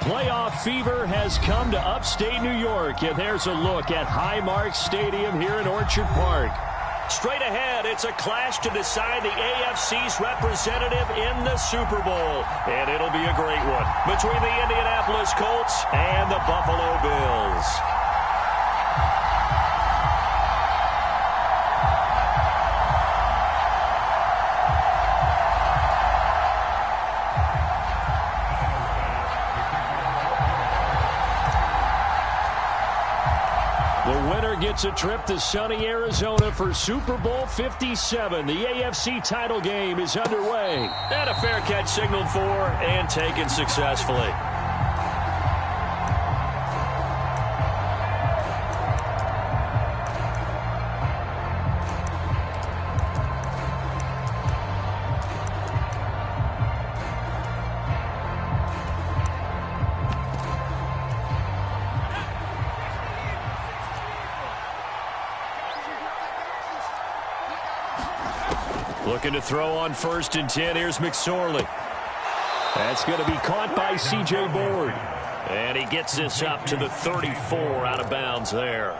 Playoff fever has come to upstate New York, and there's a look at Highmark Stadium here in Orchard Park. Straight ahead, it's a clash to decide the AFC's representative in the Super Bowl. And it'll be a great one between the Indianapolis Colts and the Buffalo Bills. Gets a trip to sunny Arizona for Super Bowl 57. The AFC title game is underway. And a fair catch signaled for and taken successfully. Looking to throw on 1st and 10. Here's McSorley. That's going to be caught by C.J. Board. And he gets this up to the 34 out of bounds there.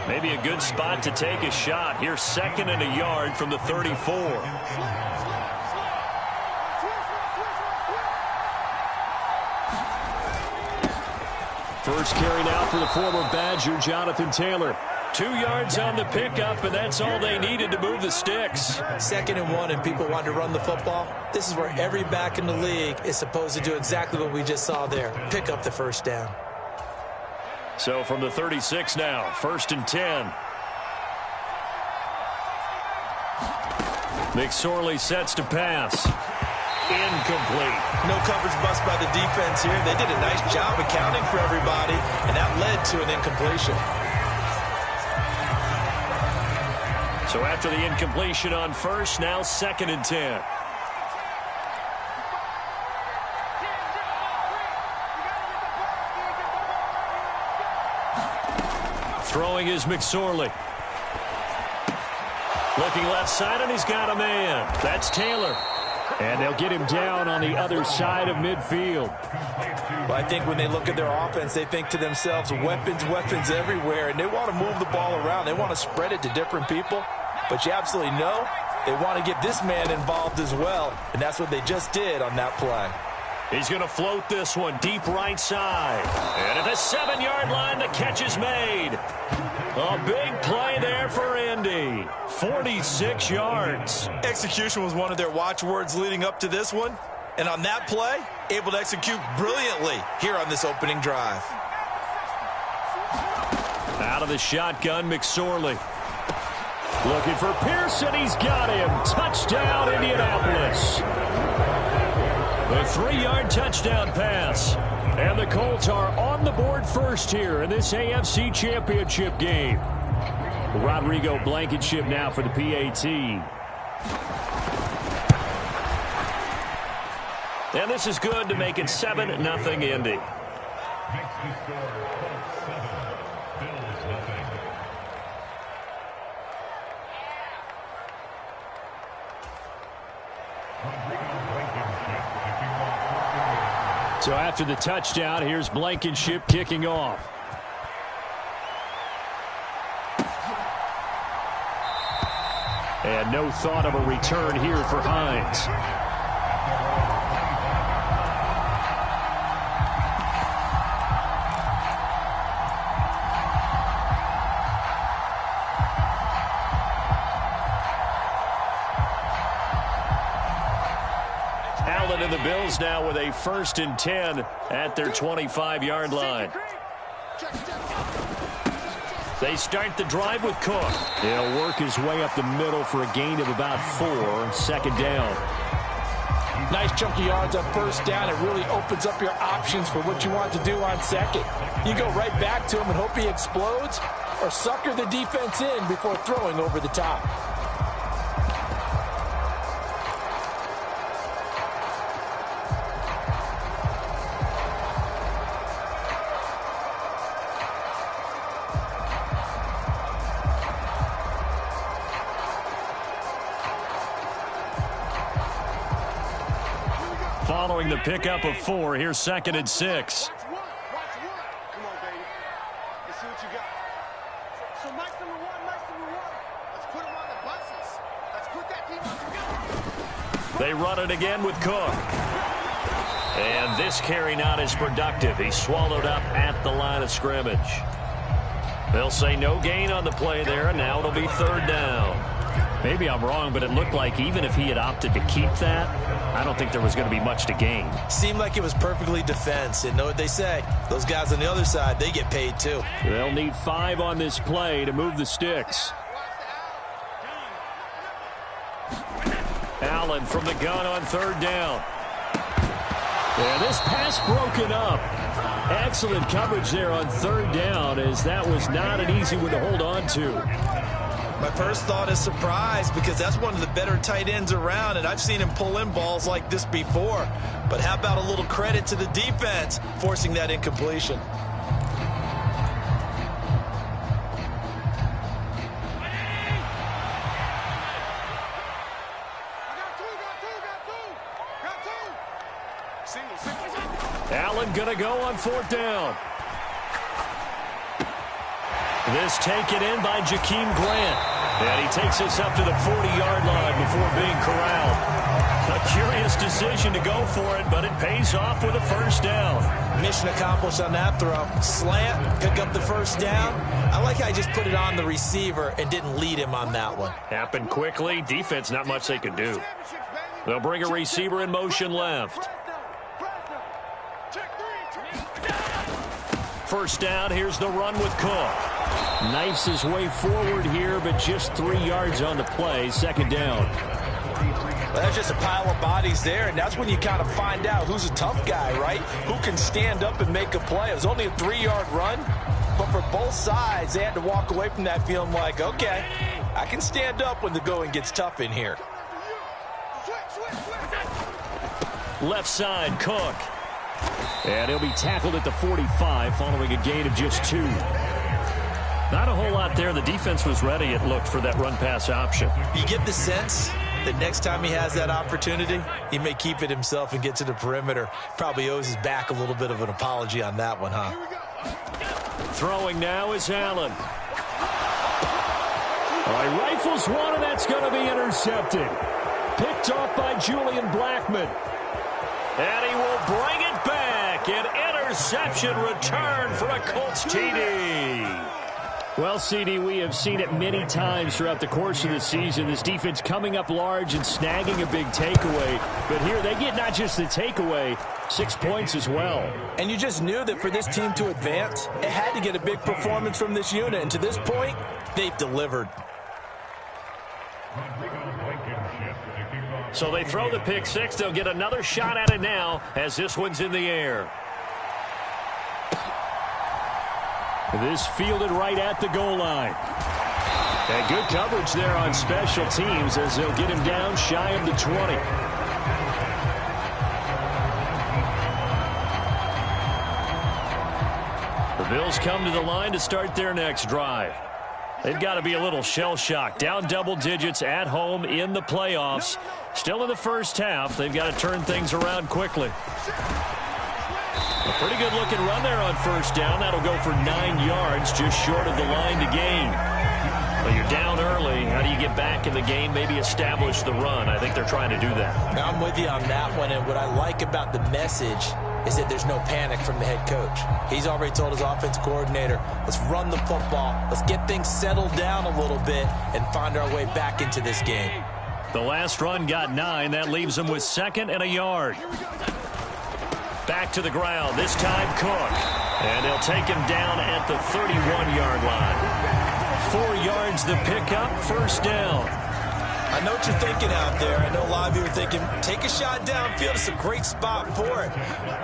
Maybe a good spot to take a shot. Here's 2nd and a yard from the 34. First carry now for the former Badger, Jonathan Taylor. 2 yards on the pickup, and that's all they needed to move the sticks. 2nd and 1, and people want to run the football. This is where every back in the league is supposed to do exactly what we just saw there. Pick up the first down. So from the 36 now, 1st and 10. McSorley sets to pass. Incomplete. No coverage bust by the defense here. They did a nice job accounting for everybody, and that led to an incompletion. So after the incompletion on 1st, now 2nd and 10. Throwing is McSorley. Looking left side, and he's got a man. That's Taylor. And they'll get him down on the other side of midfield. Well, I think when they look at their offense, they think to themselves, weapons everywhere, and they want to move the ball around. They want to spread it to different people. But you absolutely know they want to get this man involved as well, and that's what they just did on that play. He's going to float this one deep right side. And at the 7-yard line, the catch is made. A big play there for Indy. 46 yards. Execution was one of their watchwords leading up to this one. And on that play, able to execute brilliantly here on this opening drive. Out of the shotgun, McSorley. Looking for Pearson. He's got him. Touchdown, Indianapolis. A 3-yard touchdown pass. And the Colts are on the board first here in this AFC Championship game. Rodrigo Blankenship now for the PAT. And this is good to make it 7-0 Indy. So after the touchdown, here's Blankenship kicking off. And no thought of a return here for Hines. Allen and the Bills now with a 1st and 10 at their 25-yard line. They start the drive with Cook. He'll work his way up the middle for a gain of about 4. 2nd down. Nice chunky yards on 1st down. It really opens up your options for what you want to do on 2nd. You go right back to him and hope he explodes, or sucker the defense in before throwing over the top. Following the pickup of 4, here's 2nd and 6. They run it again with Cook. And this carry not as productive. He's swallowed up at the line of scrimmage. They'll say no gain on the play there, and now it'll be third down. Maybe I'm wrong, but it looked like even if he had opted to keep that, I don't think there was going to be much to gain. Seemed like it was perfectly defense. And know what they say? Those guys on the other side, they get paid too. They'll need 5 on this play to move the sticks. Allen from the gun on third down. Yeah, this pass broken up. Excellent coverage there on third down, as that was not an easy one to hold on to. My first thought is surprise, because that's one of the better tight ends around, and I've seen him pull in balls like this before. But how about a little credit to the defense forcing that incompletion? Allen going to go on fourth down. This taken in by Jakeem Grant. And he takes us up to the 40-yard line before being corralled. A curious decision to go for it, but it pays off with a first down. Mission accomplished on that throw. Slant, pick up the first down. I like how I just put it on the receiver and didn't lead him on that one. Happened quickly. Defense, not much they could do. They'll bring a receiver in motion left. First down, here's the run with Cook. Knifes his way forward here, but just 3 yards on the play. Second down. Well, that's just a pile of bodies there, and that's when you kind of find out who's a tough guy, right? Who can stand up and make a play. It was only a 3-yard run, but for both sides, they had to walk away from that feeling like, okay, I can stand up when the going gets tough in here. Left side, Cook. And he'll be tackled at the 45 following a gain of just 2. Not a whole lot there. The defense was ready, it looked, for that run-pass option. You get the sense that next time he has that opportunity, he may keep it himself and get to the perimeter. Probably owes his back a little bit of an apology on that one, huh? Throwing now is Allen. All right, rifles one, and that's going to be intercepted. Picked off by Julian Blackmon. And he will bring it back. An interception return for a Colts TD. Well, CD, we have seen it many times throughout the course of the season. This defense coming up large and snagging a big takeaway. But here they get not just the takeaway, 6 points as well. And you just knew that for this team to advance, it had to get a big performance from this unit. And to this point, they've delivered. So they throw the pick six. They'll get another shot at it now as this one's in the air. This fielded right at the goal line. And good coverage there on special teams as they'll get him down shy of the 20. The Bills come to the line to start their next drive. They've got to be a little shell-shocked. Down double digits at home in the playoffs. Still in the first half. They've got to turn things around quickly. A pretty good-looking run there on first down. That'll go for 9 yards, just short of the line to gain. Well, you're down early. How do you get back in the game, maybe establish the run? I think they're trying to do that. Now I'm with you on that one, and what I like about the message is that there's no panic from the head coach. He's already told his offensive coordinator, let's run the football, let's get things settled down a little bit, and find our way back into this game. The last run got 9. That leaves them with 2nd and a yard. Back to the ground, this time Cook. And they'll take him down at the 31-yard line. 4 yards the pickup, first down. I know what you're thinking out there. I know a lot of you are thinking, take a shot downfield. It's a great spot for it.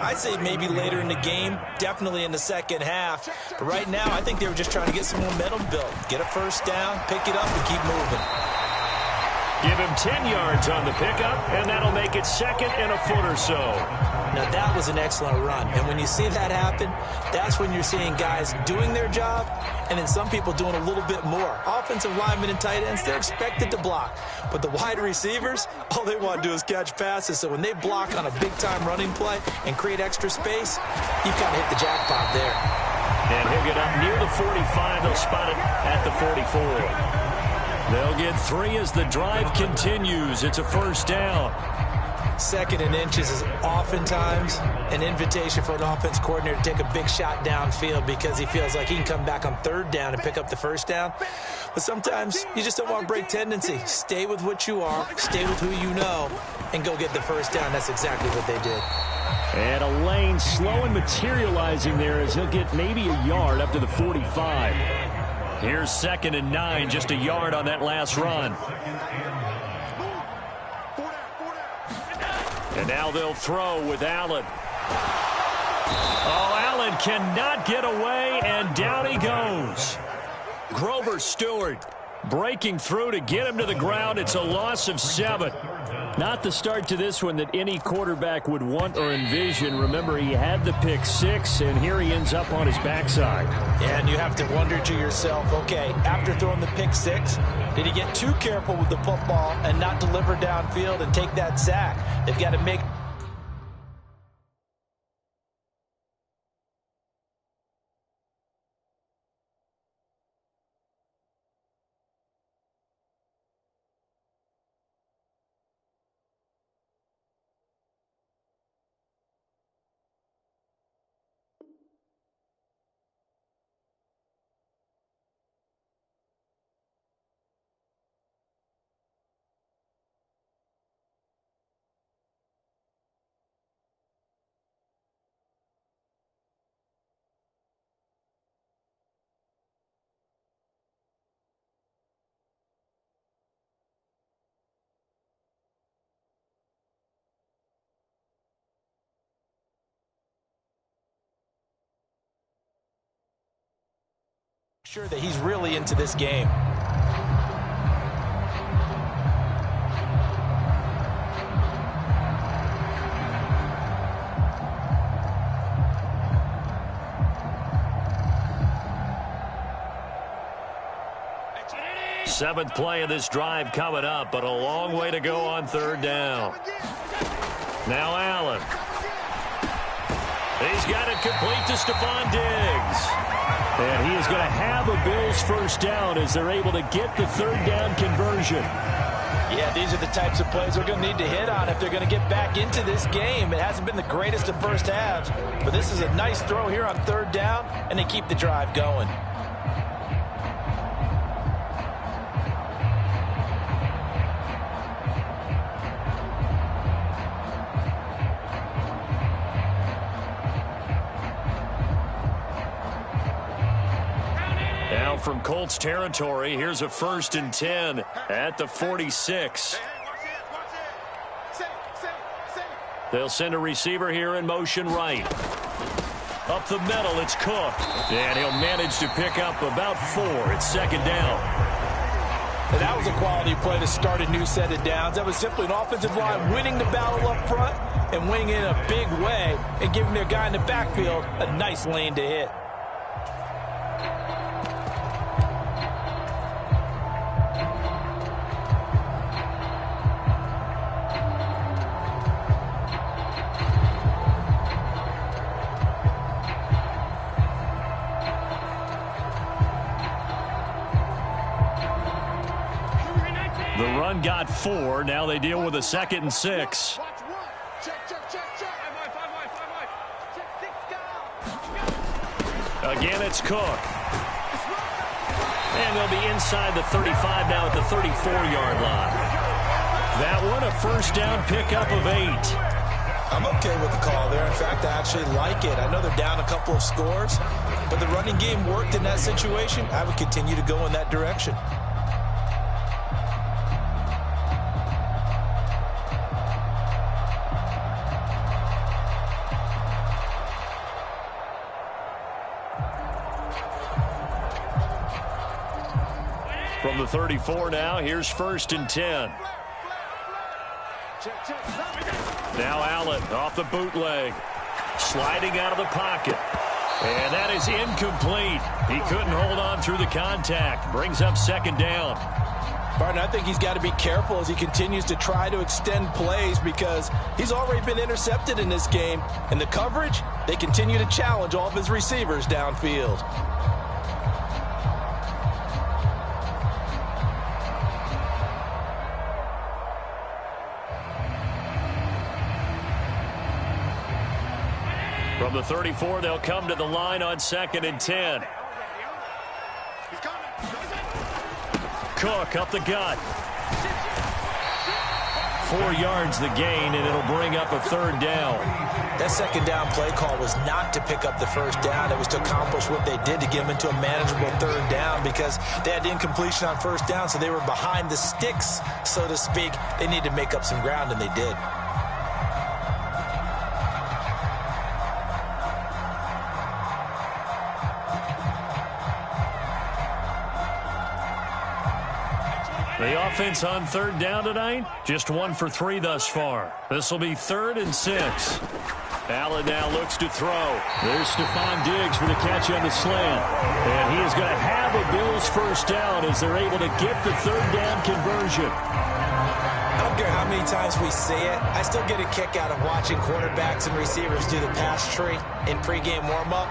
I'd say maybe later in the game, definitely in the second half. But right now, I think they were just trying to get some momentum built. Get a first down, pick it up, and keep moving. Give him 10 yards on the pickup, and that'll make it 2nd and a foot or so. Now, that was an excellent run. And when you see that happen, that's when you're seeing guys doing their job and then some people doing a little bit more. Offensive linemen and tight ends, they're expected to block. But the wide receivers, all they want to do is catch passes. So when they block on a big-time running play and create extra space, you've got to hit the jackpot there. And he'll get up near the 45. They'll spot it at the 44. They'll get 3 as the drive continues. It's a first down. 2nd and inches is oftentimes an invitation for an offense coordinator to take a big shot downfield because he feels like he can come back on 3rd down and pick up the first down. But sometimes you just don't want to break tendency. Stay with what you are, stay with who you know, and go get the first down. That's exactly what they did. And a lane slow and materializing there as he'll get maybe a yard up to the 45. Here's 2nd and 9, just a yard on that last run. And now they'll throw with Allen. Oh, Allen cannot get away, and down he goes. Grover Stewart breaking through to get him to the ground. It's a loss of 7. Not the start to this one that any quarterback would want or envision. Remember, he had the pick 6, and here he ends up on his backside. And you have to wonder to yourself, okay, after throwing the pick 6, did he get too careful with the football and not deliver downfield and take that sack? They've got to make... Sure that he's really into this game. Seventh play of this drive coming up, but a long way to go on 3rd down. Now Allen. He's got it complete to Stephon Diggs. And he is going to have a Bills first down as they're able to get the 3rd down conversion. Yeah, these are the types of plays they're going to need to hit on if they're going to get back into this game. It hasn't been the greatest of first halves, but this is a nice throw here on 3rd down, and they keep the drive going. From Colts territory, here's a 1st and 10 at the 46. They'll send a receiver here in motion right. Up the middle, it's Cook. And he'll manage to pick up about 4. It's 2nd down. And that was a quality play to start a new set of downs. That was simply an offensive line winning the battle up front and winning in a big way and giving their guy in the backfield a nice lane to hit. The run got 4. Now they deal with a 2nd and 6. Again, it's Cook. And they'll be inside the 35 now at the 34-yard line. That one, a first down pickup of 8. I'm okay with the call there. In fact, I actually like it. I know they're down a couple of scores, but the running game worked in that situation. I would continue to go in that direction. From the 34 now, here's 1st and 10. Now Allen off the bootleg. Sliding out of the pocket. And that is incomplete. He couldn't hold on through the contact. Brings up 2nd down. Barton, I think he's got to be careful as he continues to try to extend plays because he's already been intercepted in this game. And the coverage, they continue to challenge all of his receivers downfield. From the 34, they'll come to the line on 2nd and 10. Cook up the gut. 4 yards the gain, and it'll bring up a 3rd down. That 2nd down play call was not to pick up the 1st down. It was to accomplish what they did to get them into a manageable 3rd down because they had incompletion on 1st down, so they were behind the sticks, so to speak. They needed to make up some ground, and they did. The offense on 3rd down tonight, just 1 for 3 thus far. This will be 3rd and 6. Allen now looks to throw. There's Stephon Diggs for the catch on the slant. And he is going to have a Bills 1st down as they're able to get the 3rd down conversion. I don't care how many times we say it, I still get a kick out of watching quarterbacks and receivers do the pass tree in pregame warm-up.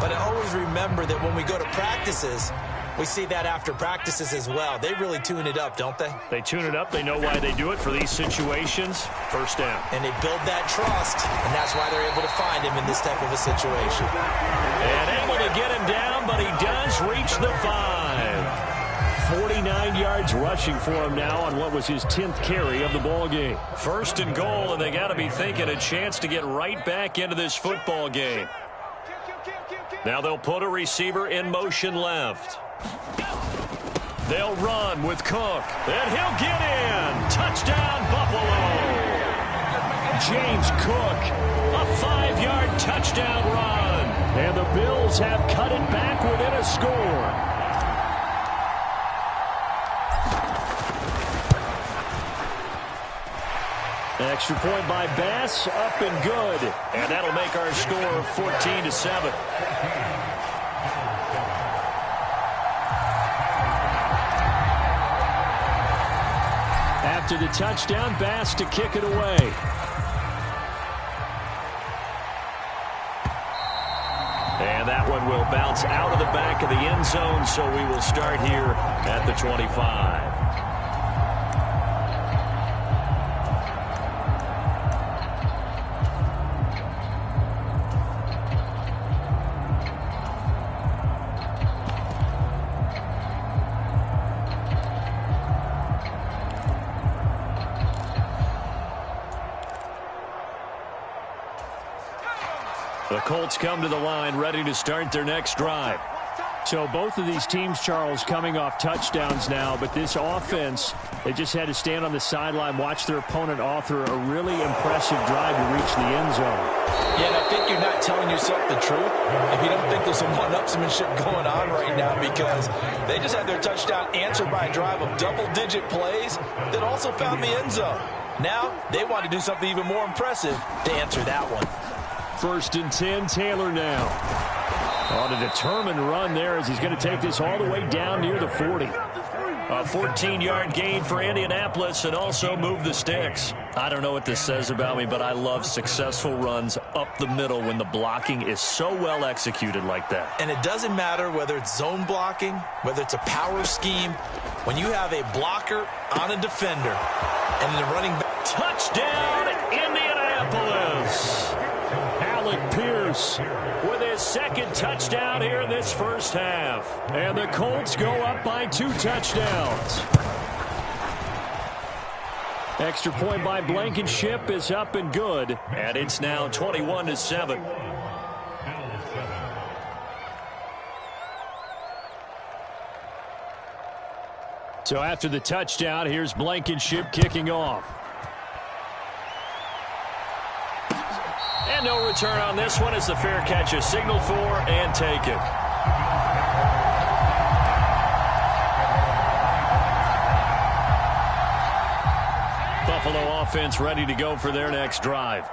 But I always remember that when we go to practices, we see that after practices as well. They really tune it up, don't they? They tune it up. They know why they do it for these situations. 1st down. And they build that trust, and that's why they're able to find him in this type of a situation. And able to get him down, but he does reach the 5. 49 yards rushing for him now on what was his 10th carry of the ball game. 1st and goal, and they got to be thinking a chance to get right back into this football game. Now they'll put a receiver in motion left. They'll run with Cook, and he'll get in. Touchdown, Buffalo. James Cook, a 5-yard touchdown run. And the Bills have cut it back within a score. Extra point by Bass, up and good. And that'll make our score 14-7. After the touchdown, Bass to kick it away. And that one will bounce out of the back of the end zone, so we will start here at the 25. The Colts come to the line ready to start their next drive. So both of these teams, Charles, coming off touchdowns now, but this offense, they just had to stand on the sideline, watch their opponent author a really impressive drive to reach the end zone. Yeah, and I think you're not telling yourself the truth if you don't think there's some one-upsmanship going on right now because they just had their touchdown answered by a drive of double-digit plays that also found the end zone. Now they want to do something even more impressive to answer that one. 1st and 10, Taylor now. On a determined run there as he's going to take this all the way down near the 40. A 14-yard gain for Indianapolis and also move the sticks. I don't know what this says about me, but I love successful runs up the middle when the blocking is so well executed like that. And it doesn't matter whether it's zone blocking, whether it's a power scheme. When you have a blocker on a defender and the running back. Touchdown, Indianapolis. Alec Pierce with his 2nd touchdown here in this 1st half. And the Colts go up by 2 touchdowns. Extra point by Blankenship is up and good. And it's now 21-7. So after the touchdown, here's Blankenship kicking off. And no return on this one as the fair catch is signaled for and taken. Buffalo offense ready to go for their next drive.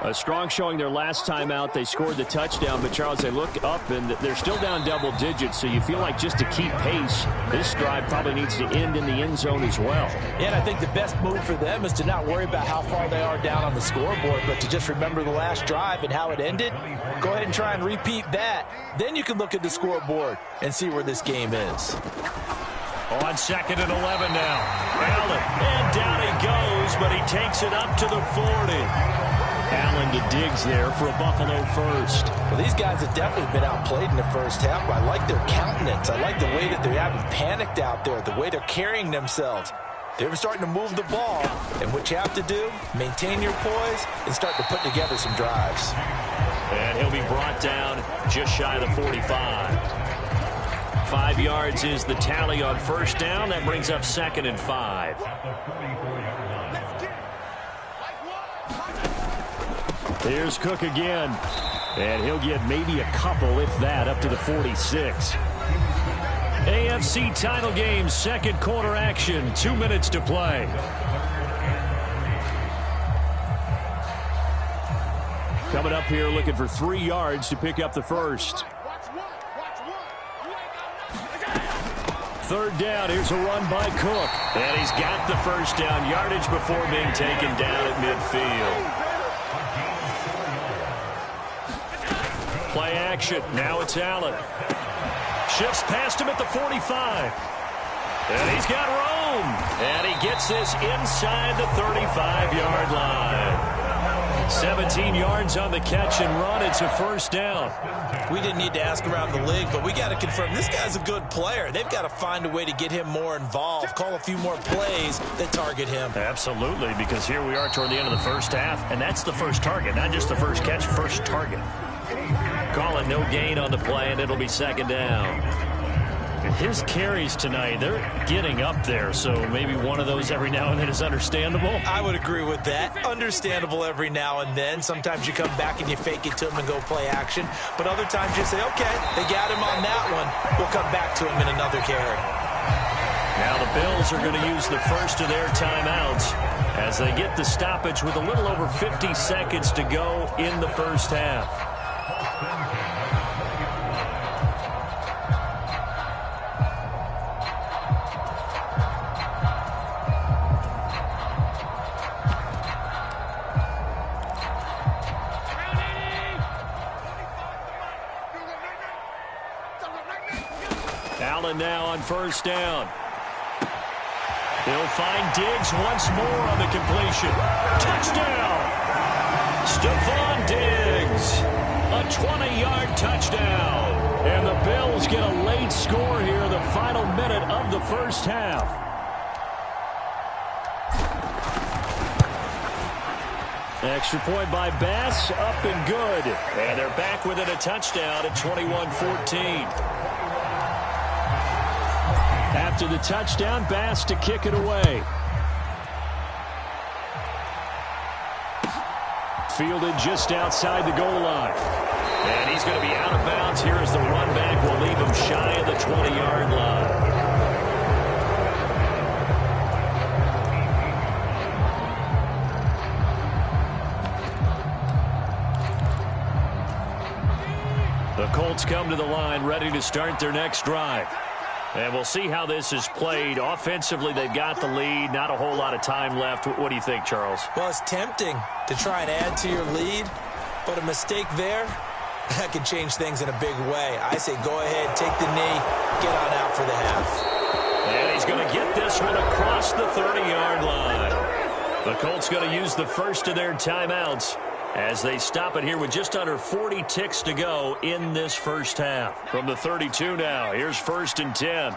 A strong showing their last time out. They scored the touchdown, but Charles, they look up and they're still down double digits, so you feel like just to keep pace, this drive probably needs to end in the end zone as well. Yeah, and I think the best move for them is to not worry about how far they are down on the scoreboard, but to just remember the last drive and how it ended. Go ahead and try and repeat that. Then you can look at the scoreboard and see where this game is. On 2nd and 11 now. Allen, and down he goes, but he takes it up to the 40. Allen to Diggs there for a Buffalo first. Well, these guys have definitely been outplayed in the first half. I like their countenance. I like the way that they're having panicked out there, the way they're carrying themselves. They're starting to move the ball, and what you have to do, maintain your poise and start to put together some drives. And he'll be brought down just shy of the 45. 5 yards is the tally on first down. That brings up 2nd and 5. Here's Cook again. And he'll get maybe a couple, if that, up to the 46. AFC title game, second quarter action. 2 minutes to play. Coming up here looking for 3 yards to pick up the first. 3rd down. Here's a run by Cook. And he's got the first down yardage before being taken down at midfield. Play action. Now it's Allen. Shifts past him at the 45. And he's got room. And he gets this inside the 35-yard line. 17 yards on the catch and run. It's a first down. We didn't need to ask around the league, but we got to confirm this guy's a good player. They've got to find a way to get him more involved, call a few more plays that target him. Absolutely, because here we are toward the end of the first half, and that's the first target, not just the first catch, first target. Call it no gain on the play, and it'll be 2nd down. His carries tonight, they're getting up there, so maybe one of those every now and then is understandable. I would agree with that. Understandable every now and then. Sometimes you come back and you fake it to him and go play action. But other times you say, okay, they got him on that one. We'll come back to him in another carry. Now the Bills are going to use the first of their timeouts as they get the stoppage with a little over 50 seconds to go in the first half. Allen now on first down. He'll find Diggs once more on the completion. Touchdown! Stephon Diggs. A 20-yard touchdown. And the Bills get a late score here in the final minute of the first half. Extra point by Bass, up and good. And they're back within a touchdown at 21-14. After the touchdown, Bass to kick it away. Fielded just outside the goal line. And he's going to be out of bounds here as the run back will leave him shy of the 20-yard line. The Colts come to the line ready to start their next drive. And we'll see how this is played. Offensively, they've got the lead. Not a whole lot of time left. What do you think, Charles? Well, it's tempting to try and add to your lead, but a mistake there, that can change things in a big way. I say go ahead, take the knee, get on out for the half. And he's going to get this one across the 30-yard line. The Colts going to use the first of their timeouts as they stop it here with just under 40 ticks to go in this first half. From the 32 now, here's 1st and 10.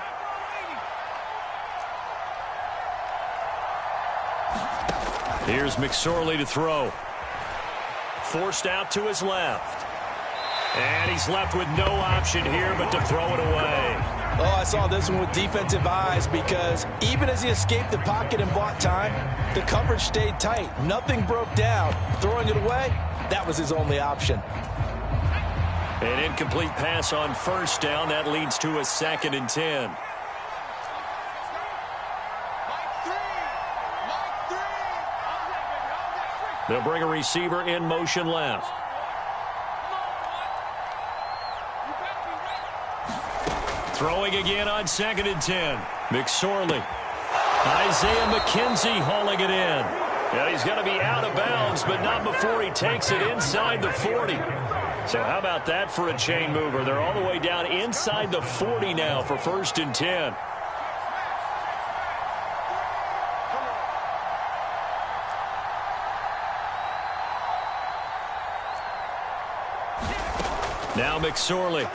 Here's McSorley to throw. Forced out to his left. And he's left with no option here but to throw it away. Oh, I saw this one with defensive eyes because even as he escaped the pocket and bought time, the coverage stayed tight. Nothing broke down. Throwing it away, that was his only option. An incomplete pass on first down. That leads to a 2nd and 10. They'll bring a receiver in motion left. Throwing again on 2nd and 10. McSorley. Isaiah McKenzie hauling it in. Yeah, he's going to be out of bounds, but not before he takes it inside the 40. So how about that for a chain mover? They're all the way down inside the 40 now for 1st and 10. Now McSorley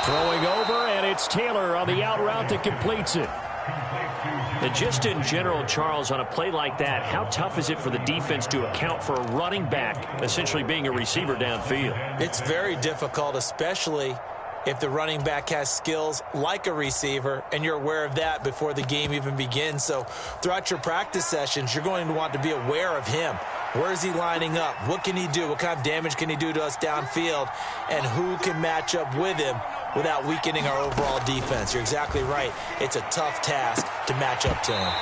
throwing over, and it's Taylor on the out route that completes it. And just in general, Charles, on a play like that, how tough is it for the defense to account for a running back essentially being a receiver downfield? It's very difficult, especially if the running back has skills like a receiver, and you're aware of that before the game even begins. So throughout your practice sessions, you're going to want to be aware of him. Where is he lining up? What can he do? What kind of damage can he do to us downfield? And who can match up with him without weakening our overall defense? You're exactly right. It's a tough task to match up to him.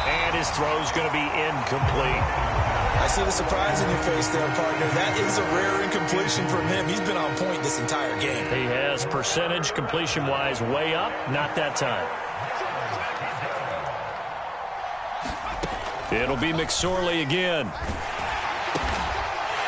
And his throw's going to be incomplete. I see the surprise in your face there, partner. That is a rare incompletion from him. He's been on point this entire game. He has percentage completion-wise way up. Not that time. It'll be McSorley again.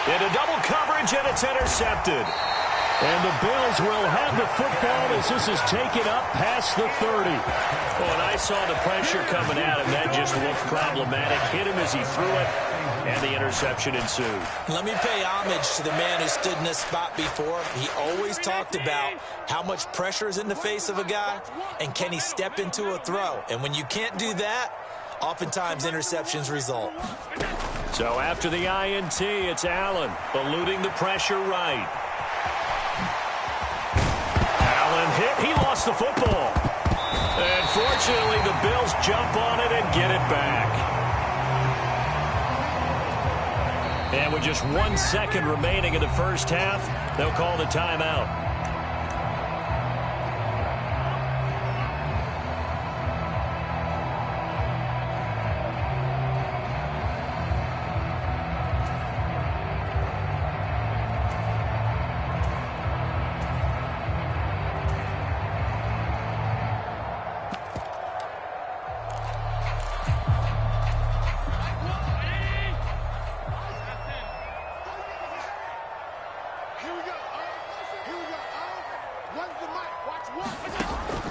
Into double coverage, and it's intercepted. And the Bills will have the football as this is taken up past the 30. Oh, and I saw the pressure coming at him. That just looked problematic. Hit him as he threw it, and the interception ensued. Let me pay homage to the man who stood in this spot before. He always talked about how much pressure is in the face of a guy, and can he step into a throw. And when you can't do that, oftentimes interceptions result. So after the INT, it's Allen eluding the pressure right. Allen hit. He lost the football. And fortunately, the Bills jump on it and get it back. And with just 1 second remaining in the first half, they'll call the timeout.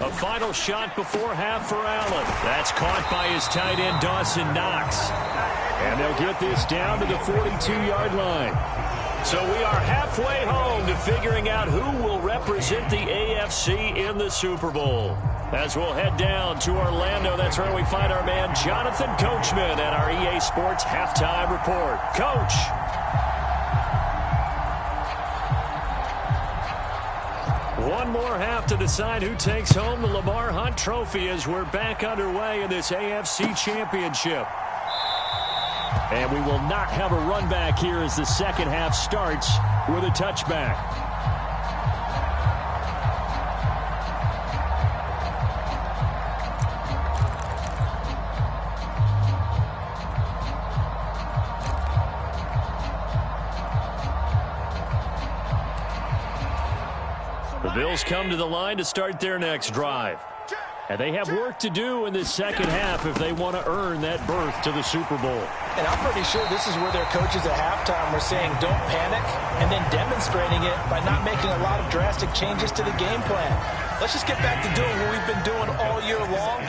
A final shot before half for Allen. That's caught by his tight end, Dawson Knox. And they'll get this down to the 42-yard line. So we are halfway home to figuring out who will represent the AFC in the Super Bowl. As we'll head down to Orlando, that's where we find our man Jonathan Coachman at our EA Sports Halftime Report. Coach. One more half to decide who takes home the Lamar Hunt Trophy as we're back underway in this AFC Championship. And we will not have a run back here as the second half starts with a touchback. The Bills come to the line to start their next drive. And they have work to do in this second half if they want to earn that berth to the Super Bowl. And I'm pretty sure this is where their coaches at halftime were saying don't panic, and then demonstrating it by not making a lot of drastic changes to the game plan. Let's just get back to doing what we've been doing all year long.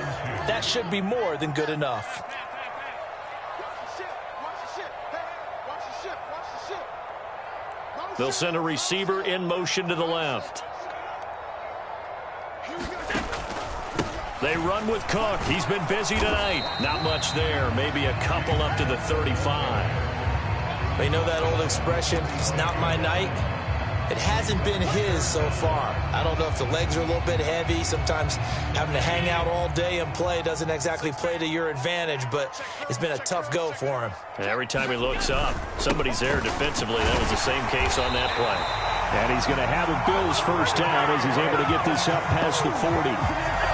That should be more than good enough. They'll send a receiver in motion to the left. They run with Cook. He's been busy tonight. Not much there. Maybe a couple up to the 35. They know that old expression, it's not my night. It hasn't been his so far. I don't know if the legs are a little bit heavy. Sometimes having to hang out all day and play doesn't exactly play to your advantage, but it's been a tough go for him. And every time he looks up, somebody's there defensively. That was the same case on that play. And he's going to have a Bills first down as he's able to get this up past the 40.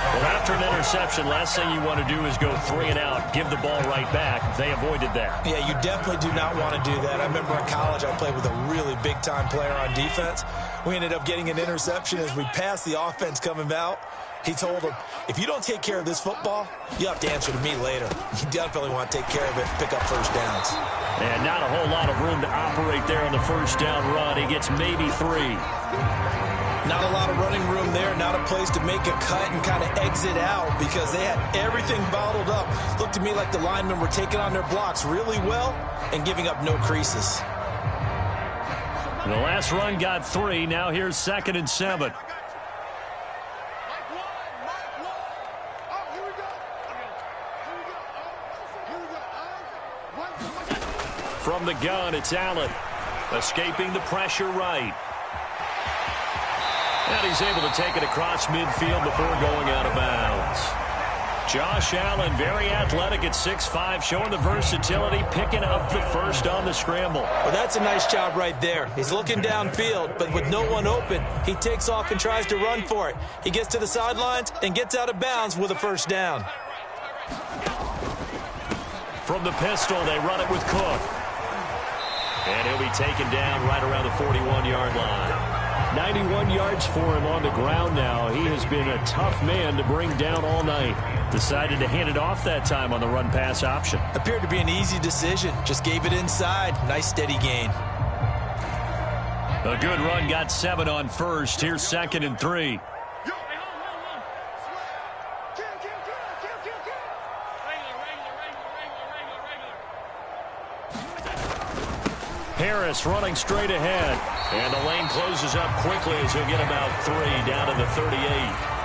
Well, after an interception, last thing you want to do is go 3 and out, give the ball right back. They avoided that. Yeah, you definitely do not want to do that. I remember in college I played with a really big-time player on defense. We ended up getting an interception as we passed the offense coming out. He told him, if you don't take care of this football, you have to answer to me later. You definitely want to take care of it, pick up first downs. And not a whole lot of room to operate there on the first down run. He gets maybe 3. Not a lot of running room there, not a place to make a cut and kind of exit out because they had everything bottled up. Looked to me like the linemen were taking on their blocks really well and giving up no creases. The last run got 3. Now here's 2nd and 7. From the gun, it's Allen. Escaping the pressure right. And he's able to take it across midfield before going out of bounds. Josh Allen, very athletic at 6'5", showing the versatility, picking up the first on the scramble. Well, that's a nice job right there. He's looking downfield, but with no one open, he takes off and tries to run for it. He gets to the sidelines and gets out of bounds with a first down. From the pistol, they run it with Cook. And he'll be taken down right around the 41-yard line. 91 yards for him on the ground now. He has been a tough man to bring down all night. Decided to hand it off that time on the run-pass option. Appeared to be an easy decision. Just gave it inside. Nice steady gain. A good run got 7 on first. Here's 2nd and 3. Harris running straight ahead. And the lane closes up quickly as he'll get about 3 down to the 38.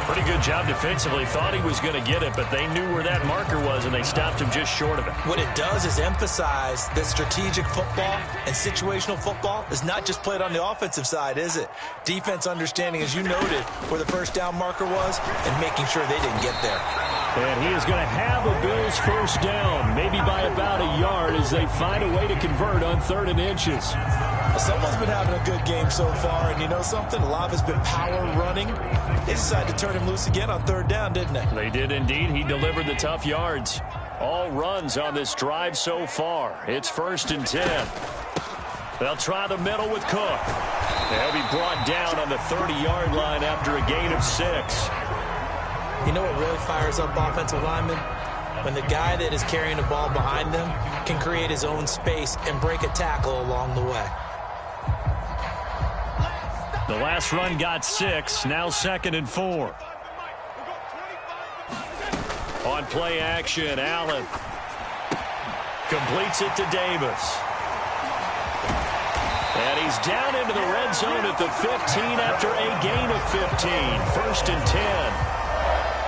Pretty good job defensively. Thought he was going to get it, but they knew where that marker was, and they stopped him just short of it. What it does is emphasize that strategic football and situational football is not just played on the offensive side, is it? Defense understanding, as you noted, where the first down marker was and making sure they didn't get there. And he is going to have a Bills first down, maybe by about a yard as they find a way to convert on 3rd and inches. Someone's been having a good game so far, and you know something? A lot has been power running. They decided to turn him loose again on 3rd down, didn't they? They did indeed. He delivered the tough yards. All runs on this drive so far. It's 1st and 10. They'll try the middle with Cook. They'll be brought down on the 30-yard line after a gain of 6. You know what really fires up offensive linemen? When the guy that is carrying the ball behind them can create his own space and break a tackle along the way. The last run got 6. Now 2nd and 4. On play action, Allen completes it to Davis. And he's down into the red zone at the 15 after a gain of 15. 1st and 10.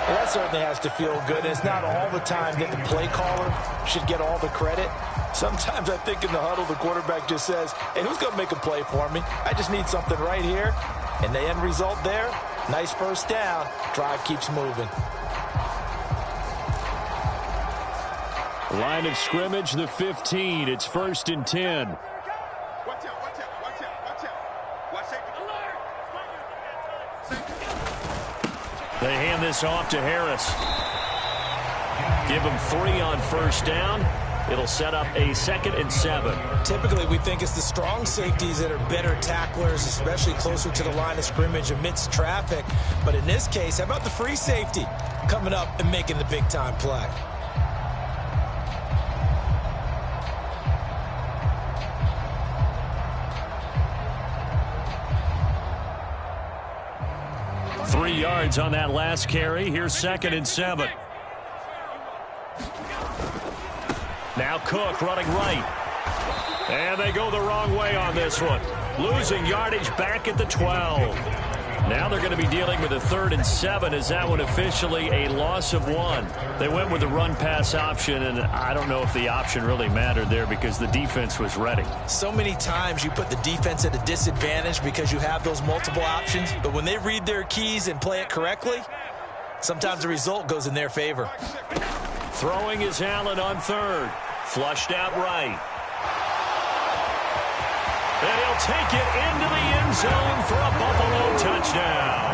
Well, that certainly has to feel good. And it's not all the time that the play caller should get all the credit. Sometimes I think in the huddle, the quarterback just says, hey, who's going to make a play for me? I just need something right here. And the end result there, nice first down. Drive keeps moving. Line of scrimmage, the 15. It's 1st and 10. They hand this off to Harris. Give him 3 on first down. It'll set up a 2nd and 7. Typically, we think it's the strong safeties that are better tacklers, especially closer to the line of scrimmage amidst traffic. But in this case, how about the free safety coming up and making the big-time play? Three yards on that last carry. Here's 2nd and 7. Now Cook running right. And they go the wrong way on this one. Losing yardage back at the 12. Now they're going to be dealing with a 3rd and 7. Is that one officially a loss of 1? They went with the run-pass option, and I don't know if the option really mattered there because the defense was ready. So many times you put the defense at a disadvantage because you have those multiple options, but when they read their keys and play it correctly, sometimes the result goes in their favor. Throwing is Allen on 3rd. Flushed out right. And he'll take it into the end zone for a Buffalo touchdown.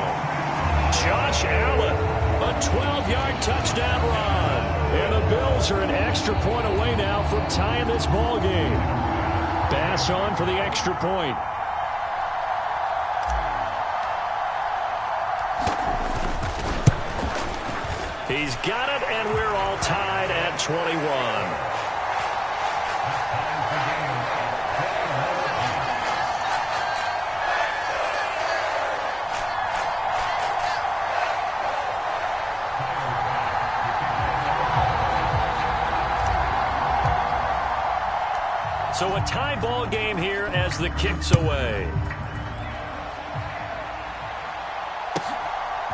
Josh Allen, a 12-yard touchdown run. And the Bills are an extra point away now from tying this ball game. Bass on for the extra point. He's got it, and we're all tied at 21. So a tie ball game here as the kick's away.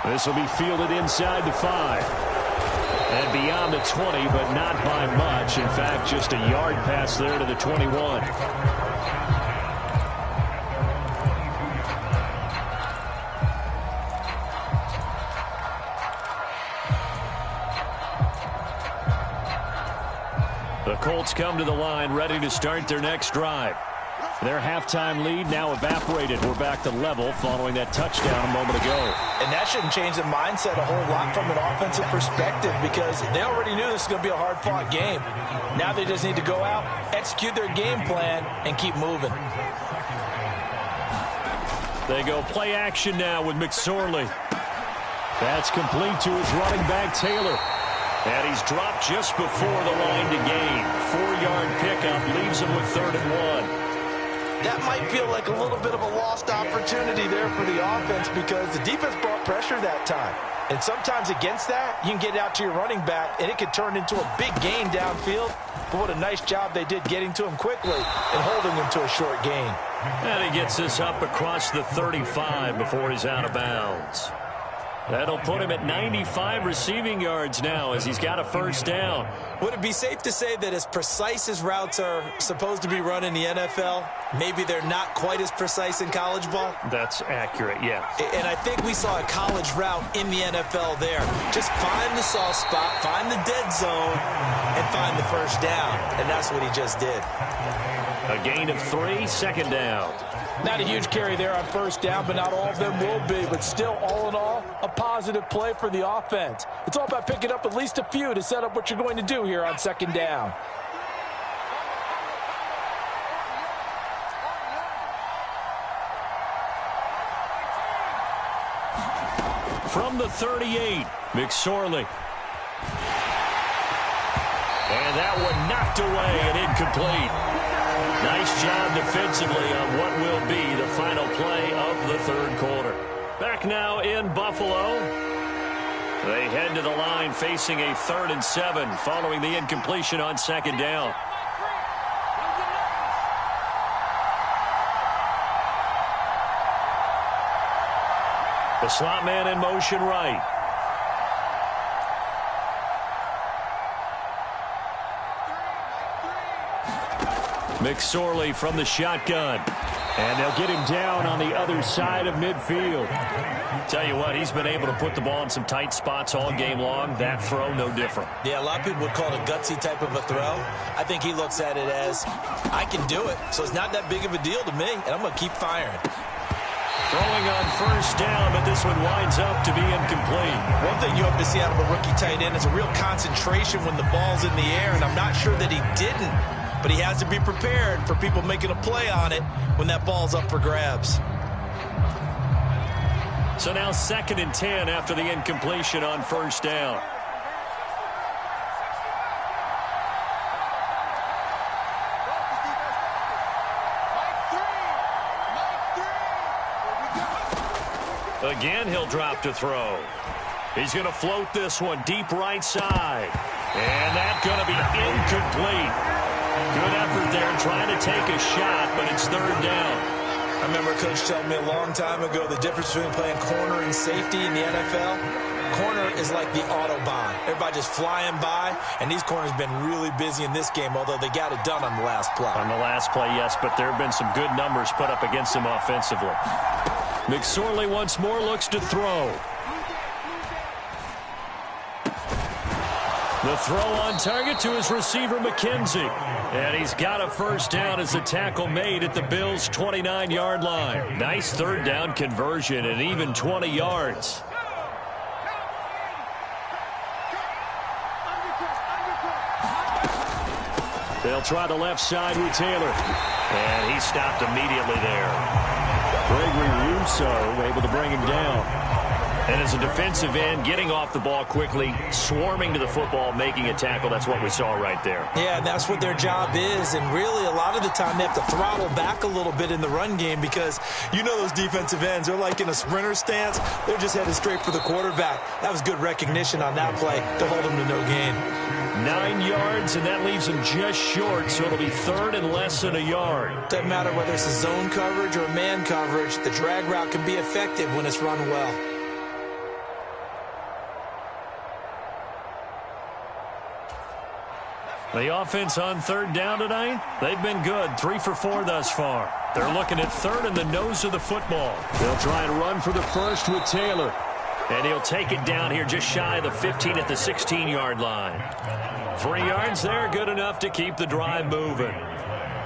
This will be fielded inside the 5. And beyond the 20, but not by much. In fact, just a yard pass there to the 21. The Colts come to the line ready to start their next drive. Their halftime lead now evaporated. We're back to level following that touchdown a moment ago. And that shouldn't change the mindset a whole lot from an offensive perspective because they already knew this was going to be a hard-fought game. Now they just need to go out, execute their game plan, and keep moving. They go play action now with McSorley. That's complete to his running back, Taylor. And he's dropped just before the line to gain. 4-yard pickup leaves him with 3rd and 1. That might feel like a little bit of a lost opportunity there for the offense because the defense brought pressure that time. And sometimes against that, you can get out to your running back, and it could turn into a big gain downfield. But what a nice job they did getting to him quickly and holding him to a short gain. And he gets this up across the 35 before he's out of bounds. That'll put him at 95 receiving yards now as he's got a 1st down. Would it be safe to say that as precise as routes are supposed to be run in the NFL, maybe they're not quite as precise in college ball? That's accurate, yeah. And I think we saw a college route in the NFL there. Just find the soft spot, find the dead zone, and find the 1st down. And that's what he just did. A gain of 3, 2nd down. Not a huge carry there on 1st down, but not all of them will be. But still, all in all, a positive play for the offense. It's all about picking up at least a few to set up what you're going to do here on 2nd down. From the 38, McSorley. And that one knocked away and incomplete. Nice job defensively on what will be the final play of the 3rd quarter. Back now in Buffalo. They head to the line facing a 3rd and 7 following the incompletion on 2nd down. The slot man in motion right. McSorley from the shotgun. And they'll get him down on the other side of midfield. Tell you what, he's been able to put the ball in some tight spots all game long. That throw, no different. Yeah, a lot of people would call it a gutsy type of a throw. I think he looks at it as, I can do it, so it's not that big of a deal to me, and I'm going to keep firing. Throwing on 1st down, but this one winds up to be incomplete. One thing you hope to see out of a rookie tight end is a real concentration when the ball's in the air, and I'm not sure that he didn't. But he has to be prepared for people making a play on it when that ball's up for grabs. So now 2nd and 10 after the incompletion on 1st down. Again, he'll drop to throw. He's going to float this one deep right side. And that's going to be incomplete. Good effort there trying to take a shot, but it's 3rd down. I remember Coach telling me a long time ago the difference between playing corner and safety in the NFL. Corner is like the Autobahn. Everybody just flying by, and these corners have been really busy in this game, although they got it done on the last play. On the last play, yes, but there have been some good numbers put up against them offensively. McSorley once more looks to throw. The throw on target to his receiver, McKenzie. And he's got a 1st down as the tackle made at the Bills' 29-yard line. Nice 3rd down conversion and even 20 yards. They'll try the left side with Taylor. And he stopped immediately there. Gregory Rousseau able to bring him down. And as a defensive end, getting off the ball quickly, swarming to the football, making a tackle, that's what we saw right there. Yeah, and that's what their job is. And really, a lot of the time, they have to throttle back a little bit in the run game because you know those defensive ends, they're like in a sprinter stance. They're just headed straight for the quarterback. That was good recognition on that play to hold them to no gain. 9 yards, and that leaves him just short, so it'll be third and less than a yard. Doesn't matter whether it's a zone coverage or a man coverage, the drag route can be effective when it's run well. The offense on third down tonight, they've been good. 3 for 4 thus far. They're looking at third in the nose of the football. They'll try and run for the first with Taylor. And he'll take it down here just shy of the 15 at the 16-yard line. 3 yards there, good enough to keep the drive moving.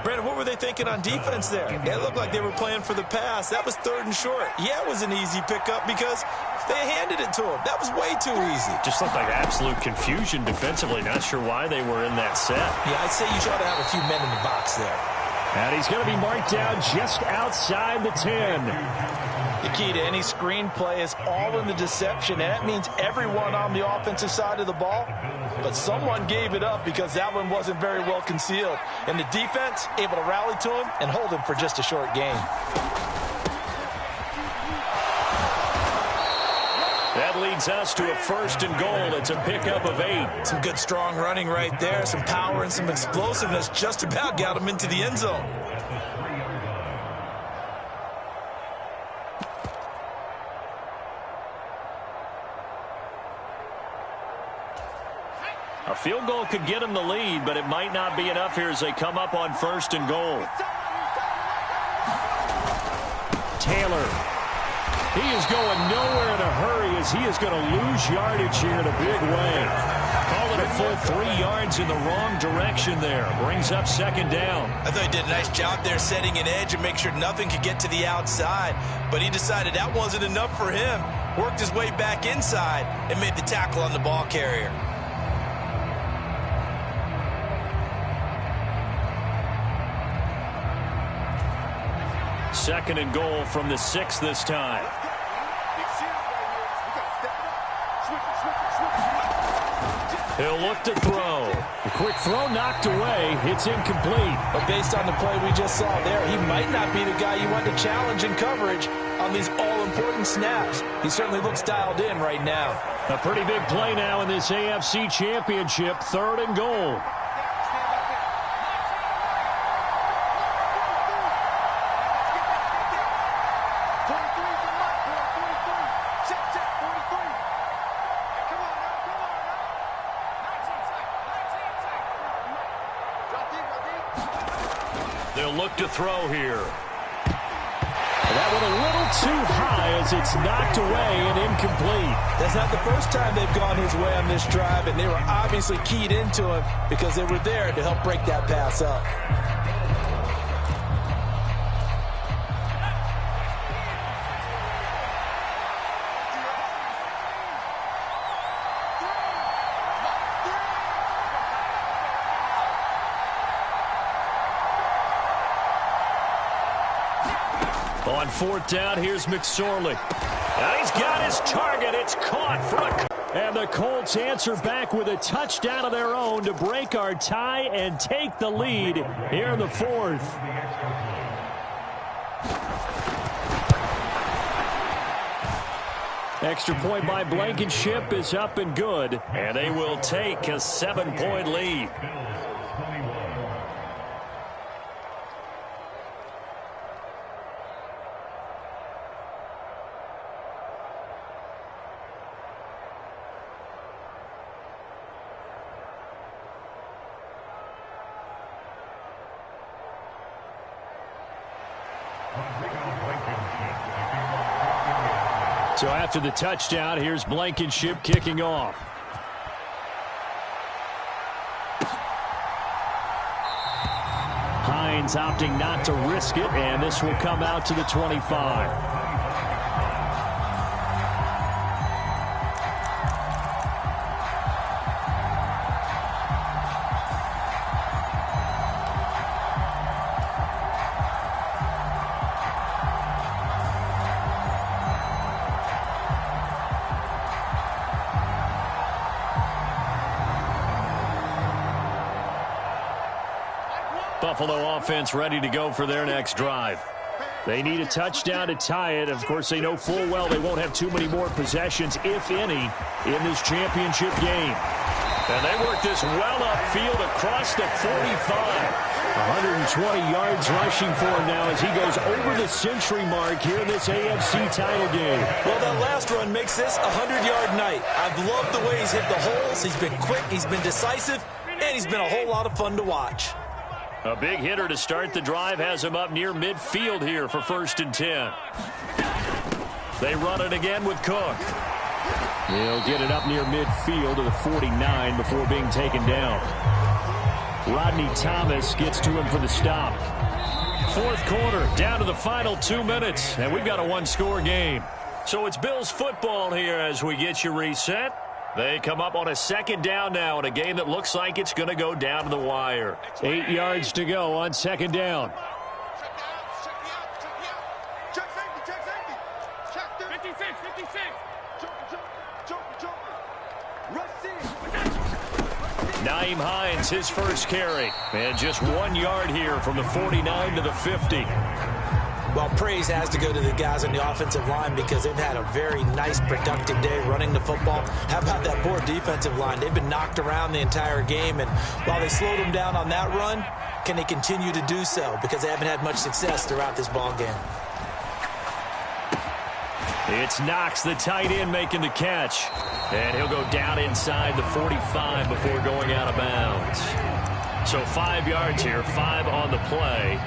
Brandon, what were they thinking on defense there? It looked like they were playing for the pass. That was 3rd and short. Yeah, it was an easy pickup because they handed it to him. That was way too easy. Just looked like absolute confusion defensively. Not sure why they were in that set. Yeah, I'd say you ought to have a few men in the box there. And he's going to be marked down just outside the 10. The key to any screen play is all in the deception, and that means everyone on the offensive side of the ball. But someone gave it up because that one wasn't very well concealed. And the defense able to rally to him and hold him for just a short gain. That leads us to a 1st and goal. It's a pickup of 8. Some good strong running right there. Some power and some explosiveness just about got him into the end zone. A field goal could get them the lead, but it might not be enough here as they come up on 1st and goal. Taylor. He is going nowhere in a hurry as he is going to lose yardage here in a big way. Call it a full 3 yards in the wrong direction there. Brings up 2nd down. I thought he did a nice job there setting an edge and make sure nothing could get to the outside. But he decided that wasn't enough for him. Worked his way back inside and made the tackle on the ball carrier. Second and goal from the 6 this time. He'll look to throw. A quick throw knocked away. It's incomplete. But based on the play we just saw there, he might not be the guy you want to challenge in coverage on these all-important snaps. He certainly looks dialed in right now. A pretty big play now in this AFC Championship. 3rd and goal. They'll look to throw here. That one a little too high as it's knocked away and incomplete. That's not the first time they've gone his way on this drive, and they were obviously keyed into him because they were there to help break that pass up. On 4th down, here's McSorley. Now he's got his target. It's caught for a... And the Colts answer back with a touchdown of their own to break our tie and take the lead here in the 4th. Extra point by Blankenship is up and good, and they will take a 7-point lead. So after the touchdown, here's Blankenship kicking off. Hines opting not to risk it, and this will come out to the 25. Buffalo offense ready to go for their next drive. They need a touchdown to tie it. Of course, they know full well they won't have too many more possessions, if any, in this championship game. And they work this well upfield across the 45. 120 yards rushing for him now as he goes over the century mark here in this AFC title game. Well, that last run makes this a 100-yard night. I've loved the way he's hit the holes. He's been quick, he's been decisive, and he's been a whole lot of fun to watch. A big hitter to start the drive has him up near midfield here for 1st and 10. They run it again with Cook. He'll get it up near midfield to the 49 before being taken down. Rodney Thomas gets to him for the stop. 4th quarter, down to the final 2 minutes, and we've got a one-score game. So it's Bills football here as we get you reset. They come up on a 2nd down now in a game that looks like it's going to go down to the wire. 8 yards to go on 2nd down. Naeem Hines, his first carry. And just 1 yard here from the 49 to the 50. Well, praise has to go to the guys on the offensive line because they've had a very nice, productive day running the football. How about that poor defensive line? They've been knocked around the entire game, and while they slowed them down on that run, can they continue to do so? Because they haven't had much success throughout this ball game. It's Knox, the tight end, making the catch. And he'll go down inside the 45 before going out of bounds. So 5 yards here, 5 on the play.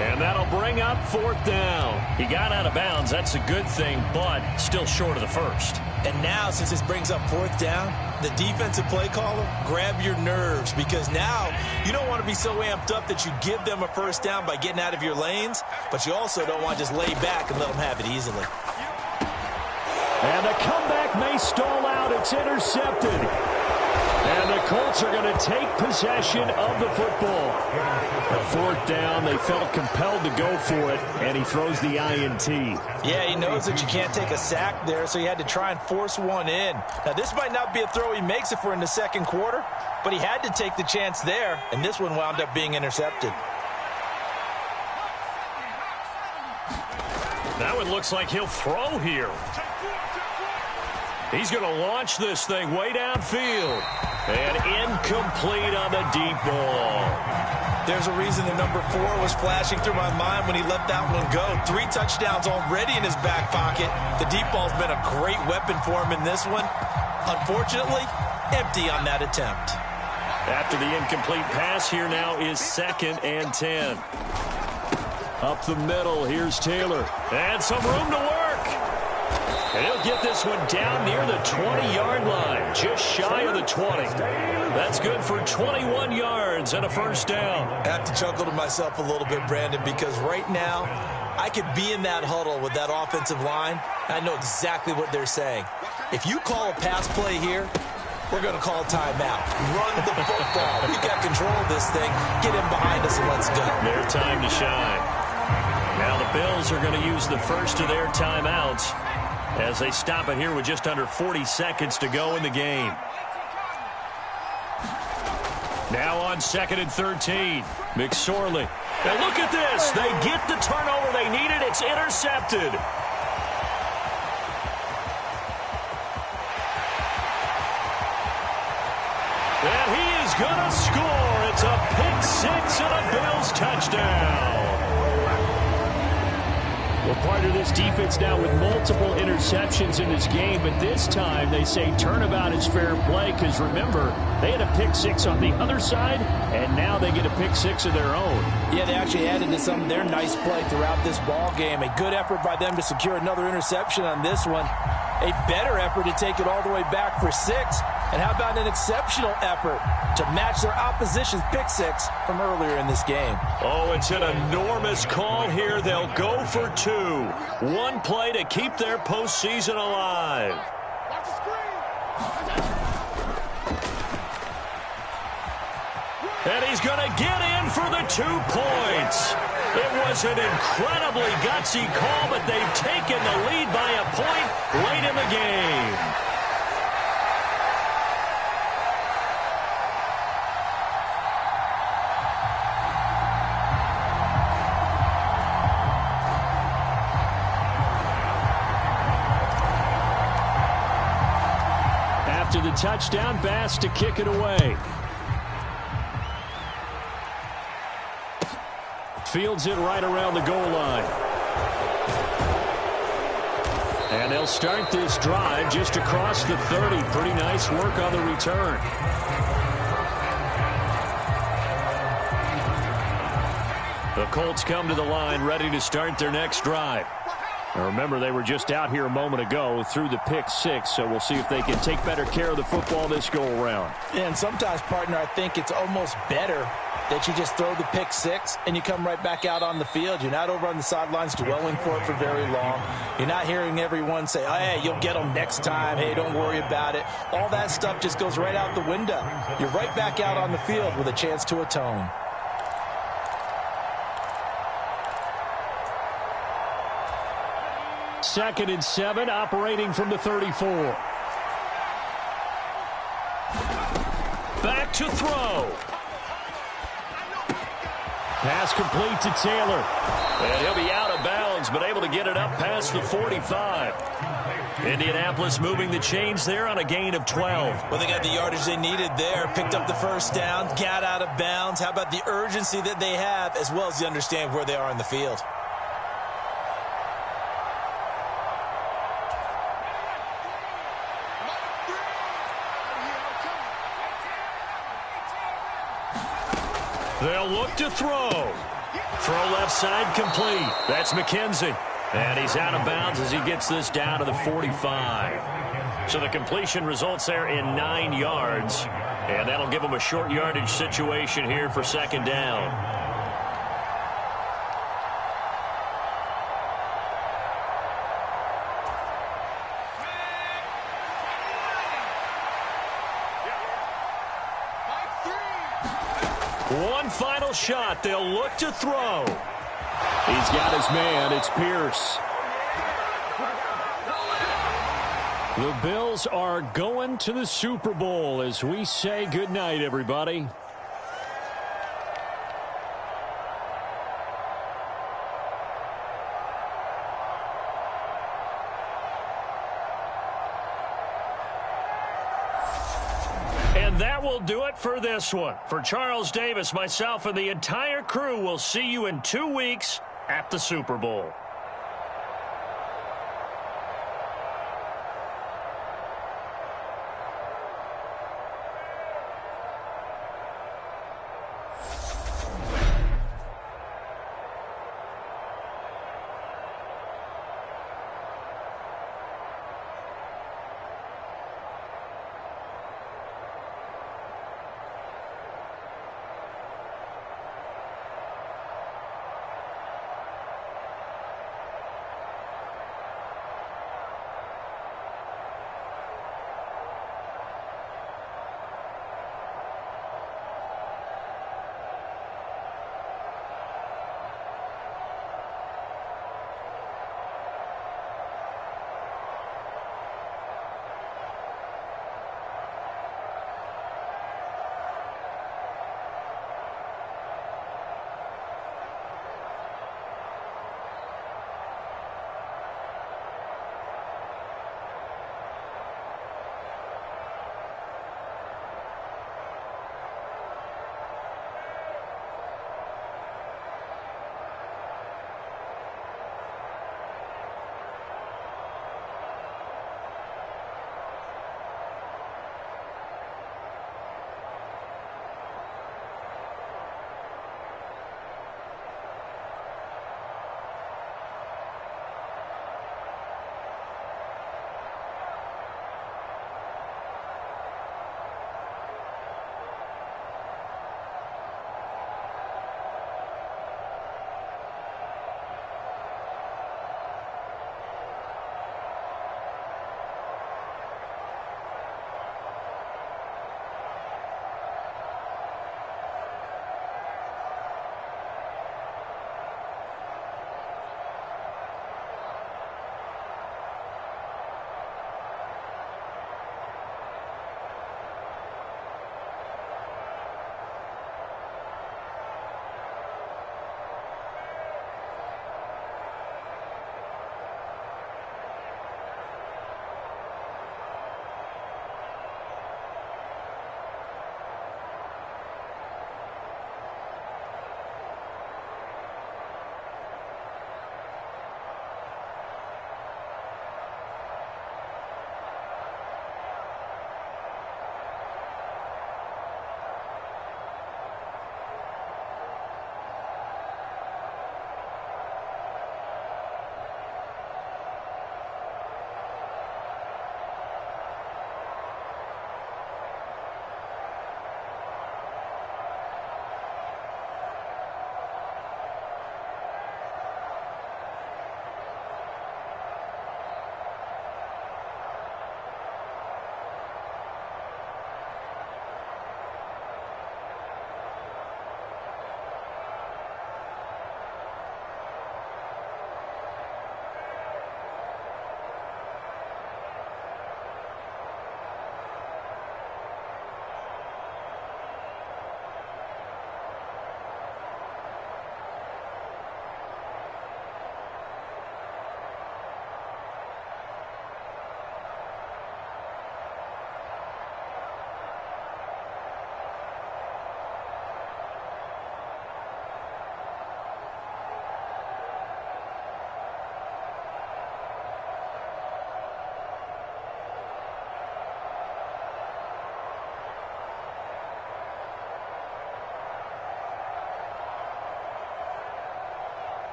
And that'll bring up 4th down. He got out of bounds. That's a good thing, but still short of the first. And now, since this brings up 4th down, the defensive play caller, grab your nerves, because now you don't want to be so amped up that you give them a 1st down by getting out of your lanes, but you also don't want to just lay back and let them have it easily. And the comeback may stall out. It's intercepted. And the Colts are going to take possession of the football. A 4th down, they felt compelled to go for it, and he throws the INT. Yeah, he knows that you can't take a sack there, so he had to try and force one in. Now, this might not be a throw he makes if we're in the 2nd quarter, but he had to take the chance there, and this one wound up being intercepted. That one looks like he'll throw here. He's going to launch this thing way downfield. And incomplete on the deep ball. There's a reason the number 4 was flashing through my mind when he let that one go. 3 touchdowns already in his back pocket. The deep ball's been a great weapon for him in this one. Unfortunately, empty on that attempt. After the incomplete pass, here now is 2nd and 10. Up the middle, here's Taylor. And some room to work. And he'll get this one down near the 20-yard line, just shy of the 20. That's good for 21 yards and a 1st down. I have to chuckle to myself a little bit, Brandon, because right now I could be in that huddle with that offensive line, and I know exactly what they're saying. If you call a pass play here, we're going to call timeout. Run the football. We've got control of this thing. Get in behind us and let's go. Their time to shine. Now the Bills are going to use the first of their timeouts as they stop it here with just under 40 seconds to go in the game. Now on 2nd and 13, McSorley. And look at this. They get the turnover they needed. It's intercepted. And he is going to score. It's a pick 6 and a Bills touchdown. Well, part of this defense now with multiple interceptions in this game, but this time they say turnabout is fair play because, remember, they had a pick 6 on the other side, and now they get a pick 6 of their own. Yeah, they actually added to some of their nice play throughout this ball game. A good effort by them to secure another interception on this one. A better effort to take it all the way back for 6. And how about an exceptional effort to match their opposition's pick 6 from earlier in this game? Oh, it's an enormous call here. They'll go for 2. One play to keep their postseason alive. And he's going to get in for the 2 points. It was an incredibly gutsy call, but they've taken the lead by a point late in the game. touchdown pass to kick it away. Fields it right around the goal line. And they'll start this drive just across the 30. Pretty nice work on the return. The Colts come to the line ready to start their next drive. Now remember, they were just out here a moment ago through the pick six, so we'll see if they can take better care of the football this go-around. Yeah, and sometimes, partner, I think it's almost better that you just throw the pick six and you come right back out on the field. You're not over on the sidelines dwelling for it for very long. You're not hearing everyone say, oh, hey, you'll get them next time. Hey, don't worry about it. All that stuff just goes right out the window. You're right back out on the field with a chance to atone. Second and 7, operating from the 34. Back to throw. Pass complete to Taylor. And he'll be out of bounds, but able to get it up past the 45. Indianapolis moving the chains there on a gain of 12. Well, they got the yardage they needed there. Picked up the first down, got out of bounds. How about the urgency that they have, as well as the understand where they are in the field? They'll look to throw. Throw left side complete. That's McKenzie. And he's out of bounds as he gets this down to the 45. So the completion results there in 9 yards. And that'll give him a short yardage situation here for second down. One final shot. They'll look to throw. He's got his man. It's Pierce. The Bills are going to the Super Bowl as we say goodnight, everybody. And that will do it for this one. For Charles Davis, myself, and the entire crew, will see you in 2 weeks at the Super Bowl.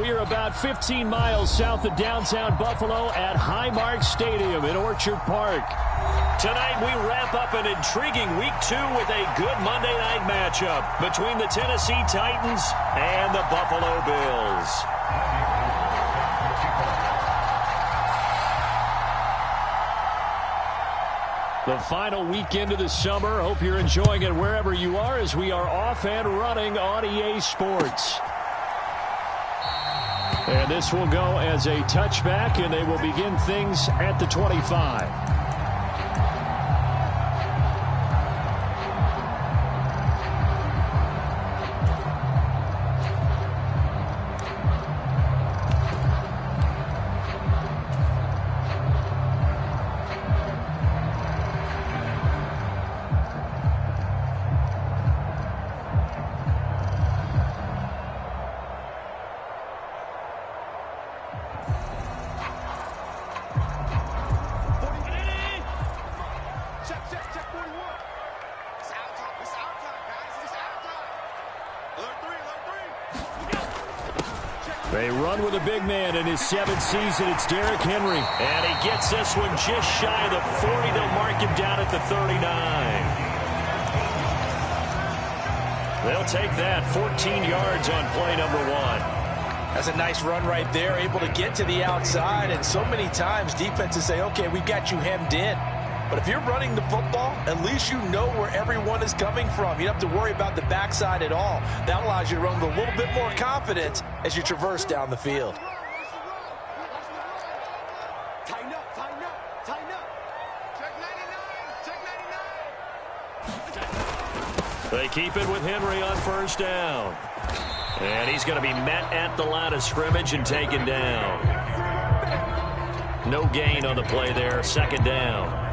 We are about 15 miles south of downtown Buffalo at Highmark Stadium in Orchard Park. Tonight we wrap up an intriguing Week 2 with a good Monday night matchup between the Tennessee Titans and the Buffalo Bills. The final weekend of the summer. Hope you're enjoying it wherever you are as we are off and running on EA Sports. And this will go as a touchback, and they will begin things at the 25. They run with a big man in his 7th season. It's Derrick Henry. And he gets this one just shy of the 40. They'll mark him down at the 39. They'll take that 14 yards on play number 1. That's a nice run right there, able to get to the outside. And so many times defenses say, okay, we've got you hemmed in. But if you're running the football, at least you know where everyone is coming from. You don't have to worry about the backside at all. That allows you to run with a little bit more confidence as you traverse down the field. Tighten up, tighten up, tighten up. Check 99, check 99. They keep it with Henry on first down. And he's going to be met at the line of scrimmage and taken down. No gain on the play there, second down.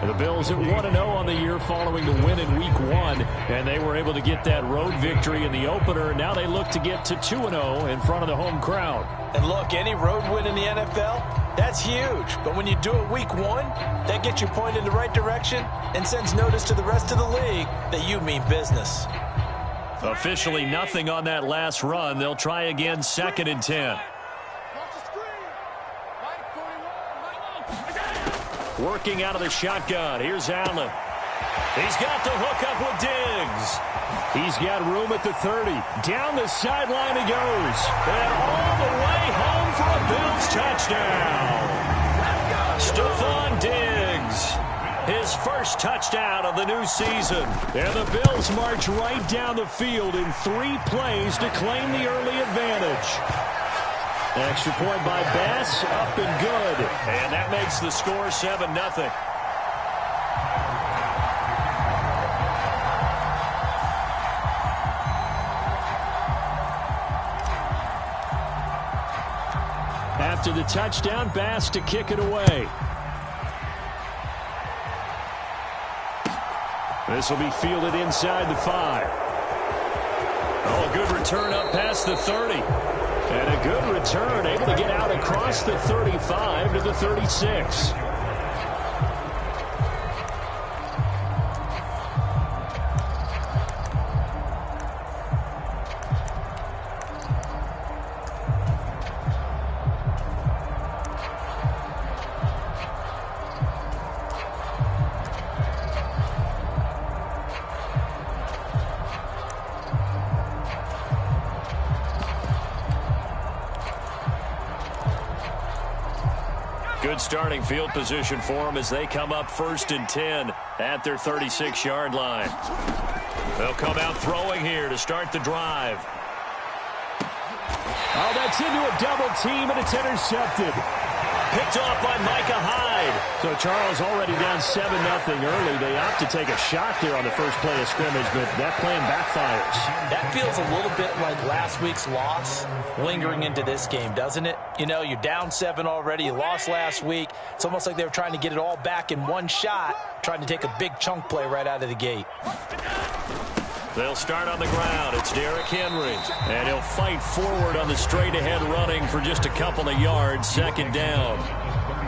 The Bills at 1-0 on the year following the win in Week 1, and they were able to get that road victory in the opener. Now they look to get to 2-0 in front of the home crowd. And look, any road win in the NFL, that's huge. But when you do it Week 1, that gets you pointed in the right direction and sends notice to the rest of the league that you mean business. Officially nothing on that last run. They'll try again, 2nd and 10. Working out of the shotgun. Here's Allen. He's got the hook up with Diggs. He's got room at the 30. Down the sideline he goes. And all the way home for a Bills touchdown. Stephon Diggs. His first touchdown of the new season. And the Bills march right down the field in 3 plays to claim the early advantage. Extra point by Bass, up and good. And that makes the score 7-0. After the touchdown, Bass to kick it away. This will be fielded inside the 5. Oh, a good return up past the 30. And a good return, able to get out across the 35 to the 36. Good starting field position for them as they come up 1st and 10 at their 36-yard line. They'll come out throwing here to start the drive. Oh, that's into a double team, and it's intercepted. Picked off by Micah Hyde. So Charles already down 7-0 early. They opt to take a shot there on the first play of scrimmage, but that plan backfires. That feels a little bit like last week's loss lingering into this game, doesn't it? You know, you're down 7 already. You lost last week. It's almost like they were trying to get it all back in one shot, trying to take a big chunk play right out of the gate. They'll start on the ground. It's Derrick Henry. And he'll fight forward on the straight-ahead running for just a couple of yards. 2nd down.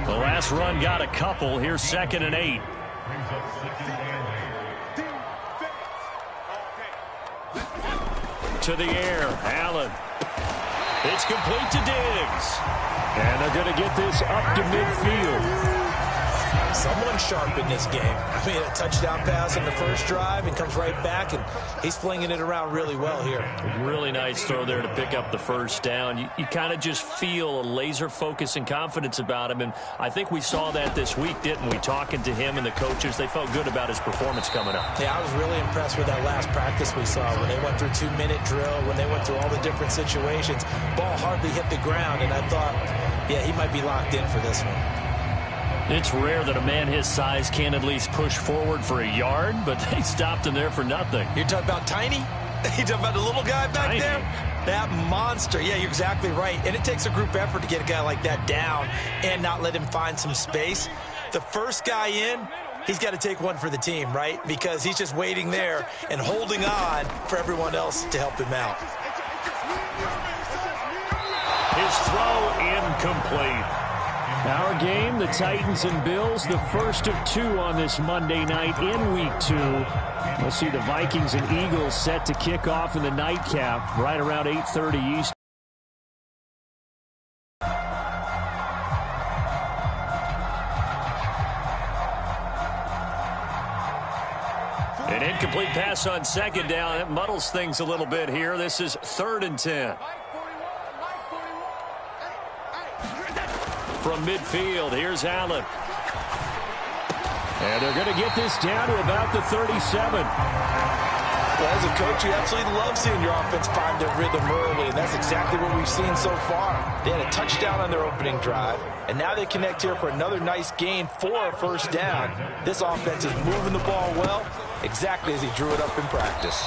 The last run got a couple. Here's 2nd and 8. To the air. Allen. It's complete to Diggs. And they're going to get this up to midfield. Someone sharp in this game. I mean, a touchdown pass on the first drive and comes right back, and he's flinging it around really well here. Really nice throw there to pick up the first down. You kind of just feel a laser focus and confidence about him, and I think we saw that this week, didn't we? Talking to him and the coaches, they felt good about his performance coming up. Yeah, I was really impressed with that last practice we saw when they went through 2-minute drill, when they went through all the different situations. Ball hardly hit the ground, and I thought, yeah, he might be locked in for this one. It's rare that a man his size can at least push forward for a yard, but they stopped him there for nothing. You're talking about tiny? You're talking about the little guy back Tiny. there? That monster. Yeah, you're exactly right. And it takes a group effort to get a guy like that down and not let him find some space. The first guy in, he's got to take one for the team, right? Because he's just waiting there and holding on for everyone else to help him out. His throw incomplete. Our game, the Titans and Bills, the first of 2 on this Monday night in Week 2. We'll see the Vikings and Eagles set to kick off in the nightcap right around 8:30 Eastern. An incomplete pass on 2nd down. It muddles things a little bit here. This is 3rd and 10. From midfield, here's Allen. And they're going to get this down to about the 37. Well, as a coach, you absolutely love seeing your offense find their rhythm early, and that's exactly what we've seen so far. They had a touchdown on their opening drive, and now they connect here for another nice gain for a 1st down. This offense is moving the ball well, exactly as he drew it up in practice.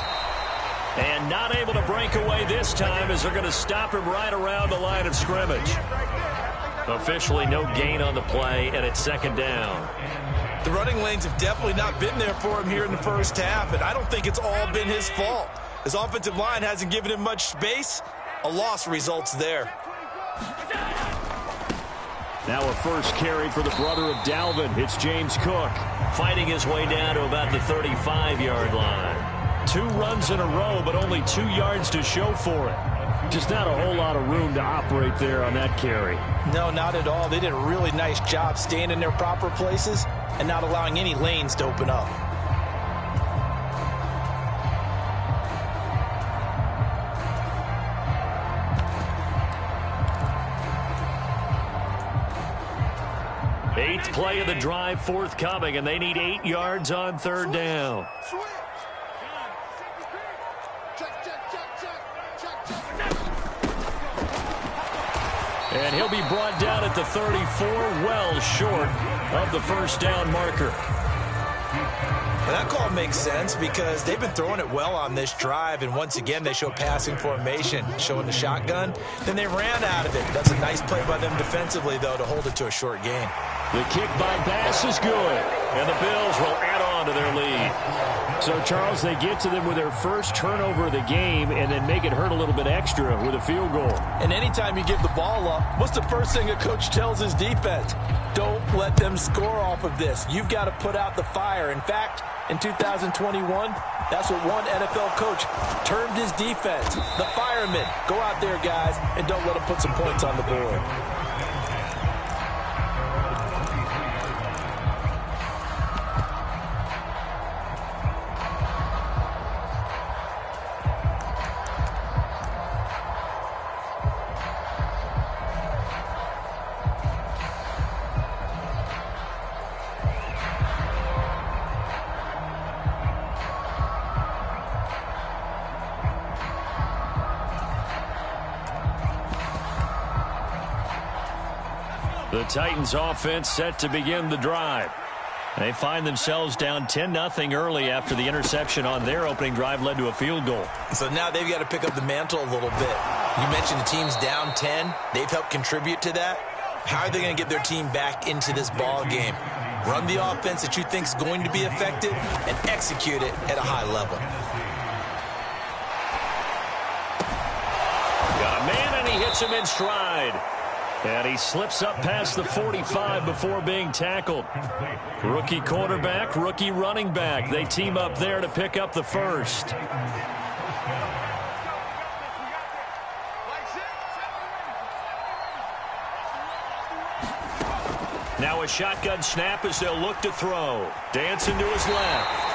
And not able to break away this time as they're going to stop him right around the line of scrimmage. Officially no gain on the play, and it's second down. The running lanes have definitely not been there for him here in the first half, and I don't think it's all been his fault. His offensive line hasn't given him much space. A loss results there. Now a first carry for the brother of Dalvin. It's James Cook. Fighting his way down to about the 35-yard line. 2 runs in a row, but only 2 yards to show for it. Just not a whole lot of room to operate there on that carry. No, not at all. They did a really nice job staying in their proper places and not allowing any lanes to open up. Eighth play of the drive forthcoming, and they need 8 yards on third down. And he'll be brought down at the 34, well short of the first down marker. Well, that call makes sense because they've been throwing it well on this drive, and once again they show passing formation, showing the shotgun. Then they ran out of it. That's a nice play by them defensively, though, to hold it to a short gain. The kick by Bass is good, and the Bills will add on to their lead. So, Charles, they get to them with their first turnover of the game and then make it hurt a little bit extra with a field goal. And anytime you give the ball up, what's the first thing a coach tells his defense? Don't let them score off of this. You've got to put out the fire. In fact, in 2021, that's what one NFL coach termed his defense. The firemen. Go out there, guys, and don't let them put some points on the board. The Titans offense set to begin the drive. They find themselves down 10-0 early after the interception on their opening drive led to a field goal. So now they've got to pick up the mantle a little bit. You mentioned the team's down 10. They've helped contribute to that. How are they going to get their team back into this ball game? Run the offense that you think is going to be effective and execute it at a high level. Got a man, and he hits him in stride. And he slips up past the 45 before being tackled. Rookie quarterback, rookie running back. They team up there to pick up the first. Now a shotgun snap as they'll look to throw. Dancing to his left.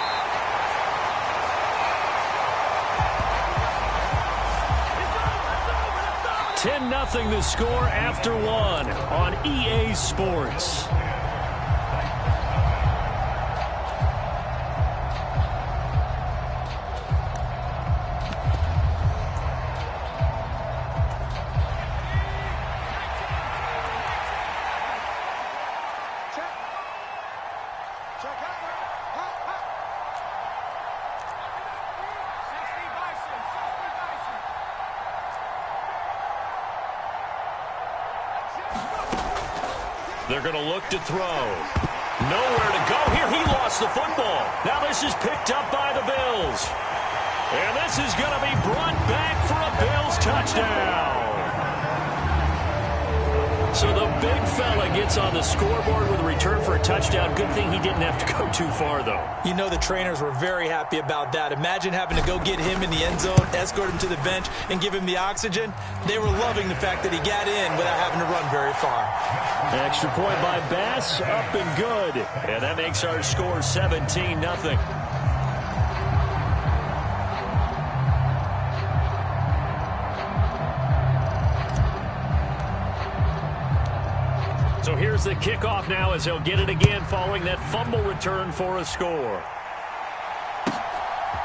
10-0 the score after 1 on EA Sports. They're going to look to throw. Nowhere to go here. He lost the football. Now this is picked up by the Bills. And this is going to be brought back for a Bills touchdown. So the big fella gets on the scoreboard with a return for a touchdown. Good thing he didn't have to go too far, though. You know the trainers were very happy about that. Imagine having to go get him in the end zone, escort him to the bench, and give him the oxygen. They were loving the fact that he got in without having to run very far. Extra point by Bass, up and good. And that makes our score 17-0. So here's the kickoff now as they'll get it again following that fumble return for a score.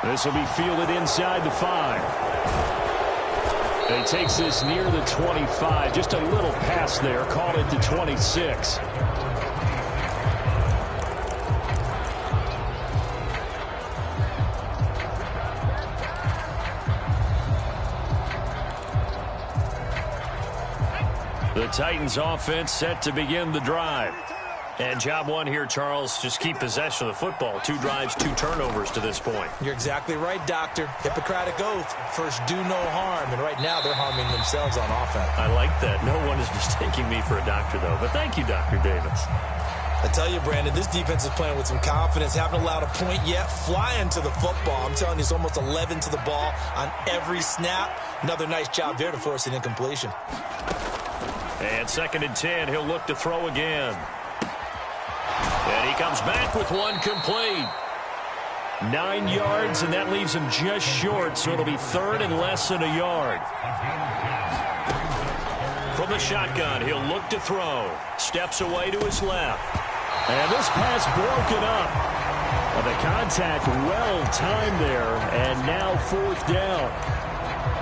This will be fielded inside the 5. He takes this near the 25. Just a little pass there. Called it to 26. The Titans offense set to begin the drive. And job one here, Charles, just keep possession of the football. 2 drives, 2 turnovers to this point. You're exactly right, Doctor. Hippocratic oath. First, do no harm. And right now, they're harming themselves on offense. I like that. No one is mistaking me for a doctor, though. But thank you, Dr. Davis. I tell you, Brandon, this defense is playing with some confidence. Haven't allowed a point yet. Flying to the football. I'm telling you, it's almost 11 to the ball on every snap. Another nice job there to force an incompletion. And 2nd and 10, he'll look to throw again. And he comes back with one complete. 9 yards, and that leaves him just short, so it'll be 3rd and less than a yard. From the shotgun, he'll look to throw. Steps away to his left. And this pass broken up. And the contact well timed there, and now 4th down.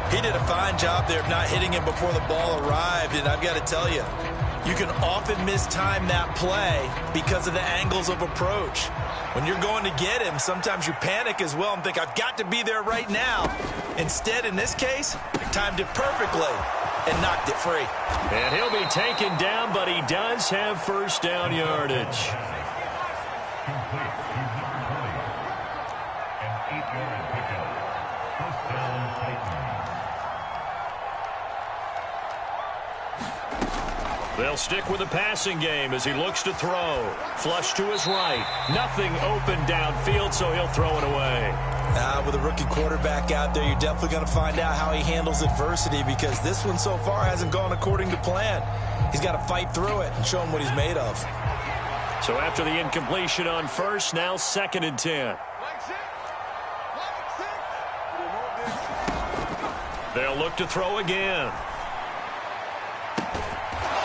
He did a fine job there of not hitting him before the ball arrived, and I've got to tell you, you can often mistime that play because of the angles of approach. When you're going to get him, sometimes you panic as well and think, I've got to be there right now. Instead, in this case, timed it perfectly and knocked it free. And he'll be taken down, but he does have 1st down yardage. They'll stick with the passing game as he looks to throw. Flush to his right. Nothing open downfield, so he'll throw it away. With a rookie quarterback out there, you're definitely going to find out how he handles adversity, because this one so far hasn't gone according to plan. He's got to fight through it and show him what he's made of. So after the incompletion on 1st, now 2nd and 10. They'll look to throw again.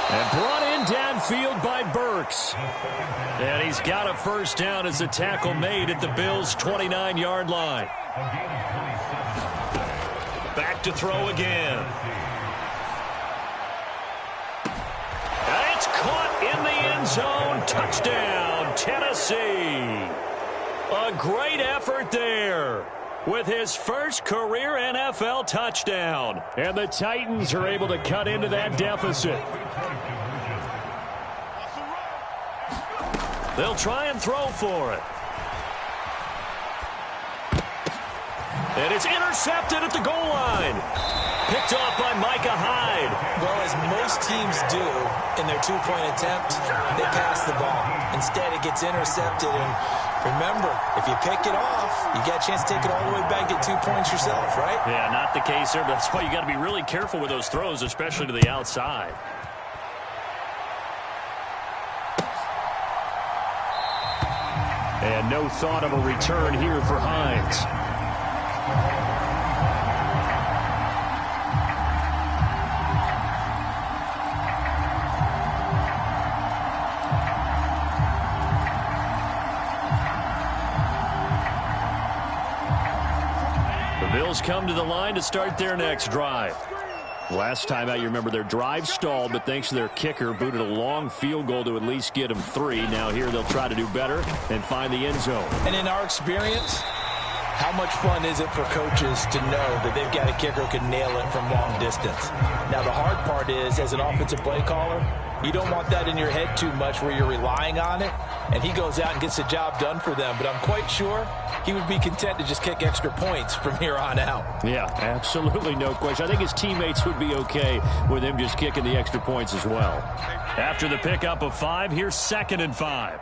And brought in downfield by Burks. And he's got a 1st down as a tackle made at the Bills' 29-yard line. Back to throw again. And it's caught in the end zone. Touchdown, Tennessee. A great effort there with his first career NFL touchdown. And the Titans are able to cut into that deficit. They'll try and throw for it. And it's intercepted at the goal line. Picked off by Micah Hyde. Well, as most teams do in their 2-point attempt, they pass the ball. Instead, it gets intercepted. And remember, if you pick it off, you got a chance to take it all the way back, get 2 points yourself, right? Yeah, not the case there, but that's why you got to be really careful with those throws, especially to the outside. And no thought of a return here for Hines. The Bills come to the line to start their next drive. Last time out, you remember their drive stalled, but thanks to their kicker, booted a long field goal to at least get them 3. Now here they'll try to do better and find the end zone. And in our experience, how much fun is it for coaches to know that they've got a kicker who can nail it from long distance? Now, the hard part is, as an offensive play caller, you don't want that in your head too much where you're relying on it, and he goes out and gets the job done for them. But I'm quite sure he would be content to just kick extra points from here on out. Yeah, absolutely no question. I think his teammates would be okay with him just kicking the extra points as well. After the pickup of 5, here's 2nd and 5.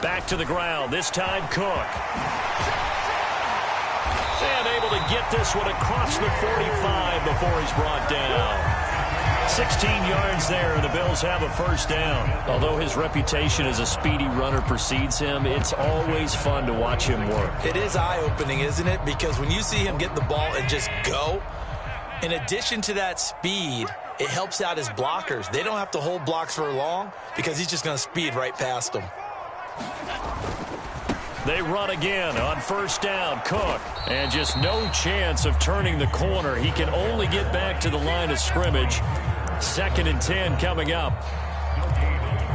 Back to the ground, this time Cook. And able to get this one across the 45 before he's brought down. 16 yards there, and the Bills have a 1st down. Although his reputation as a speedy runner precedes him, it's always fun to watch him work. It is eye-opening, isn't it? Because when you see him get the ball and just go, in addition to that speed, it helps out his blockers. They don't have to hold blocks for long because he's just going to speed right past them. They run again on 1st down. Cook. And just no chance of turning the corner. He can only get back to the line of scrimmage. 2nd and 10 coming up.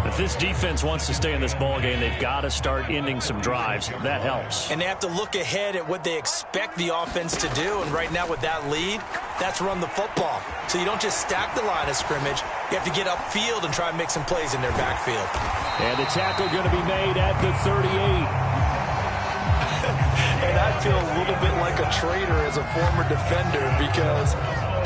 The If this defense wants to stay in this ball game, they've got to start ending some drives. That helps. And they have to look ahead at what they expect the offense to do. And right now with that lead, that's run the football. So you don't just stack the line of scrimmage. You have to get upfield and try and make some plays in their backfield. And the tackle going to be made at the 38. And I feel a little bit like a traitor as a former defender because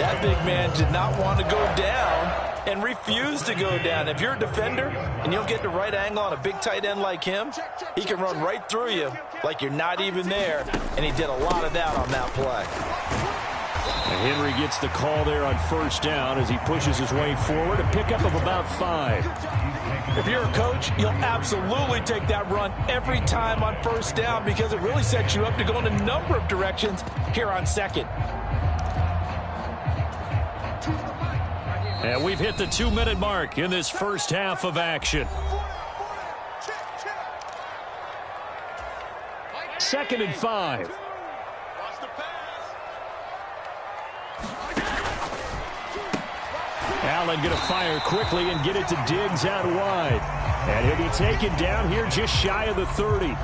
that big man did not want to go down and refused to go down. If you're a defender and you don't get the right angle on a big tight end like him, he can run right through you like you're not even there, and he did a lot of that on that play. And Henry gets the call there on first down as he pushes his way forward, a pickup of about 5. If you're a coach, you'll absolutely take that run every time on first down because it really sets you up to go in a number of directions here on second. And we've hit the 2-minute mark in this first half of action. 2nd and 5. Allen going to fire quickly and get it to Diggs out wide. And he'll be taken down here just shy of the 30.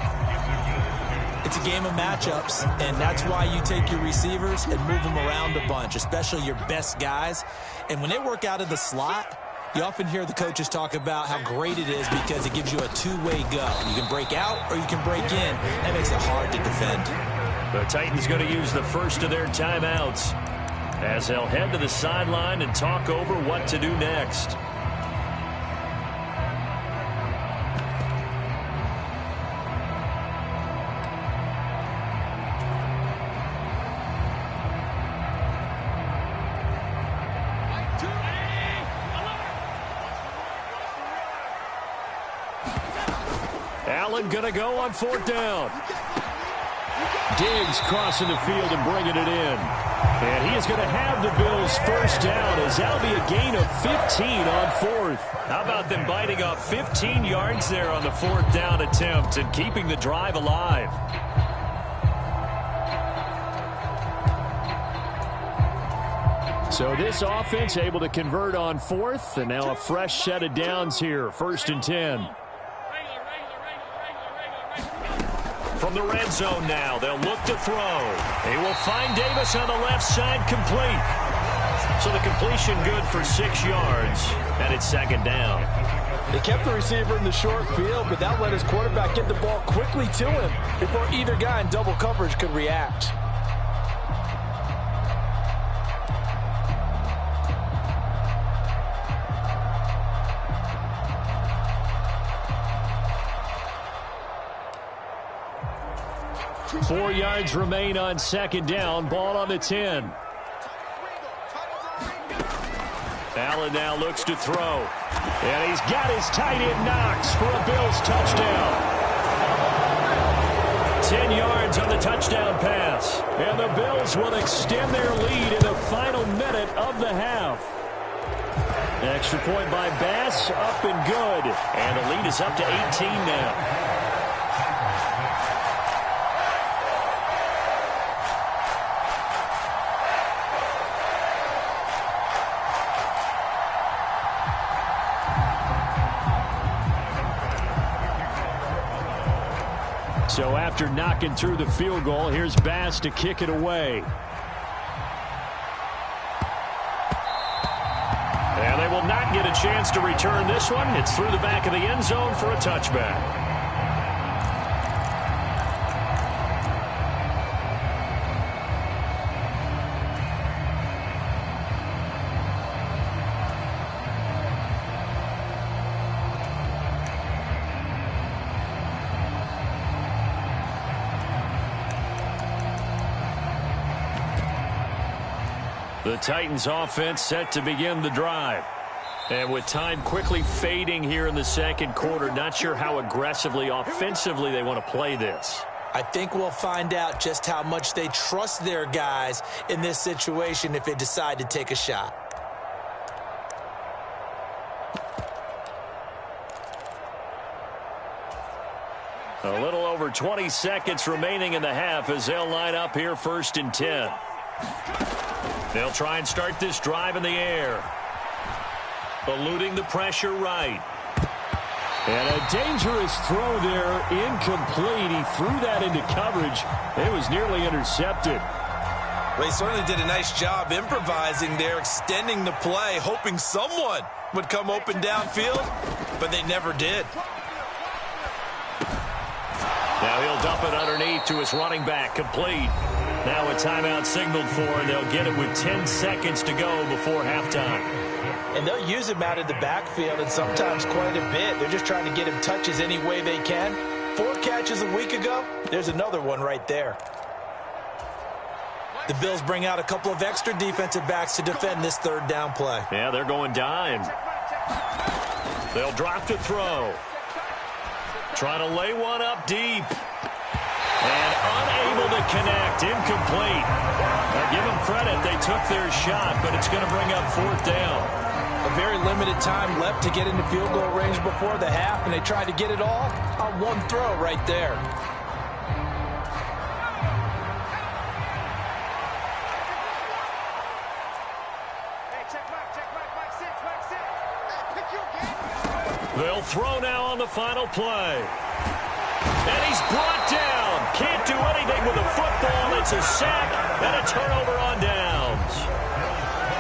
It's a game of matchups, and that's why you take your receivers and move them around a bunch, especially your best guys. And when they work out of the slot, you often hear the coaches talk about how great it is because it gives you a two-way go. You can break out or you can break in. That makes it hard to defend. The Titans going to use the first of their timeouts as they'll head to the sideline and talk over what to do next. Allen going to go on 4th down. Diggs crossing the field and bringing it in. And he is going to have the Bills first down as that'll be a gain of 15 on 4th. How about them biting off 15 yards there on the 4th down attempt and keeping the drive alive? So this offense able to convert on 4th, and now a fresh set of downs here, 1st and 10. From the red zone now, they'll look to throw. They will find Davis on the left side, complete. So the completion good for 6 yards, and it's 2nd down. They kept the receiver in the short field, but that let his quarterback get the ball quickly to him before either guy in double coverage could react. Four yards remain on 2nd down. Ball on the 10. Allen now looks to throw. And he's got his tight end Knox for a Bills touchdown. 10 yards on the touchdown pass. And the Bills will extend their lead in the final minute of the half. Extra point by Bass, up and good. And the lead is up to 18 now. So after knocking through the field goal, here's Bass to kick it away. And they will not get a chance to return this one. It's through the back of the end zone for a touchback. The Titans offense set to begin the drive. And with time quickly fading here in the 2nd quarter, not sure how aggressively, offensively they want to play this. I think we'll find out just how much they trust their guys in this situation if they decide to take a shot. A little over 20 seconds remaining in the half as they'll line up here 1st and 10. They'll try and start this drive in the air. Eluding the pressure right. And a dangerous throw there, incomplete. He threw that into coverage. It was nearly intercepted. Well, he certainly did a nice job improvising there, extending the play, hoping someone would come open downfield, but they never did. Now he'll dump it underneath to his running back, complete. Now a timeout signaled for, and they'll get it with 10 seconds to go before halftime. And they'll use him out in the backfield, and sometimes quite a bit. They're just trying to get him touches any way they can. 4 catches a week ago, there's another one right there. The Bills bring out a couple of extra defensive backs to defend this third down play. Yeah, they're going dime. They'll drop to throw. Trying to lay one up deep. And unable to connect. Incomplete. Now give them credit. They took their shot, but it's going to bring up 4th down. A very limited time left to get into field goal range before the half, and they tried to get it all on one throw right there. They'll throw now on the final play. And he's brought down. Can't do anything with a football. It's a sack and a turnover on downs.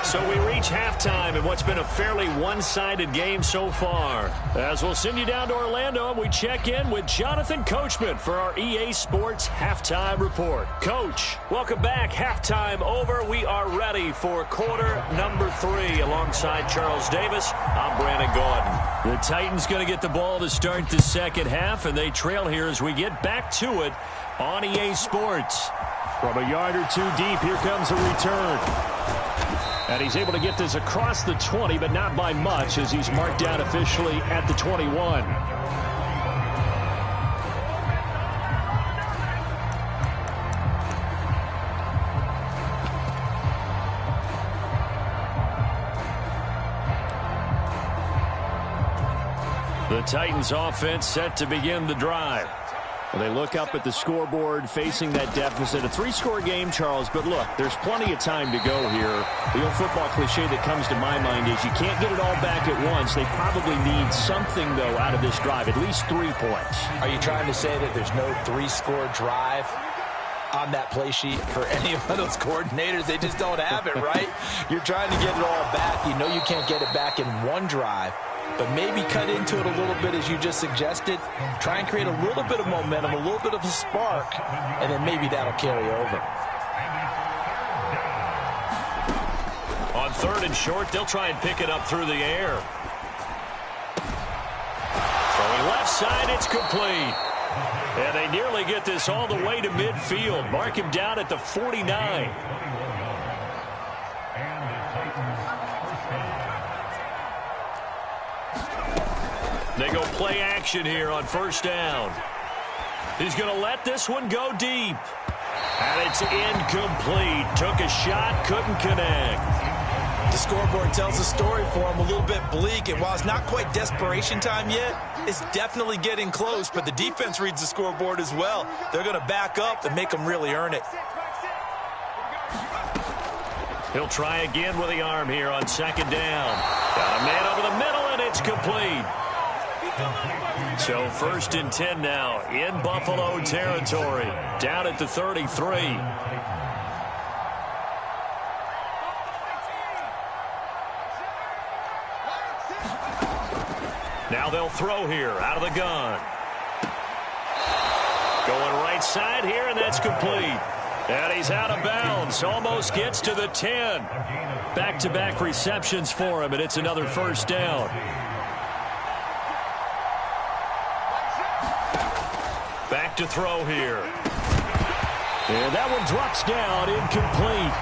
So we reach halftime in what's been a fairly one-sided game so far. As we'll send you down to Orlando, and we check in with Jonathan Coachman for our EA Sports Halftime Report. Coach, welcome back. Halftime over. We are ready for quarter number 3. Alongside Charles Davis, I'm Brandon Gordon. The Titans going to get the ball to start the second half, and they trail here as we get back to it on EA Sports. From a yard or 2 deep, here comes a return. And he's able to get this across the 20, but not by much, as he's marked down officially at the 21. The Titans offense set to begin the drive. Well, they look up at the scoreboard facing that deficit. A 3-score game, Charles, but look, there's plenty of time to go here. The old football cliche that comes to my mind is you can't get it all back at once. They probably need something, though, out of this drive, at least 3 points. Are you trying to say that there's no 3-score drive on that play sheet for any of those coordinators? They just don't have it, right? You're trying to get it all back. You know you can't get it back in one drive. But maybe cut into it a little bit, as you just suggested. Try and create a little bit of momentum, a little bit of a spark, and then maybe that'll carry over. On 3rd and short, they'll try and pick it up through the air. Throwing left side, it's complete. And they nearly get this all the way to midfield. Mark him down at the 49. They go play action here on 1st down. He's going to let this one go deep. And it's incomplete. Took a shot, couldn't connect. The scoreboard tells a story for him, a little bit bleak. And while it's not quite desperation time yet, it's definitely getting close. But the defense reads the scoreboard as well. They're going to back up and make them really earn it. He'll try again with the arm here on 2nd down. Got a man over the middle, and it's complete. So 1st and 10 now in Buffalo territory. Down at the 33. Now they'll throw here out of the gun. Going right side here, and that's complete. And he's out of bounds. Almost gets to the 10. Back-to-back receptions for him, and it's another 1st down. Back to throw here. And that one drops down, incomplete.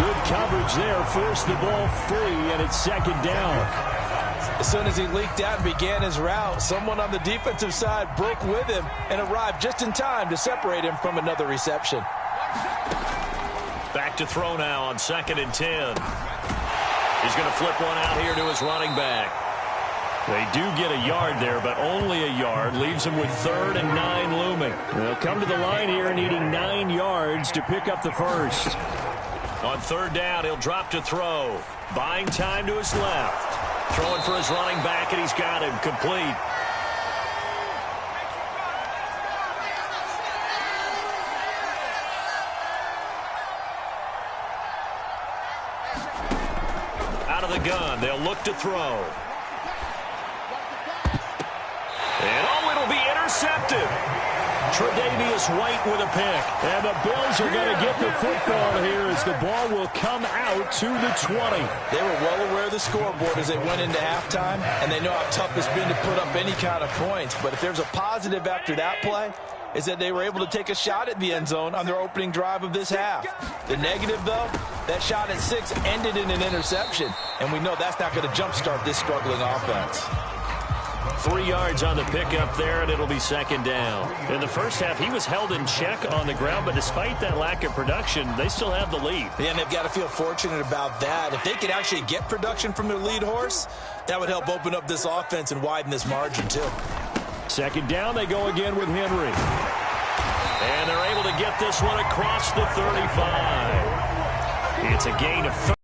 Good coverage there, forced the ball free, and it's 2nd down. As soon as he leaked out and began his route, someone on the defensive side broke with him and arrived just in time to separate him from another reception. Back to throw now on 2nd and 10. He's going to flip one out here to his running back. They do get a yard there, but only a yard. Leaves him with 3rd and 9 looming. They'll come to the line here needing 9 yards to pick up the 1st. On 3rd down, he'll drop to throw. Buying time to his left. Throwing for his running back, and he's got him complete. They'll look to throw. And it'll be intercepted. Tre'Davious White with a pick. And the Bills are going to get the football here as the ball will come out to the 20. They were well aware of the scoreboard as they went into halftime, and they know how tough it's been to put up any kind of points. But if there's a positive after that play, is that they were able to take a shot at the end zone on their opening drive of this half. The negative, though, that shot at 6 ended in an interception, and we know that's not going to jumpstart this struggling offense. 3 yards on the pickup there, and it'll be second down. In the first half, he was held in check on the ground, but despite that lack of production, they still have the lead. Yeah, and they've got to feel fortunate about that. If they could actually get production from their lead horse, that would help open up this offense and widen this margin, too. Second down, they go again with Henry. And they're able to get this one across the 35. It's a gain of 30.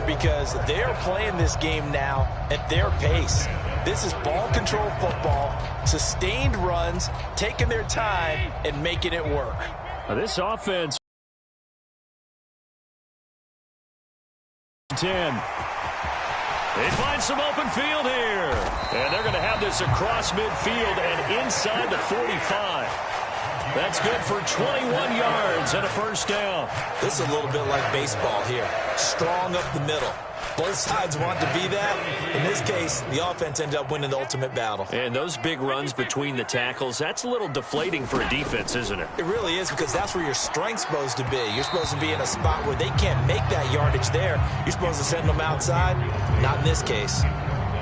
Because they're playing this game now at their pace. This is ball control football, sustained runs, taking their time and making it work. Now this offense 10. They find some open field here. And they're going to have this across midfield and inside the 45. That's good for 21 yards and a first down. This is a little bit like baseball here. Strong up the middle. Both sides want to be that. In this case, the offense ended up winning the ultimate battle. And those big runs between the tackles, that's a little deflating for a defense, isn't it? It really is, because that's where your strength's supposed to be. You're supposed to be in a spot where they can't make that yardage there. You're supposed to send them outside. Not in this case.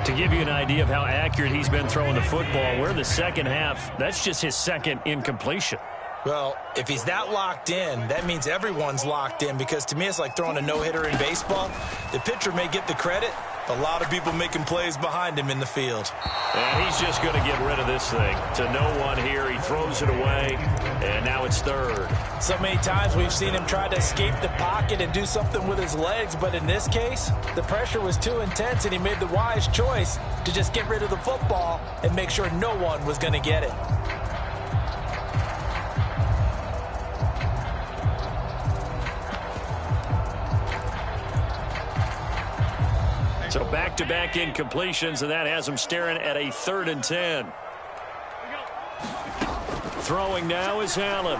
To give you an idea of how accurate he's been throwing the football, we're in the second half. That's just his second incompletion. Well, if he's that locked in, that means everyone's locked in, because to me it's like throwing a no-hitter in baseball. The pitcher may get the credit, a lot of people making plays behind him in the field. And he's just going to get rid of this thing. To no one here, he throws it away, and now it's third. So many times we've seen him try to escape the pocket and do something with his legs, but in this case, the pressure was too intense, and he made the wise choice to just get rid of the football and make sure no one was going to get it. So back-to-back incompletions, and that has him staring at a 3rd and 10. Throwing now is Allen.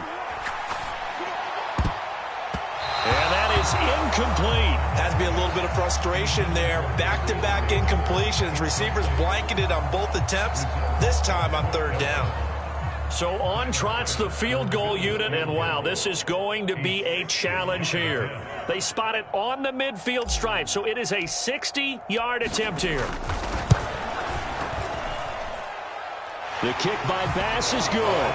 And that is incomplete. Has to be a little bit of frustration there. Back-to-back incompletions. Receivers blanketed on both attempts, this time on 3rd down. So on trots the field goal unit, and wow, this is going to be a challenge here. They spot it on the midfield stripe, so it is a 60-yard attempt here. The kick by Bass is good.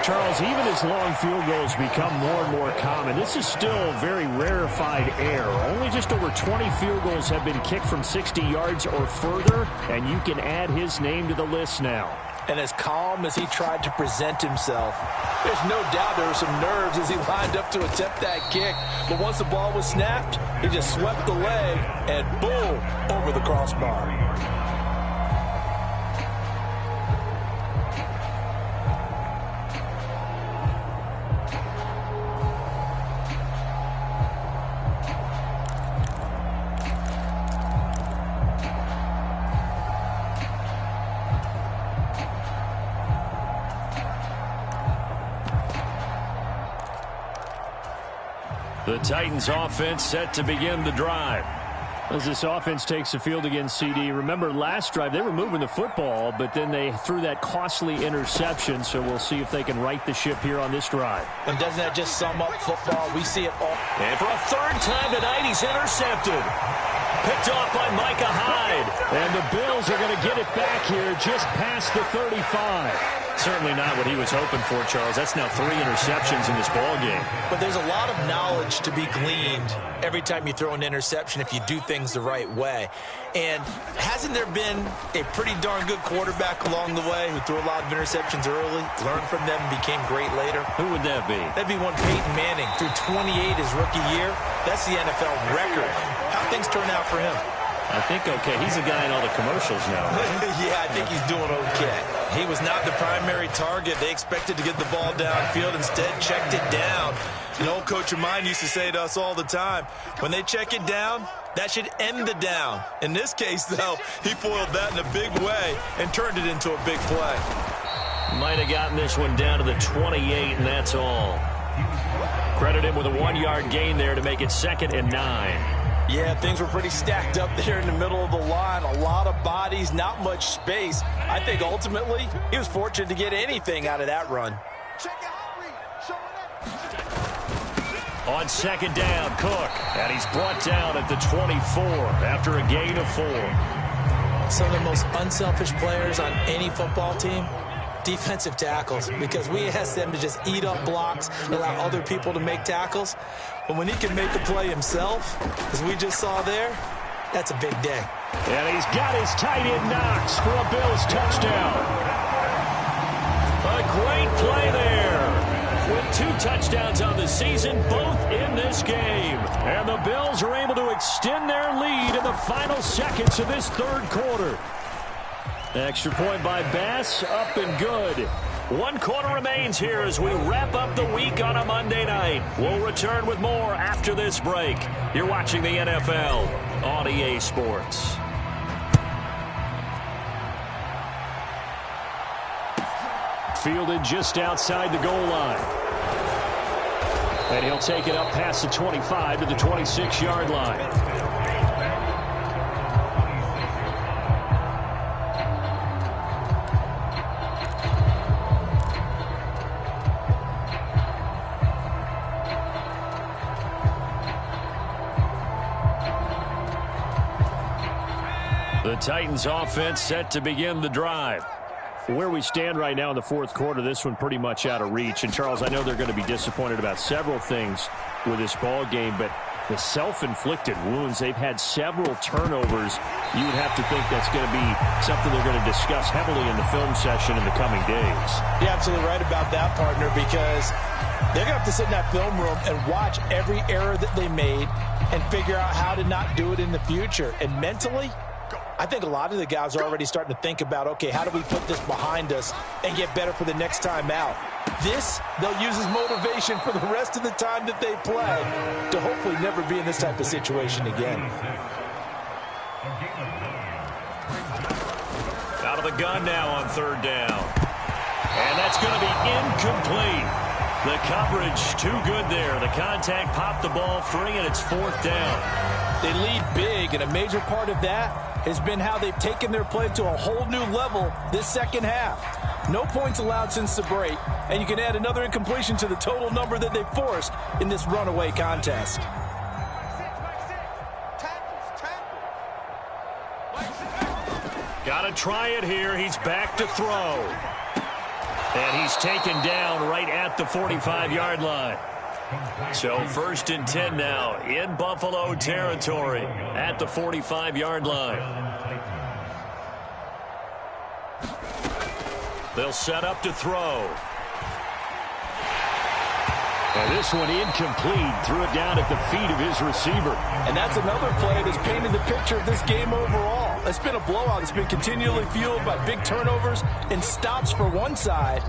Charles, even as long field goals become more and more common, this is still very rarefied air. Only just over 20 field goals have been kicked from 60 yards or further, and you can add his name to the list now. And as calm as he tried to present himself, there's no doubt there were some nerves as he lined up to attempt that kick. But once the ball was snapped, he just swept the leg and boom, over the crossbar. The Titans offense set to begin the drive. As this offense takes the field against CD, remember last drive they were moving the football, but then they threw that costly interception, so we'll see if they can right the ship here on this drive. And doesn't that just sum up football? We see it all. And for a 3rd time tonight, he's intercepted. Picked off by Micah Hyde. And the Bills are going to get it back here just past the 35. Certainly not what he was hoping for, Charles. That's now 3 interceptions in this ball game. But there's a lot of knowledge to be gleaned every time you throw an interception if you do things the right way. And hasn't there been a pretty darn good quarterback along the way who threw a lot of interceptions early, learned from them, and became great later? Who would that be? That'd be one Peyton Manning. Threw 28 his rookie year. That's the NFL record. How things turn out for him? I think okay. He's a guy in all the commercials now. Right? Yeah, I think he's doing okay. He was not the primary target. They expected to get the ball downfield. Instead, checked it down. An old coach of mine used to say to us all the time, when they check it down, that should end the down. In this case, though, he foiled that in a big way and turned it into a big play. Might have gotten this one down to the 28, and that's all. Credit him with a 1-yard gain there to make it 2nd and 9. Yeah, things were pretty stacked up there in the middle of the line. A lot of bodies, not much space. I think ultimately he was fortunate to get anything out of that run. On 2nd down, Cook. And he's brought down at the 24 after a gain of 4. Some of the most unselfish players on any football team, defensive tackles, because we ask them to just eat up blocks, allow other people to make tackles. But when he can make a play himself, as we just saw there, that's a big day. And he's got his tight end Knox for a Bills touchdown. A great play there. With 2 touchdowns on the season, both in this game. And the Bills are able to extend their lead in the final seconds of this 3rd quarter. Extra point by Bass, up and good. 1 quarter remains here as we wrap up the week on a Monday night. We'll return with more after this break. You're watching the NFL on EA Sports. Fielded just outside the goal line. And he'll take it up past the 25 to the 26-yard line. The Titans offense set to begin the drive. Where we stand right now in the 4th quarter, this one pretty much out of reach. And, Charles, I know they're going to be disappointed about several things with this ball game, but the self-inflicted wounds, they've had several turnovers. You would have to think that's going to be something they're going to discuss heavily in the film session in the coming days. You're absolutely right about that, partner, because they're going to have to sit in that film room and watch every error that they made and figure out how to not do it in the future. And mentally, I think a lot of the guys are already starting to think about, okay, how do we put this behind us and get better for the next time out? This, they'll use as motivation for the rest of the time that they play to hopefully never be in this type of situation again. Out of the gun now on 3rd down. And that's going to be incomplete. The coverage too good there. The contact popped the ball free, and it's 4th down. They lead big, and a major part of that has been how they've taken their play to a whole new level this 2nd half. No points allowed since the break, and you can add another incompletion to the total number that they forced in this runaway contest. Got to try it here. He's back to throw. And he's taken down right at the 45-yard line. So 1st and 10 now in Buffalo territory at the 45-yard line. They'll set up to throw. And this one incomplete. Threw it down at the feet of his receiver. And that's another play that's painted the picture of this game overall. It's been a blowout. It's been continually fueled by big turnovers and stops for one side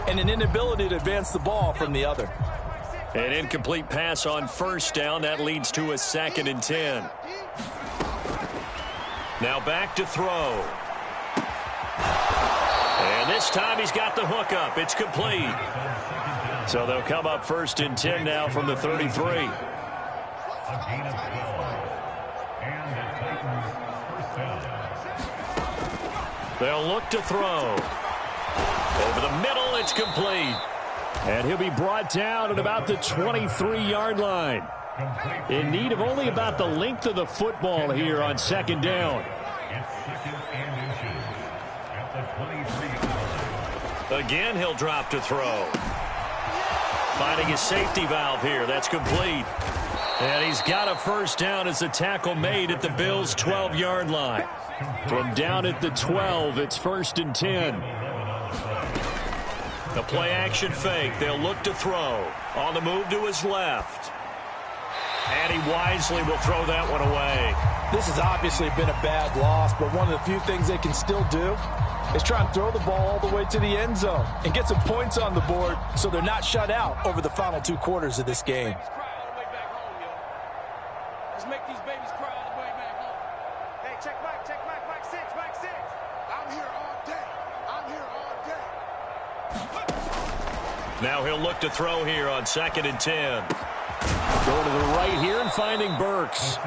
and an inability to advance the ball from the other. An incomplete pass on 1st down. That leads to a 2nd and 10. Now back to throw. And this time he's got the hook up. It's complete. So they'll come up 1st and 10 now from the 33. They'll look to throw. Over the middle, it's complete. And he'll be brought down at about the 23-yard line. In need of only about the length of the football here on 2nd down. Again, he'll drop to throw. Finding his safety valve here. That's complete. And he's got a 1st down as the tackle made at the Bills' 12-yard line. From down at the 12, it's 1st and 10. The play-action fake. They'll look to throw. On the move to his left. And he wisely will throw that one away. This has obviously been a bad loss, but one of the few things they can still do is try and throw the ball all the way to the end zone and get some points on the board so they're not shut out over the final 2 quarters of this game. Let's make these babies cry all the way back home. Hey, check Mike 6, Mike 6. I'm here all day. I'm here all day. Now he'll look to throw here on 2nd and 10. Going to the right here and finding Burks.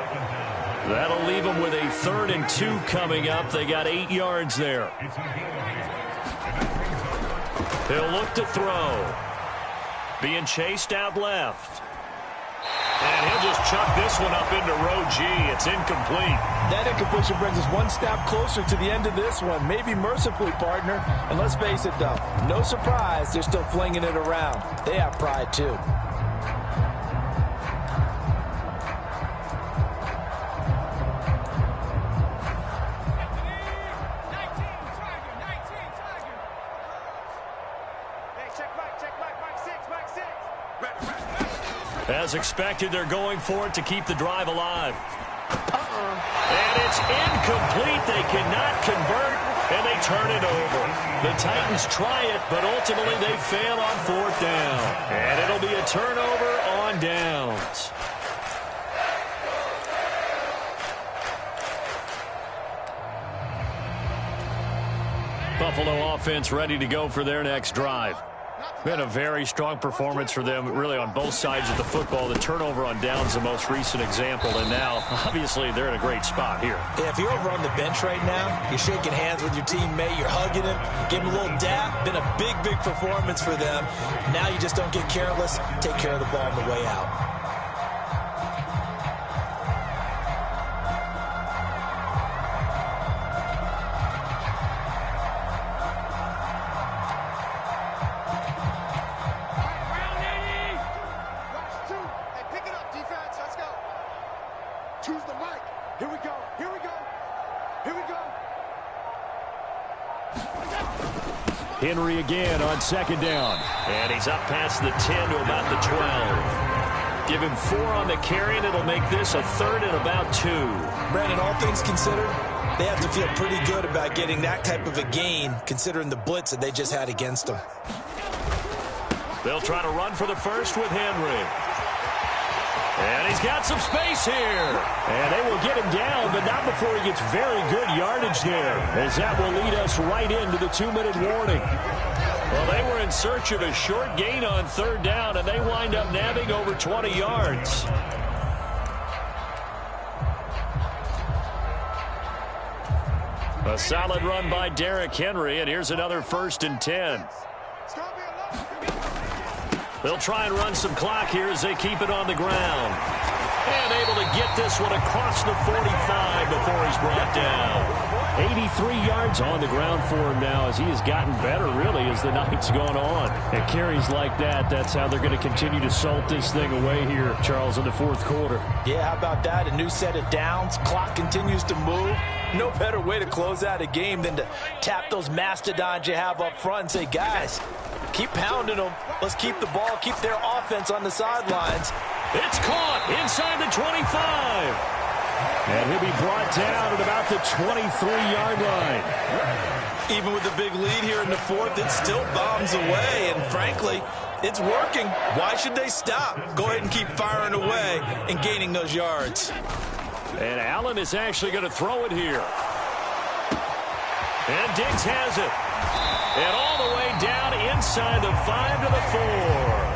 That'll leave them with a 3rd and 2 coming up. They got 8 yards there. He'll look to throw. Being chased out left. And he'll just chuck this one up into row G. It's incomplete. That incompletion brings us one step closer to the end of this one. Maybe mercifully, partner. And let's face it, though, no surprise they're still flinging it around. They have pride, too. As expected, they're going for it to keep the drive alive. And it's incomplete. They cannot convert, and they turn it over. The Titans try it, but ultimately they fail on 4th down. And it'll be a turnover on downs. Buffalo offense ready to go for their next drive. Been a very strong performance for them, really, on both sides of the football. The turnover on downs, the most recent example, and now, obviously, they're in a great spot here. Yeah, if you're over on the bench right now, you're shaking hands with your teammate, you're hugging him, give him a little dap. Been a big, big performance for them. Now you just don't get careless. Take care of the ball on the way out. Choose the mic. Here we go. Here we go. Here we go. Henry again on 2nd down. And he's up past the 10 to about the 12. Give him 4 on the carry, and it'll make this a 3rd and about 2. Brandon, all things considered, they have to feel pretty good about getting that type of a gain, considering the blitz that they just had against them. They'll try to run for the first with Henry. And he's got some space here. And they will get him down, but not before he gets very good yardage there, as that will lead us right into the 2-minute warning. Well, they were in search of a short gain on 3rd down, and they wind up nabbing over 20 yards. A solid run by Derrick Henry, and here's another 1st and 10. They'll try and run some clock here as they keep it on the ground. And able to get this one across the 45 before he's brought down. 83 yards on the ground for him now as he has gotten better, really, as the night's gone on. And carries like that, that's how they're going to continue to salt this thing away here, Charles, in the 4th quarter. Yeah, how about that? A new set of downs. Clock continues to move. No better way to close out a game than to tap those mastodons you have up front and say, guys, keep pounding them. Let's keep the ball, keep their offense on the sidelines. It's caught inside the 25. And he'll be brought down at about the 23-yard line. Even with the big lead here in the 4th, it still bombs away. And frankly, it's working. Why should they stop? Go ahead and keep firing away and gaining those yards. And Allen is actually going to throw it here. And Diggs has it. And all the way down inside the 5 to the 4.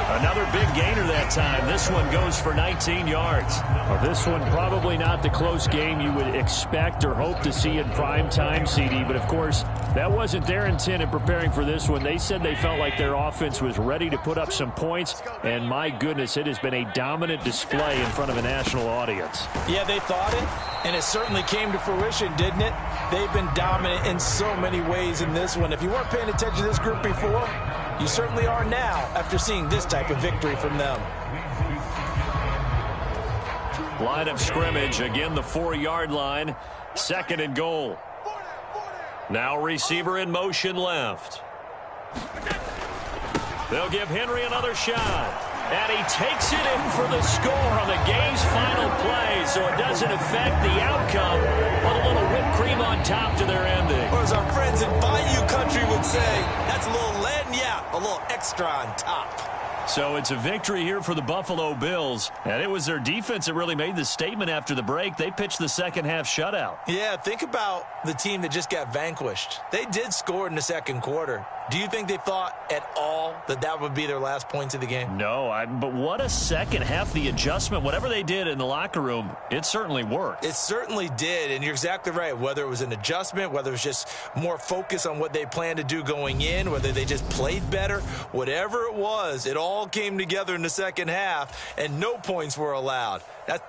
Another big gainer that time. This one goes for 19 yards. Well, this one probably not the close game you would expect or hope to see in prime time, CD. But, of course, that wasn't their intent in preparing for this one. They said they felt like their offense was ready to put up some points. And, my goodness, it has been a dominant display in front of a national audience. Yeah, they thought it, and it certainly came to fruition, didn't it? They've been dominant in so many ways in this one. If you weren't paying attention to this group before, you certainly are now after seeing this type of victory from them. Line of scrimmage, again the 4-yard line, 2nd and goal. Now receiver in motion left. They'll give Henry another shot. And he takes it in for the score on the game's final play, so it doesn't affect the outcome, but a little whipped cream on top to their ending. Or as our friends in Bayou Country would say, that's a little lagniappe, a little extra on top. So it's a victory here for the Buffalo Bills, and it was their defense that really made the statement after the break. They pitched the second half shutout. Yeah, think about the team that just got vanquished. They did score in the second quarter. Do you think they thought at all that that would be their last points of the game? No, but what a second half. The adjustment, whatever they did in the locker room, it certainly worked. It certainly did, and you're exactly right. Whether it was an adjustment, whether it was just more focus on what they planned to do going in, whether they just played better, whatever it was, it all came together in the second half, and no points were allowed. That's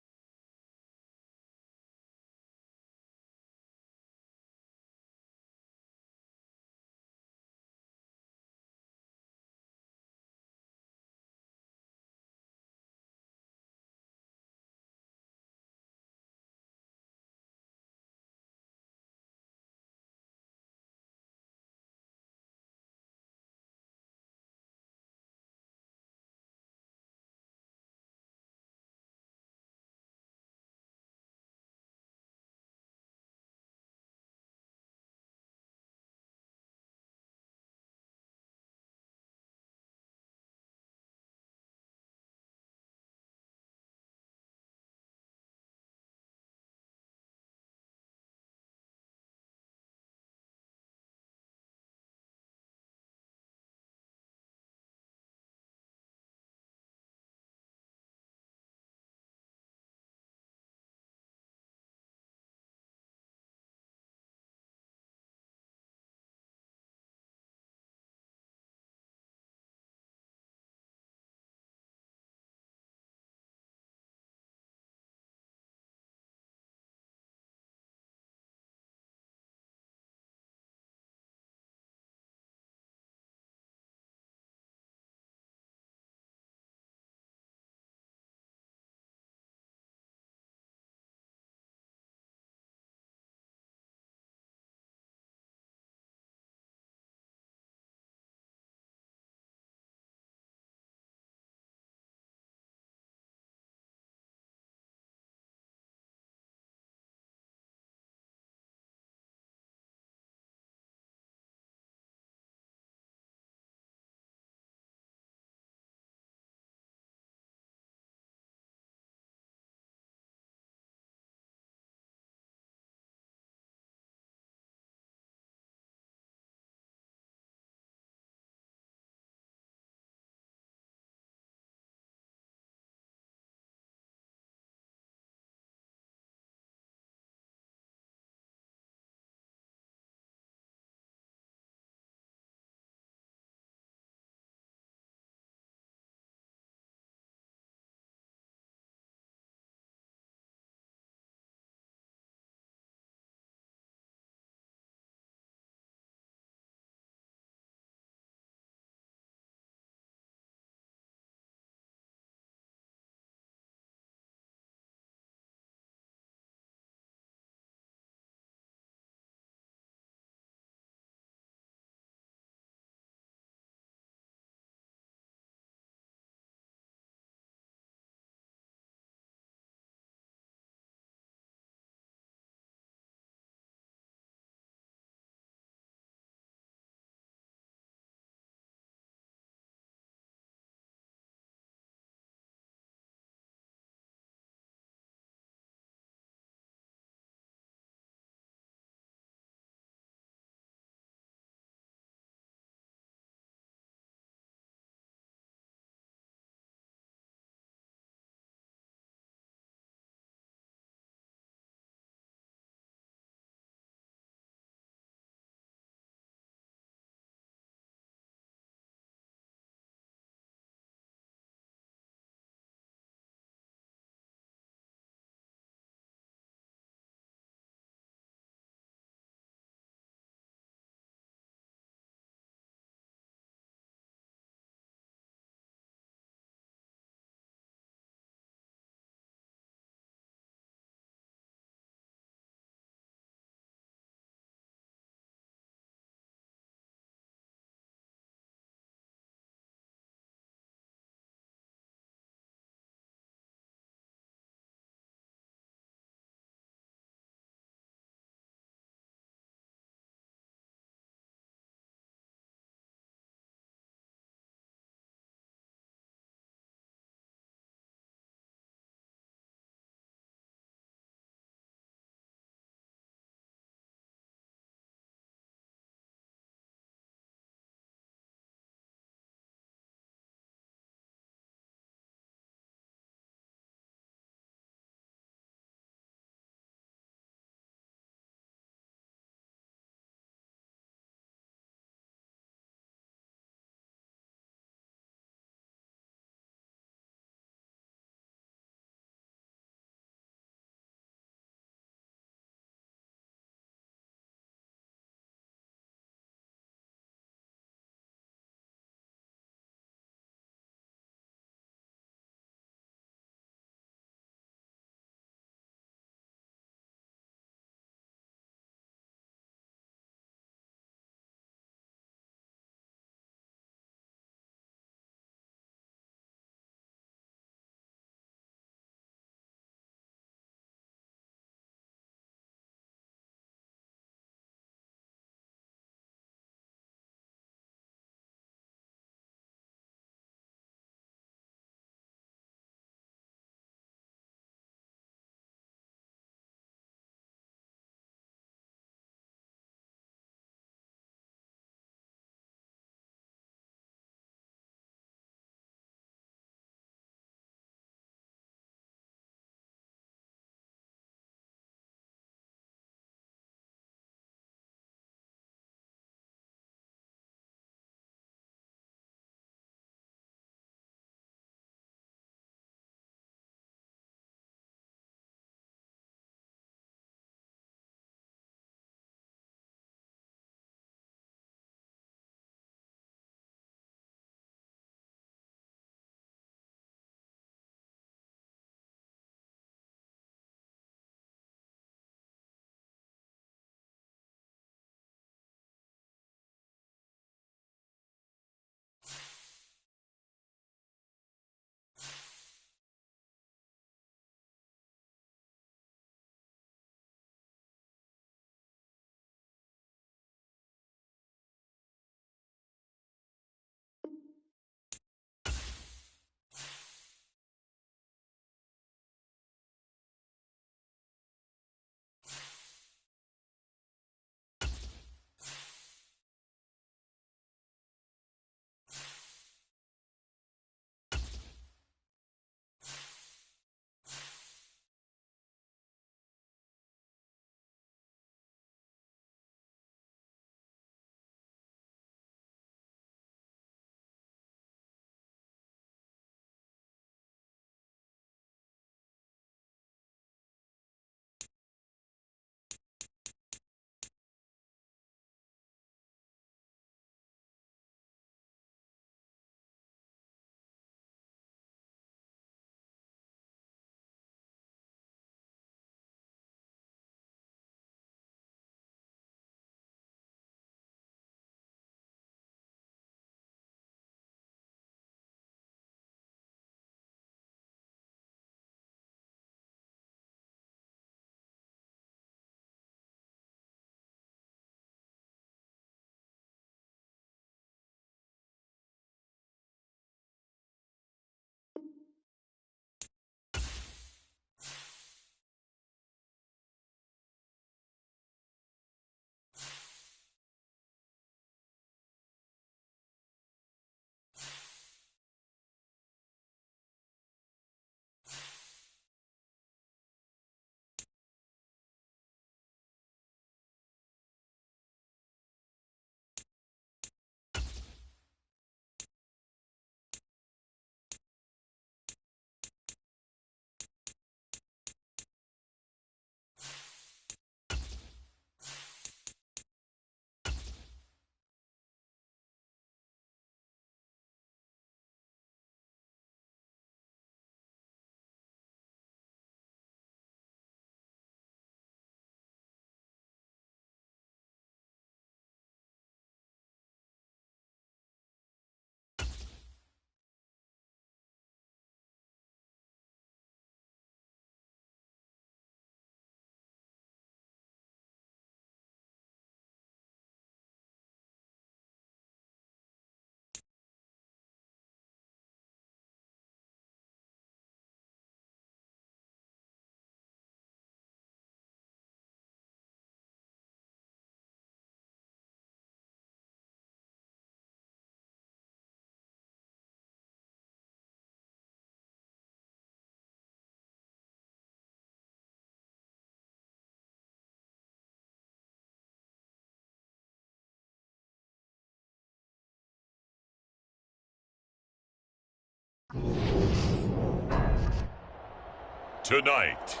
Tonight,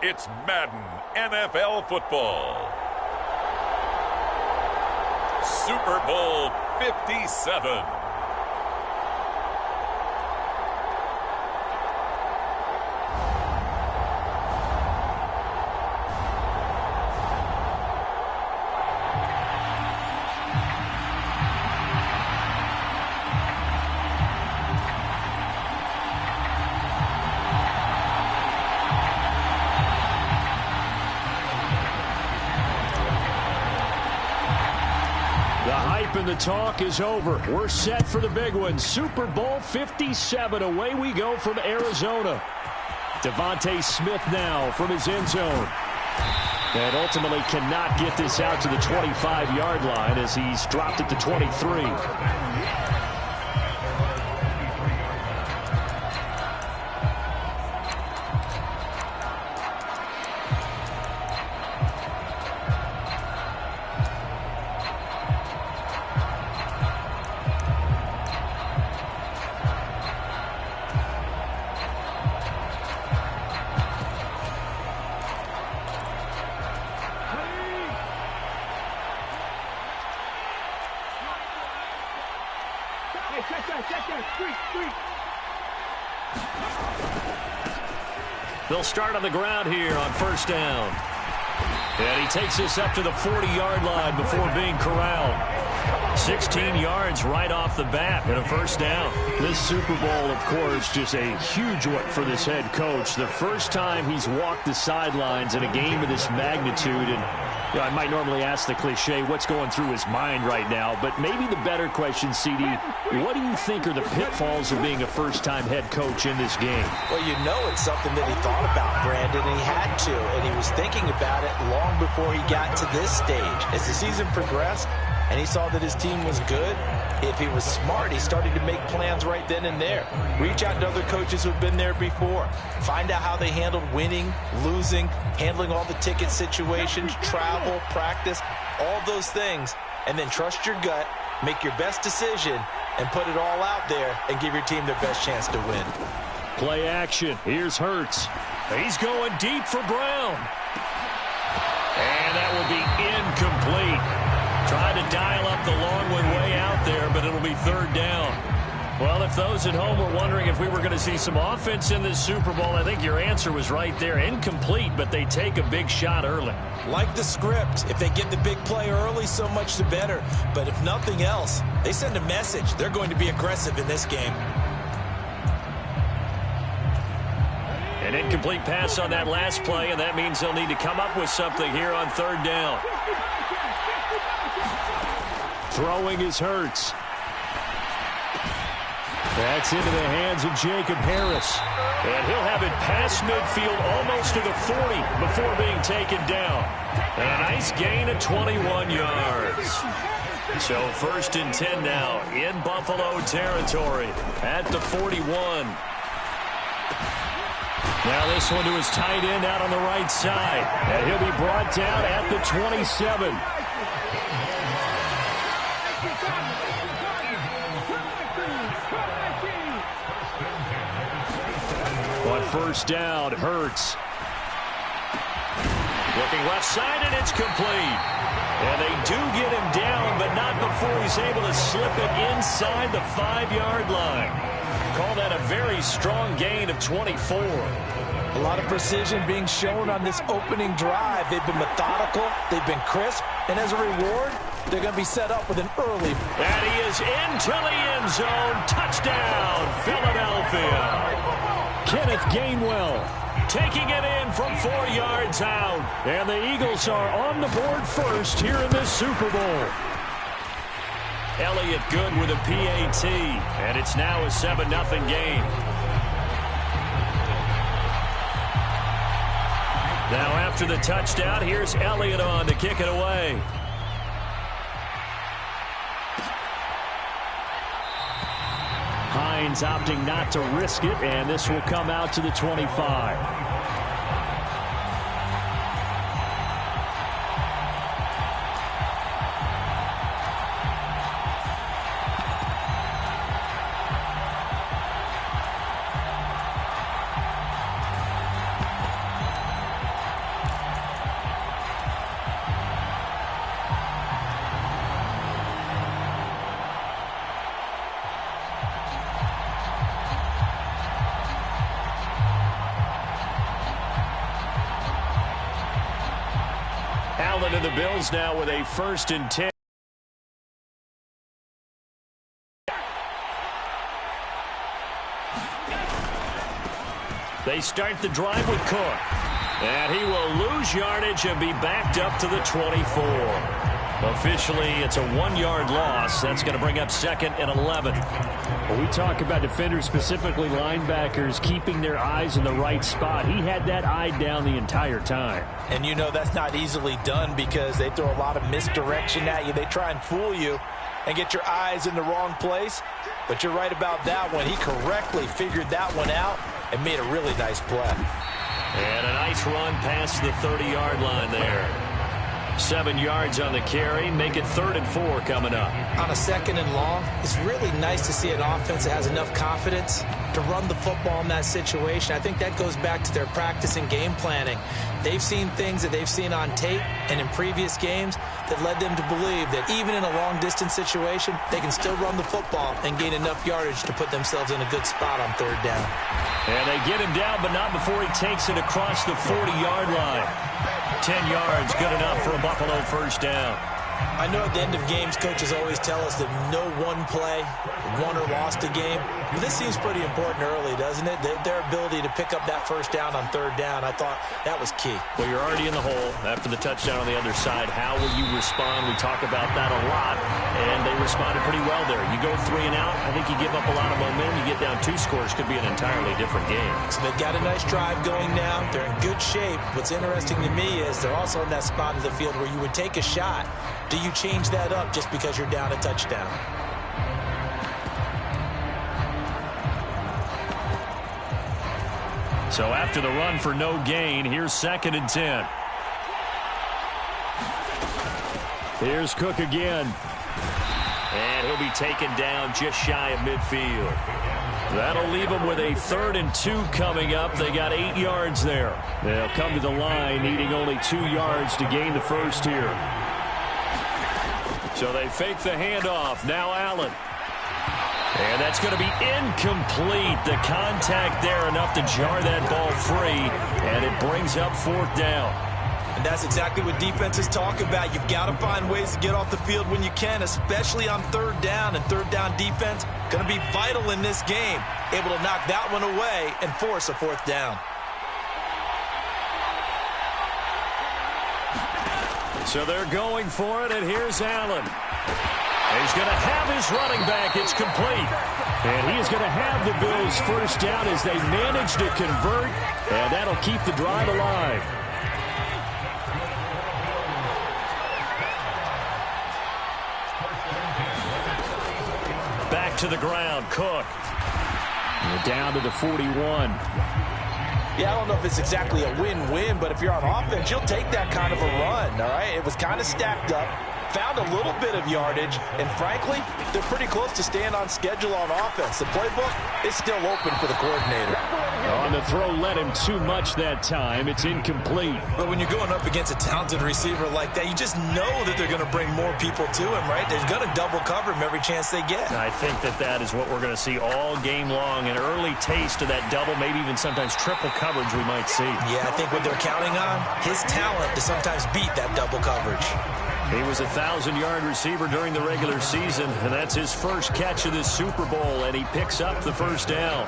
it's Madden NFL football. Super Bowl 57. And the talk is over. We're set for the big one. Super Bowl 57. Away we go from Arizona. Devontae Smith now from his end zone. And ultimately cannot get this out to the 25-yard line as he's dropped at the 23. They'll start on the ground here on first down. And he takes this up to the 40-yard line before being corralled. 16 yards right off the bat and a first down. This Super Bowl, of course, just a huge one for this head coach. The first time he's walked the sidelines in a game of this magnitude. And you know, I might normally ask the cliche, what's going through his mind right now? But maybe the better question, CD, what do you think are the pitfalls of being a first-time head coach in this game? Well, you know it's something that he thought about, Brandon, and he had to. And he was thinking about it long before he got to this stage. As the season progressed, and he saw that his team was good, if he was smart, he started to make plans right then and there. Reach out to other coaches who've been there before. Find out how they handled winning, losing, handling all the ticket situations, travel, practice, all those things. And then trust your gut, make your best decision, and put it all out there and give your team their best chance to win. Play action. Here's Hurts. He's going deep for Brown. And that will be incomplete. Trying to dial up the long one way out there, but it'll be third down. Well, if those at home were wondering if we were going to see some offense in this Super Bowl, I think your answer was right there. Incomplete, but they take a big shot early. Like the script. If they get the big play early, so much the better. But if nothing else, they send a message. They're going to be aggressive in this game. An incomplete pass on that last play, and that means they'll need to come up with something here on third down. Throwing is Hurts. That's into the hands of Jacob Harris. And he'll have it past midfield almost to the 40 before being taken down. And a nice gain of 21 yards. So first and 10 now in Buffalo territory at the 41. Now this one to his tight end out on the right side. And he'll be brought down at the 27. On first down, Hurts. Looking left side, and it's complete. And they do get him down, but not before he's able to slip it inside the 5-yard line. Call that a very strong gain of 24. A lot of precision being shown on this opening drive. They've been methodical, they've been crisp, and as a reward, they're going to be set up with an early. And he is into the end zone. Touchdown, Philadelphia. Kenneth Gainwell taking it in from 4 yards out. And the Eagles are on the board first here in this Super Bowl. Elliott good with a PAT. And it's now a 7-0 game. Now after the touchdown, here's Elliott on to kick it away. Hines opting not to risk it, and this will come out to the 25. Allen and the Bills now with a 1st and 10. They start the drive with Cook. And he will lose yardage and be backed up to the 24. Officially, it's a 1-yard loss. That's going to bring up 2nd and 11. Well, we talk about defenders, specifically linebackers, keeping their eyes in the right spot. He had that eye down the entire time. And you know that's not easily done because they throw a lot of misdirection at you. They try and fool you and get your eyes in the wrong place. But you're right about that one. He correctly figured that one out and made a really nice play. And a nice run past the 30-yard line there. 7 yards on the carry. Make it 3rd and 4 coming up. On a 2nd and long, it's really nice to see an offense that has enough confidence to run the football in that situation. I think that goes back to their practice and game planning. They've seen things that they've seen on tape and in previous games that led them to believe that even in a long-distance situation, they can still run the football and gain enough yardage to put themselves in a good spot on 3rd down. And they get him down, but not before he takes it across the 40-yard line. 10 yards, good enough for a Buffalo 1st down. I know at the end of games, coaches always tell us that no one play won or lost a game. But this seems pretty important early, doesn't it? Their ability to pick up that 1st down on 3rd down, I thought that was key. Well, you're already in the hole after the touchdown on the other side. How will you respond? We talk about that a lot, and they responded pretty well there. You go 3 and out, I think you give up a lot of momentum. You get down 2 scores, could be an entirely different game. So they've got a nice drive going now. They're in good shape. What's interesting to me is they're also in that spot of the field where you would take a shot. Do you change that up just because you're down a touchdown? So after the run for no gain, here's 2nd and 10. Here's Cook again. And he'll be taken down just shy of midfield. That'll leave them with a 3rd and 2 coming up. They got 8 yards there. They'll come to the line needing only 2 yards to gain the 1st here. So they fake the handoff. Now Allen. And that's going to be incomplete. The contact there enough to jar that ball free. And it brings up 4th down. And that's exactly what defenses talk about. You've got to find ways to get off the field when you can, especially on 3rd down. And 3rd down defense going to be vital in this game. Able to knock that one away and force a 4th down. So they're going for it, and here's Allen. He's going to have his running back. It's complete. And he is going to have the Bills 1st down as they manage to convert, and that'll keep the drive alive. Back to the ground, Cook. And down to the 41. Yeah, I don't know if it's exactly a win-win, but if you're on offense, you'll take that kind of a run, all right? It was kind of stacked up, found a little bit of yardage, and frankly, they're pretty close to staying on schedule on offense. The playbook is still open for the coordinator. On the throw, led him too much that time. It's incomplete. But when you're going up against a talented receiver like that, you just know that they're going to bring more people to him, right? They're going to double cover him every chance they get. I think that is what we're going to see all game long. An early taste of that double, maybe even sometimes triple coverage we might see. Yeah, I think what they're counting on, his talent to sometimes beat that double coverage. He was a 1,000-yard receiver during the regular season, and that's his first catch of this Super Bowl, and he picks up the 1st down.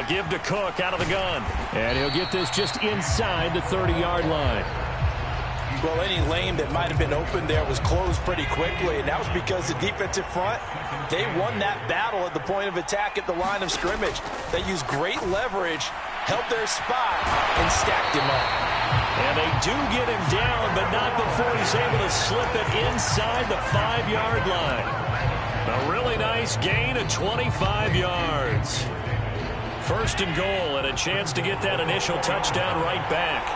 Give to Cook out of the gun. And he'll get this just inside the 30-yard line. Well, any lane that might have been open there was closed pretty quickly, and that was because the defensive front, they won that battle at the point of attack at the line of scrimmage. They used great leverage, held their spot, and stacked him up. And they do get him down, but not before he's able to slip it inside the 5-yard line. A really nice gain of 25 yards. 1st and goal, and a chance to get that initial touchdown right back.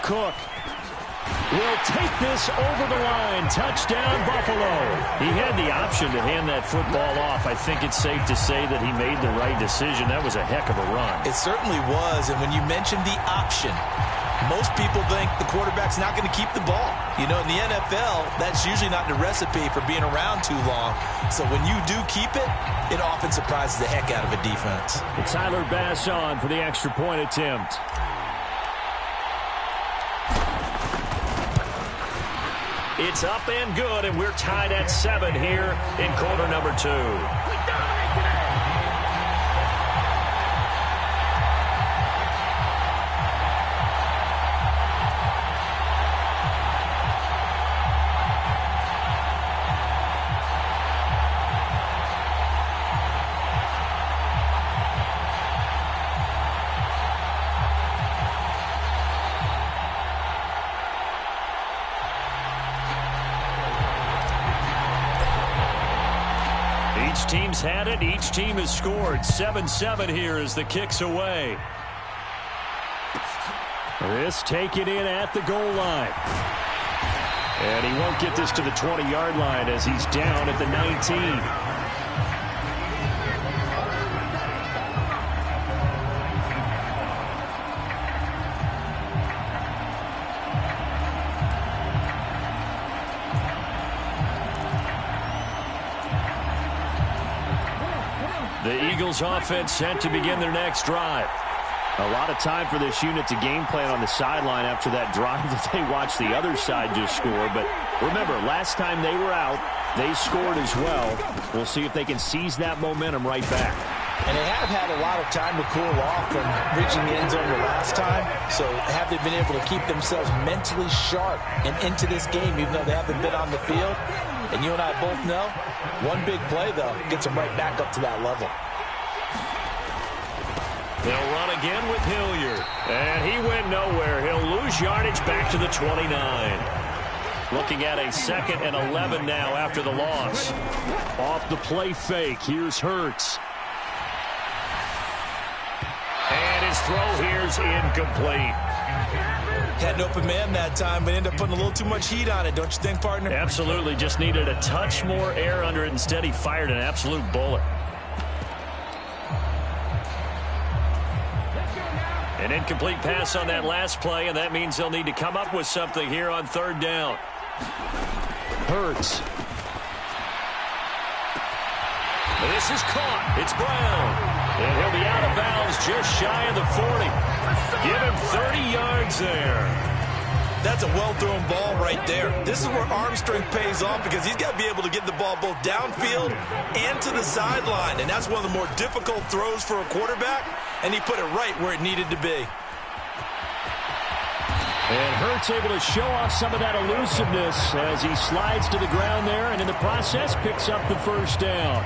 Cook. will take this over the line. Touchdown, Buffalo. He had the option to hand that football off. I think it's safe to say that he made the right decision. That was a heck of a run. It certainly was, and when you mentioned the option, most people think the quarterback's not going to keep the ball. You know, in the NFL, that's usually not the recipe for being around too long. So when you do keep it, it often surprises the heck out of a defense. Tyler Bass on for the extra point attempt. It's up and good, and we're tied at 7 here in quarter number 2. Each team's had it. Each team has scored. 7-7 here as the kick's away. This taken in at the goal line. And he won't get this to the 20-yard line as he's down at the 19. The Eagles offense set to begin their next drive. A lot of time for this unit to game plan on the sideline after that drive that they watched the other side just score. But remember, last time they were out, they scored as well. We'll see if they can seize that momentum right back. And they have had a lot of time to cool off from reaching the end zone the last time. So have they been able to keep themselves mentally sharp and into this game, even though they haven't been on the field? And you and I both know, one big play, though, gets them right back up to that level. They'll run again with Hilliard. And he went nowhere. He'll lose yardage back to the 29. Looking at a 2nd and 11 now after the loss. Off the play fake. Here's Hurts. And his throw here's incomplete. Had an open man that time, but ended up putting a little too much heat on it, don't you think, partner? Absolutely. Just needed a touch more air under it. Instead, he fired an absolute bullet. An incomplete pass on that last play, and that means they'll need to come up with something here on 3rd down. Hurts. This is caught. It's Brown. And he'll be out of bounds just shy of the 40. Give him 30 yards there. That's a well-thrown ball right there. This is where arm strength pays off because he's got to be able to get the ball both downfield and to the sideline. And that's one of the more difficult throws for a quarterback, and he put it right where it needed to be. And Hurts able to show off some of that elusiveness as he slides to the ground there, and in the process picks up the 1st down.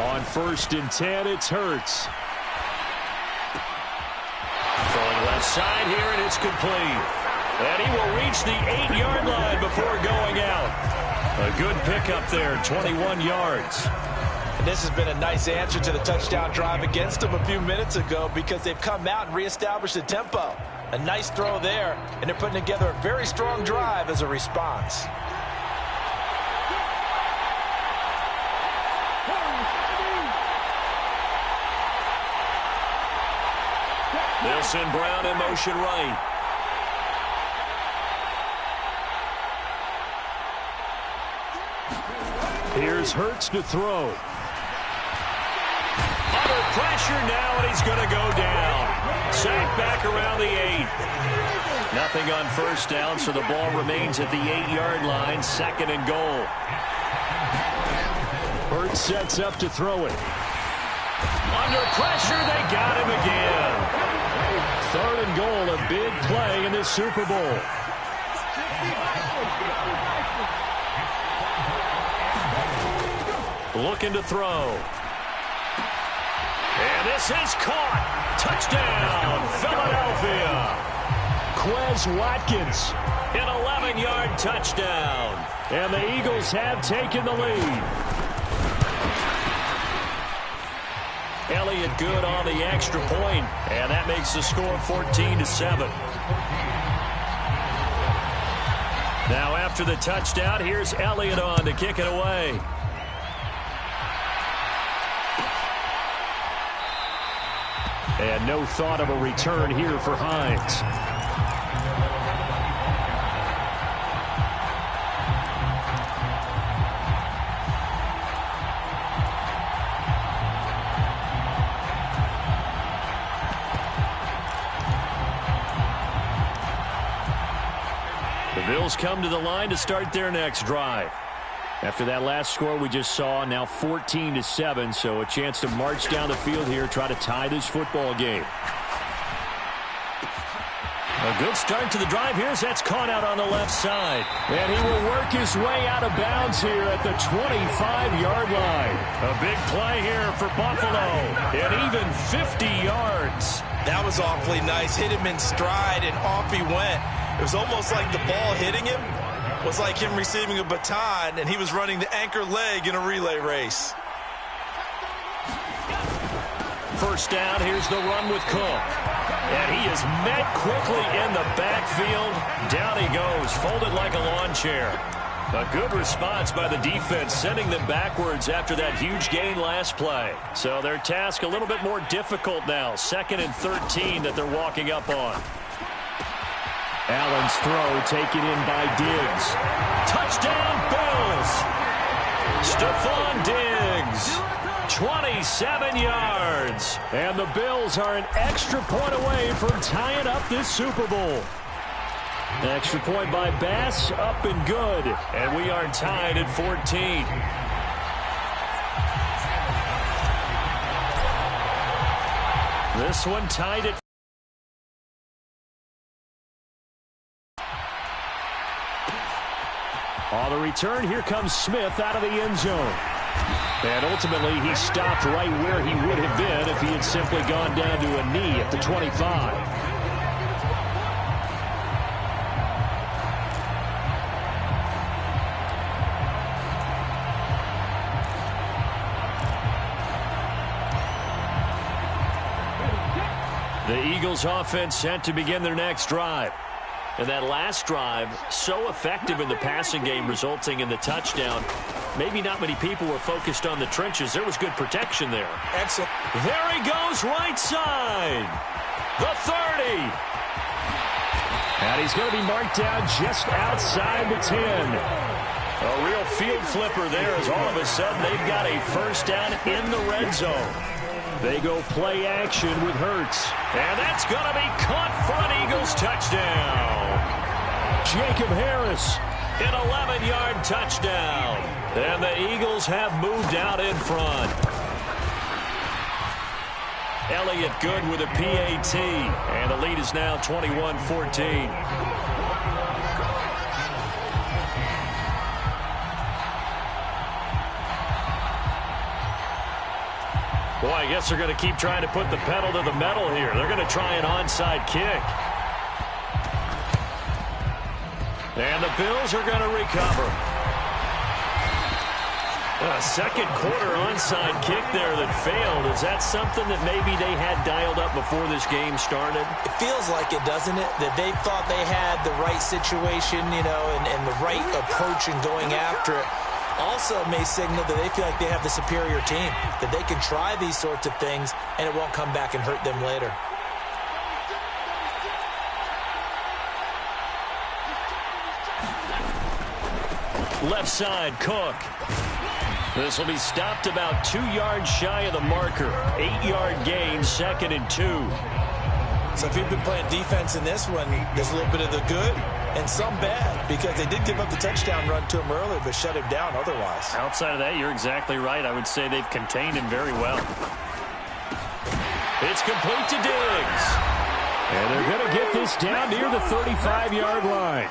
On 1st and 10, it's Hurts. Throwing left side here, and it's complete. And he will reach the 8-yard line before going out. A good pickup there, 21 yards. And this has been a nice answer to the touchdown drive against them a few minutes ago because they've come out and reestablished the tempo. A nice throw there, and they're putting together a very strong drive as a response. They'll send Brown in motion right. Here's Hurts to throw. Under pressure now, and he's going to go down. Sacked back around the 8. Nothing on 1st down, so the ball remains at the 8-yard line, 2nd and goal. Hurts sets up to throw it. Under pressure, they got him again. 3rd and goal, a big play in this Super Bowl. Looking to throw. And this is caught. Touchdown, Philadelphia. Quez Watkins, an 11-yard touchdown. And the Eagles have taken the lead. Elliott good on the extra point, and that makes the score 14-7. Now after the touchdown, here's Elliott on to kick it away. And no thought of a return here for Hines. The Bills come to the line to start their next drive. After that last score we just saw, now 14-7, so a chance to march down the field here, try to tie this football game. A good start to the drive here as that's caught out on the left side. And he will work his way out of bounds here at the 25-yard line. A big play here for Buffalo, and even 50 yards. That was awfully nice. Hit him in stride, and off he went. It was almost like the ball hitting him was like him receiving a baton, and he was running the anchor leg in a relay race. First down, here's the run with Cook. And he is met quickly in the backfield. Down he goes, folded like a lawn chair. A good response by the defense, sending them backwards after that huge gain last play. So their task a little bit more difficult now. 2nd and 13 that they're walking up on. Allen's throw taken in by Diggs. Touchdown Bills! Stephon Diggs, 27 yards. And the Bills are an extra point away from tying up this Super Bowl. Extra point by Bass, up and good. And we are tied at 14. This one tied at on the return, here comes Smith out of the end zone. And ultimately, he stopped right where he would have been if he had simply gone down to a knee at the 25. The Eagles offense set to begin their next drive. And that last drive, so effective in the passing game, resulting in the touchdown. Maybe not many people were focused on the trenches. There was good protection there. Excellent. There he goes, right side. The 30. And he's going to be marked down just outside the 10. A real field flipper there as all of a sudden they've got a first down in the red zone. They go play action with Hurts. And that's going to be caught for an Eagles touchdown. Jacob Harris, an 11-yard touchdown. And the Eagles have moved out in front. Elliott good with a PAT. And the lead is now 21-14. Boy, I guess they're going to keep trying to put the pedal to the metal here. They're going to try an onside kick. And the Bills are going to recover. A second quarter onside kick there that failed. Is that something that maybe they had dialed up before this game started? It feels like it, doesn't it? That they thought they had the right situation, you know, and the right approach in going after it. Also may signal that they feel like they have the superior team, that they can try these sorts of things and it won't come back and hurt them later. Left side, Cook. This will be stopped about 2 yards shy of the marker. 8-yard gain, 2nd and 2. So if you've been playing defense in this one, there's a little bit of the good and some bad, because they did give up the touchdown run to him earlier, but shut him down otherwise. Outside of that, you're exactly right. I would say they've contained him very well. It's complete to Diggs. And they're going to get this down near the 35-yard line.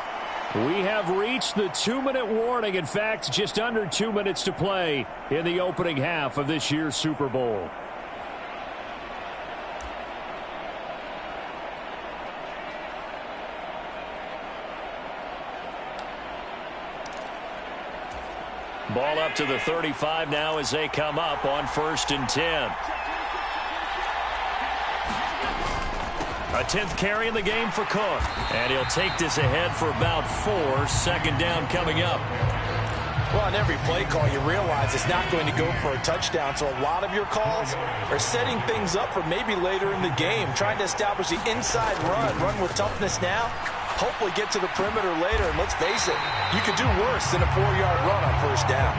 We have reached the 2-minute warning. In fact, just under 2 minutes to play in the opening half of this year's Super Bowl. Ball up to the 35 now as they come up on 1st and 10. A 10th carry in the game for Cook. And he'll take this ahead for about 4. Second down coming up. Well, on every play call, you realize it's not going to go for a touchdown, so a lot of your calls are setting things up for maybe later in the game, trying to establish the inside run with toughness now, hopefully get to the perimeter later, and let's face it, you could do worse than a 4-yard run on first down.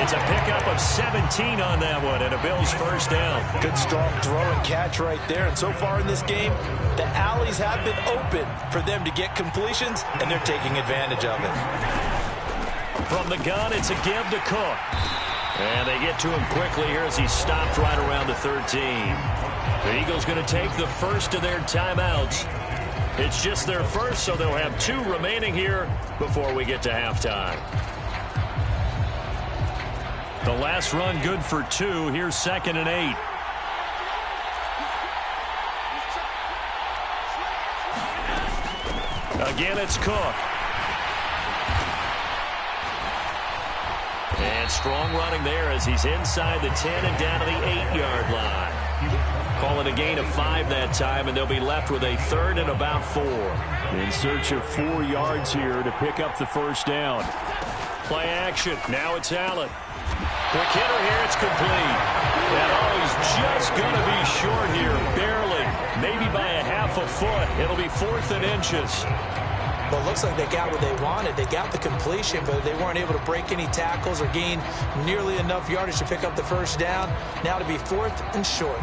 It's a pickup of 17 on that one, and a Bills first down. Good, strong throw and catch right there, and so far in this game, the alleys have been open for them to get completions, and they're taking advantage of it. From the gun, it's a give to Cook. And they get to him quickly here as he's stopped right around the 13. The Eagles going to take the first of their timeouts. It's just their first, so they'll have 2 remaining here before we get to halftime. The last run good for 2. Here's 2nd and 8. Again, it's Cook. And strong running there as he's inside the 10 and down to the 8-yard line. Call it a gain of 5 that time, and they'll be left with a 3rd and about 4. In search of 4 yards here to pick up the first down. Play action. Now it's Allen. Quick hitter here. It's complete. And he's just going to be short here. Barely. Maybe by a half a foot. It'll be 4th and inches. Well, it looks like they got what they wanted. They got the completion, but they weren't able to break any tackles or gain nearly enough yardage to pick up the first down. Now to be 4th and short.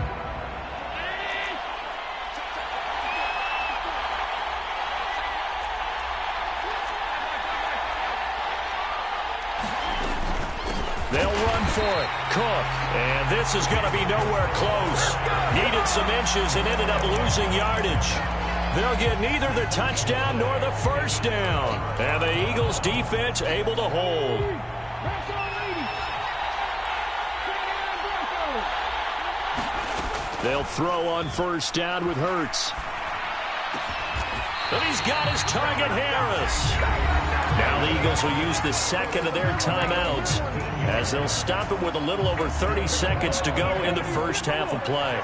They'll run for it. Cook. And this is going to be nowhere close. Needed some inches and ended up losing yardage. They'll get neither the touchdown nor the first down. And the Eagles defense able to hold. They'll throw on first down with Hurts. And he's got his target, Harris. Now the Eagles will use the second of their timeouts as they'll stop it with a little over 30 seconds to go in the first half of play.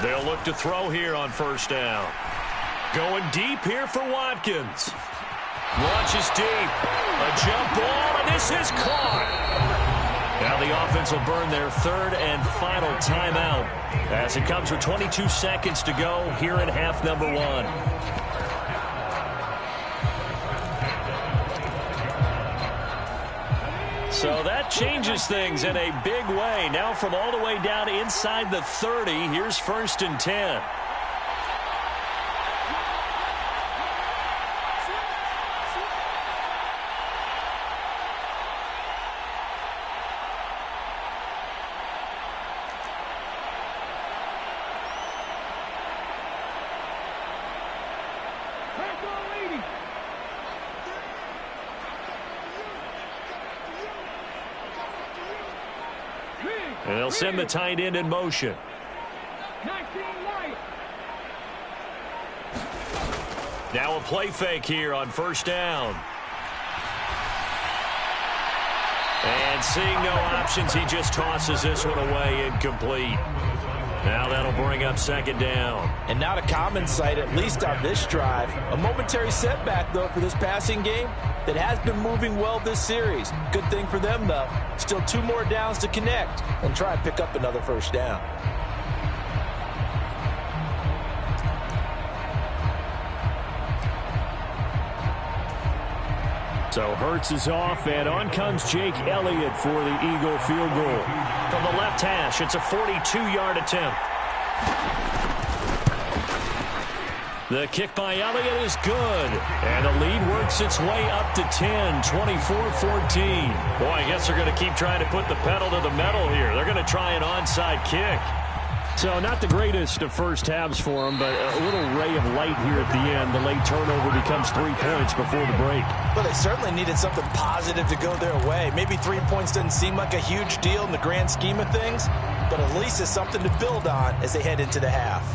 They'll look to throw here on first down. Going deep here for Watkins. Launches deep. A jump ball, and this is caught. Now the offense will burn their 3rd and final timeout as it comes with 22 seconds to go here in half number 1. So that changes things in a big way. Now from all the way down inside the 30, here's 1st and 10. And they'll send the tight end in motion. Now a play fake here on first down. And seeing no options, he just tosses this one away incomplete. Now that'll bring up 2nd down. And not a common sight, at least on this drive. A momentary setback, though, for this passing game that has been moving well this series. Good thing for them, though. Still 2 more downs to connect and try and pick up another first down. So Hurts is off, and on comes Jake Elliott for the Eagle field goal. From the left hash, it's a 42-yard attempt. The kick by Elliott is good, and the lead works its way up to 10, 24-14. Boy, I guess they're going to keep trying to put the pedal to the metal here. They're going to try an onside kick. So not the greatest of first halves for them, but a little ray of light here at the end. The late turnover becomes 3 points before the break. Well, they certainly needed something positive to go their way. Maybe 3 points doesn't seem like a huge deal in the grand scheme of things, but at least it's something to build on as they head into the half.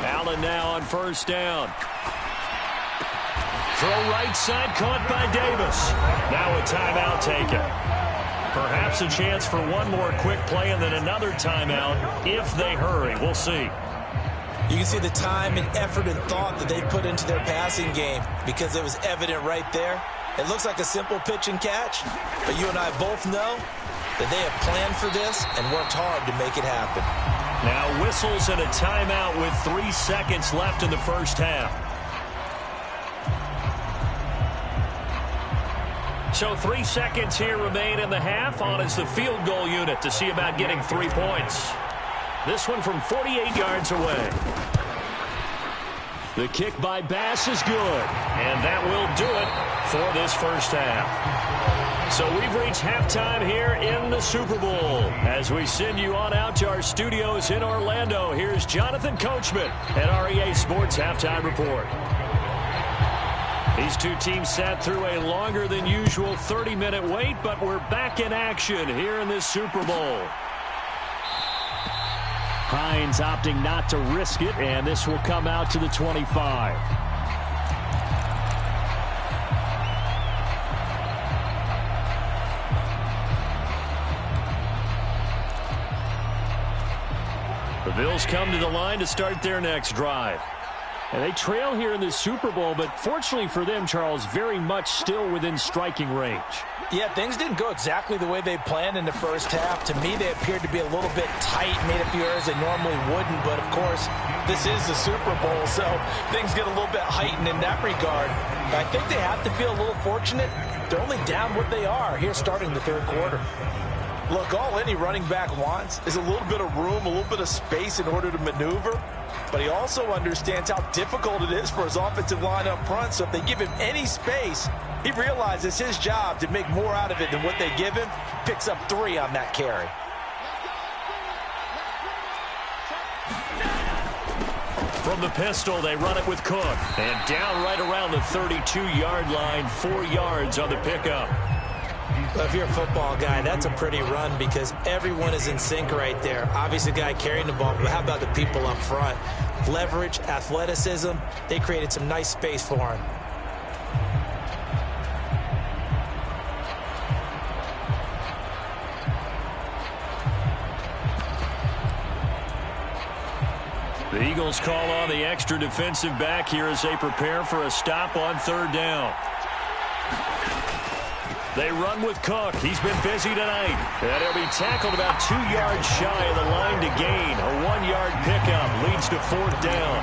Allen now on first down. Throw right side, caught by Davis. Now a timeout taken. Perhaps a chance for one more quick play and then another timeout if they hurry. We'll see. You can see the time and effort and thought that they put into their passing game because it was evident right there. It looks like a simple pitch and catch, but you and I both know that they have planned for this and worked hard to make it happen. Now whistles and a timeout with 3 seconds left in the first half. So 3 seconds here remain in the half. On is the field goal unit to see about getting 3 points. This one from 48 yards away. The kick by Bass is good. And that will do it for this first half. So we've reached halftime here in the Super Bowl. As we send you on out to our studios in Orlando, here's Jonathan Coachman at REA Sports Halftime Report. These two teams sat through a longer than usual 30-minute wait, but we're back in action here in this Super Bowl. Hines opting not to risk it, and this will come out to the 25. The Bills come to the line to start their next drive. And they trail here in the Super Bowl, but fortunately for them, Charles, very much still within striking range. Yeah, things didn't go exactly the way they planned in the first half. To me, they appeared to be a little bit tight, made a few errors they normally wouldn't. But, of course, this is the Super Bowl, so things get a little bit heightened in that regard. But I think they have to feel a little fortunate. They're only down what they are here starting the third quarter. Look, all any running back wants is a little bit of room, a little bit of space in order to maneuver. But he also understands how difficult it is for his offensive line up front. So if they give him any space, he realizes it's his job to make more out of it than what they give him. Picks up 3 on that carry. From the pistol, they run it with Cook. And down right around the 32-yard line, 4 yards on the pickup. Well, if you're a football guy, that's a pretty run because everyone is in sync right there. Obviously, the guy carrying the ball, but how about the people up front? Leverage, athleticism, they created some nice space for him. The Eagles call on the extra defensive back here as they prepare for a stop on third down. They run with Cook. He's been busy tonight. And he'll be tackled about 2 yards shy of the line to gain. A 1-yard pickup leads to fourth down.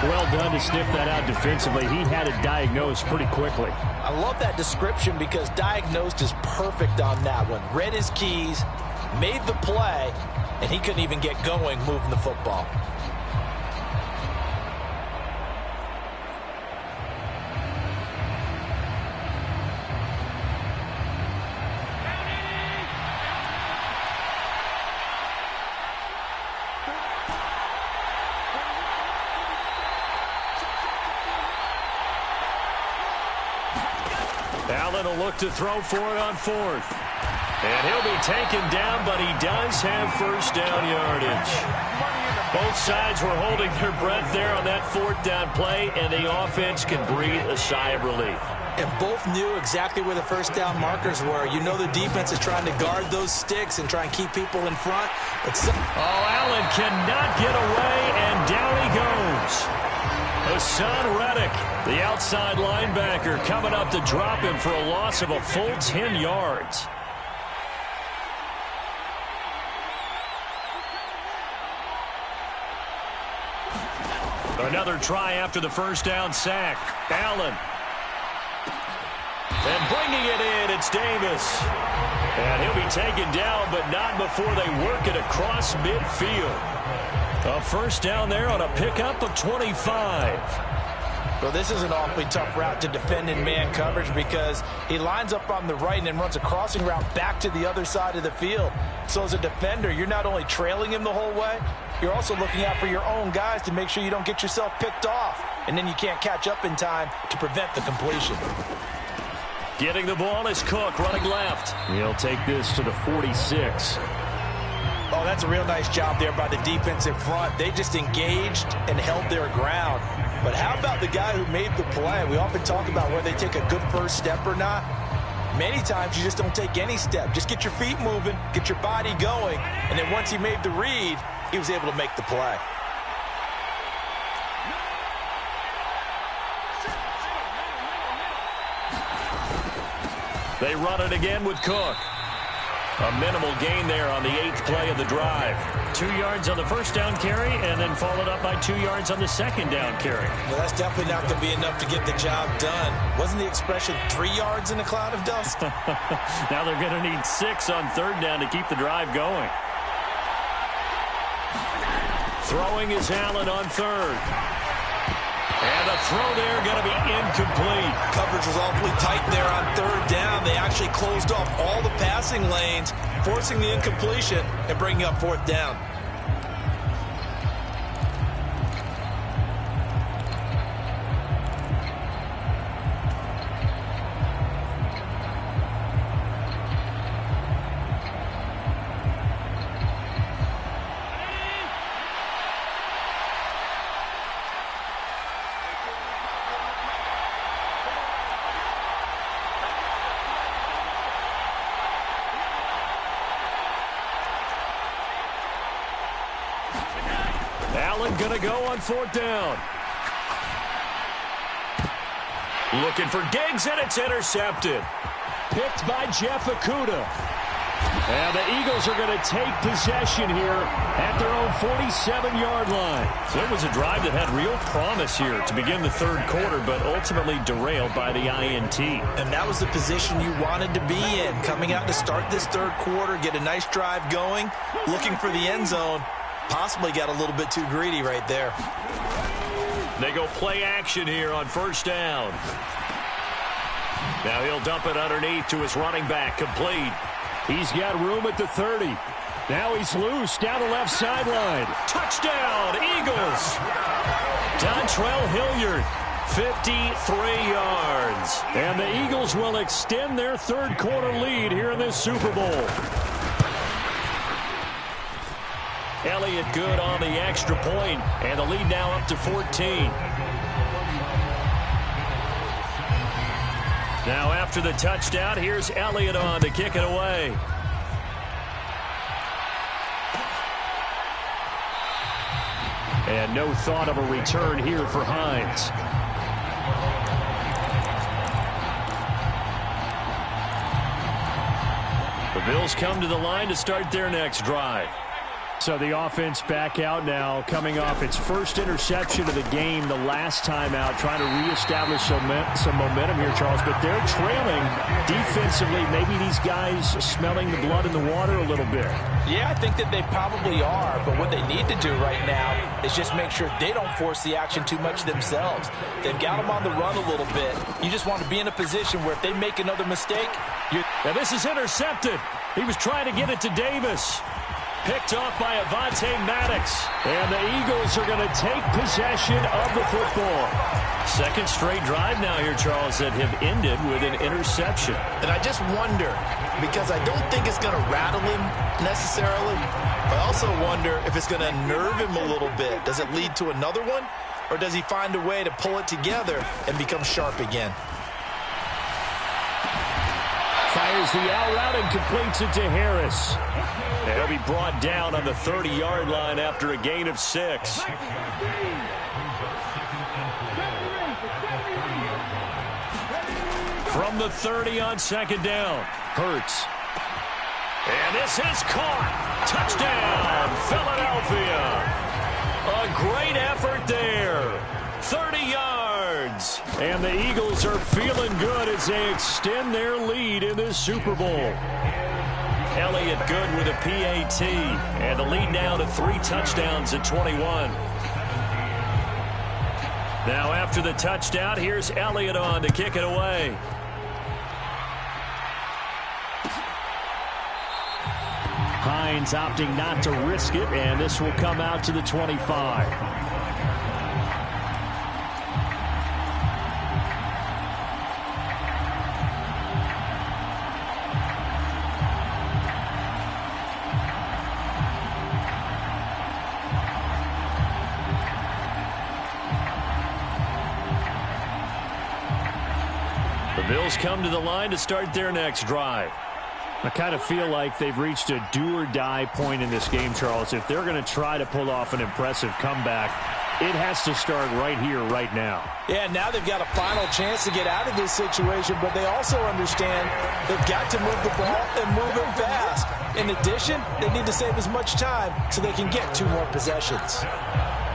Well done to sniff that out defensively. He had it diagnosed pretty quickly. I love that description because diagnosed is perfect on that one. Read his keys, made the play, and he couldn't even get going moving the football. Allen will look to throw for it on fourth. And he'll be taken down, but he does have first down yardage. Both sides were holding their breath there on that fourth down play, and the offense can breathe a sigh of relief. And both knew exactly where the first down markers were. You know the defense is trying to guard those sticks and try and keep people in front. Allen cannot get away, and down he goes. Hassan Reddick, the outside linebacker, coming up to drop him for a loss of a full 10 yards. Another try after the first down sack. Allen. And bringing it in, it's Davis. And he'll be taken down, but not before they work it across midfield. A first down there on a pickup of 25. Well, this is an awfully tough route to defend in man coverage because he lines up on the right and then runs a crossing route back to the other side of the field. So as a defender, you're not only trailing him the whole way, you're also looking out for your own guys to make sure you don't get yourself picked off. And then you can't catch up in time to prevent the completion. Getting the ball is Cook running left. He'll take this to the 46. Oh, that's a real nice job there by the defensive front. They just engaged and held their ground. But how about the guy who made the play? We often talk about whether they take a good first step or not. Many times you just don't take any step. Just get your feet moving, get your body going, and then once he made the read, he was able to make the play. They run it again with Cook. A minimal gain there on the 8th play of the drive. 2 yards on the first down carry, and then followed up by 2 yards on the second down carry. Well, that's definitely not going to be enough to get the job done. Wasn't the expression 3 yards in a cloud of dust? Now they're going to need 6 on third down to keep the drive going. Throwing is Allen on third. And the throw there going to be incomplete. Coverage was awfully tight there on third down. They actually closed off all the passing lanes, forcing the incompletion and bringing up fourth down. Allen going to go on fourth down. Looking for Diggs, and it's intercepted. Picked by Jeff Okudah. And the Eagles are going to take possession here at their own 47-yard line. So it was a drive that had real promise here to begin the third quarter, but ultimately derailed by the INT. And that was the position you wanted to be in. Coming out to start this third quarter, get a nice drive going, looking for the end zone. Possibly got a little bit too greedy right there. They go play action here on first down. Now he'll dump it underneath to his running back, complete. He's got room at the 30. Now he's loose down the left sideline. Touchdown, Eagles. Dontrell Hilliard, 53 yards. And the Eagles will extend their third quarter lead here in this Super Bowl. Elliott good on the extra point, and the lead now up to 14. Now after the touchdown, here's Elliott on to kick it away. And no thought of a return here for Hines. The Bills come to the line to start their next drive. So the offense back out now, coming off its first interception of the game the last time out, trying to reestablish some momentum here, Charles. But they're trailing defensively. Maybe these guys smelling the blood in the water a little bit. Yeah, I think that they probably are. But what they need to do right now is just make sure they don't force the action too much themselves. They've got them on the run a little bit. You just want to be in a position where if they make another mistake, now this is intercepted. He was trying to get it to Davis. Picked off by Avonte Maddox. And the Eagles are going to take possession of the football. Second straight drive now here, Charles, that have ended with an interception. And I just wonder, because I don't think it's going to rattle him necessarily, but I also wonder if it's going to unnerve him a little bit. Does it lead to another one? Or does he find a way to pull it together and become sharp again? Fires the out route and completes it to Harris. He'll be brought down on the 30-yard line after a gain of 6. From the 30 on second down, Hurts. And this is caught. Touchdown, Philadelphia. A great effort there. 30 yards. And the Eagles are feeling good as they extend their lead in this Super Bowl. Elliott good with a PAT. And the lead now to 3 touchdowns at 21. Now after the touchdown, here's Elliott on to kick it away. Hines opting not to risk it, and this will come out to the 25. Bills come to the line to start their next drive. I kind of feel like they've reached a do-or-die point in this game, Charles. If they're going to try to pull off an impressive comeback, it has to start right here, right now. Yeah, now they've got a final chance to get out of this situation, but they also understand they've got to move the ball and move it fast. In addition, they need to save as much time so they can get 2 more possessions.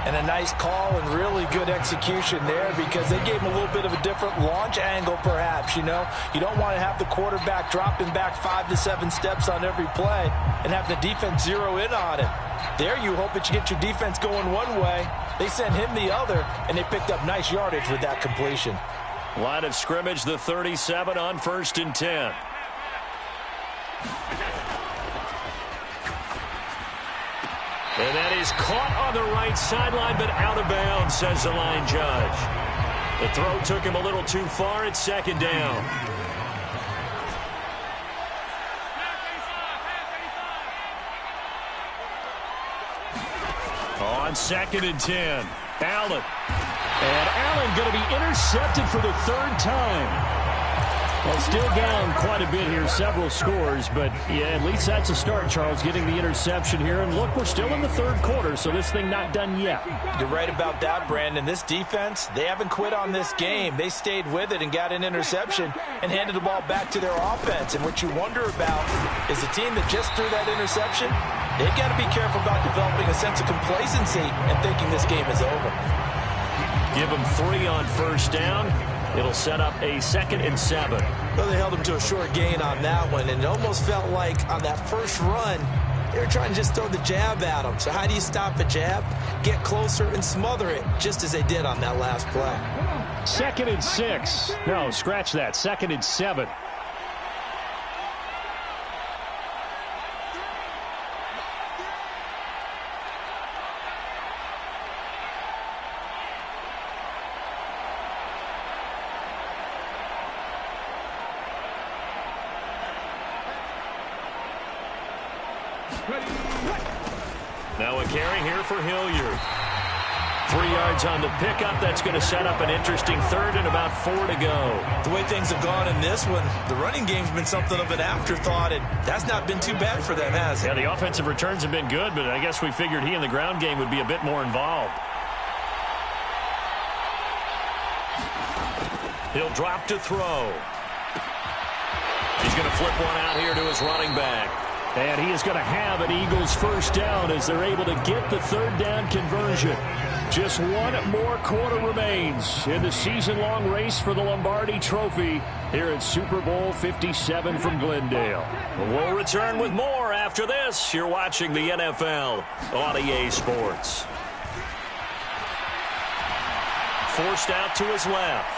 And a nice call and really good execution there because they gave him a little bit of a different launch angle perhaps, you know. You don't want to have the quarterback dropping back 5 to 7 steps on every play and have the defense zero in on it. There you hope that you get your defense going one way. They sent him the other, and they picked up nice yardage with that completion. Line of scrimmage, the 37 on 1st and 10. And that is caught on the right sideline, but out of bounds, says the line judge. The throw took him a little too far. It's 2nd down. On 2nd and 10, Allen. And Allen going to be intercepted for the 3rd time. Well, still down quite a bit here, several scores, but yeah, at least that's a start, Charles, getting the interception here. And look, we're still in the 3rd quarter, so this thing not done yet. You're right about that, Brandon. This defense, they haven't quit on this game. They stayed with it and got an interception and handed the ball back to their offense. And what you wonder about is the team that just threw that interception, they've got to be careful about developing a sense of complacency and thinking this game is over. Give them 3 on 1st down. It'll set up a 2nd and 7. Well, they held him to a short gain on that one, and it almost felt like on that first run, they were trying to just throw the jab at him. So how do you stop a jab? Get closer and smother it, just as they did on that last play. 2nd and 6. No, scratch that. 2nd and 7. Now a carry here for Hilliard. 3 yards on the pickup. That's going to set up an interesting 3rd and about 4 to go. The way things have gone in this one, the running game's been something of an afterthought, and that's not been too bad for them, has it? Yeah, the offensive returns have been good, but I guess we figured he in the ground game would be a bit more involved. He'll drop to throw. He's going to flip one out here to his running back. And he is going to have an Eagles 1st down as they're able to get the 3rd down conversion. Just 1 more quarter remains in the season-long race for the Lombardi Trophy here at Super Bowl 57 from Glendale. We'll return with more after this. You're watching the NFL on EA Sports. Forced out to his left.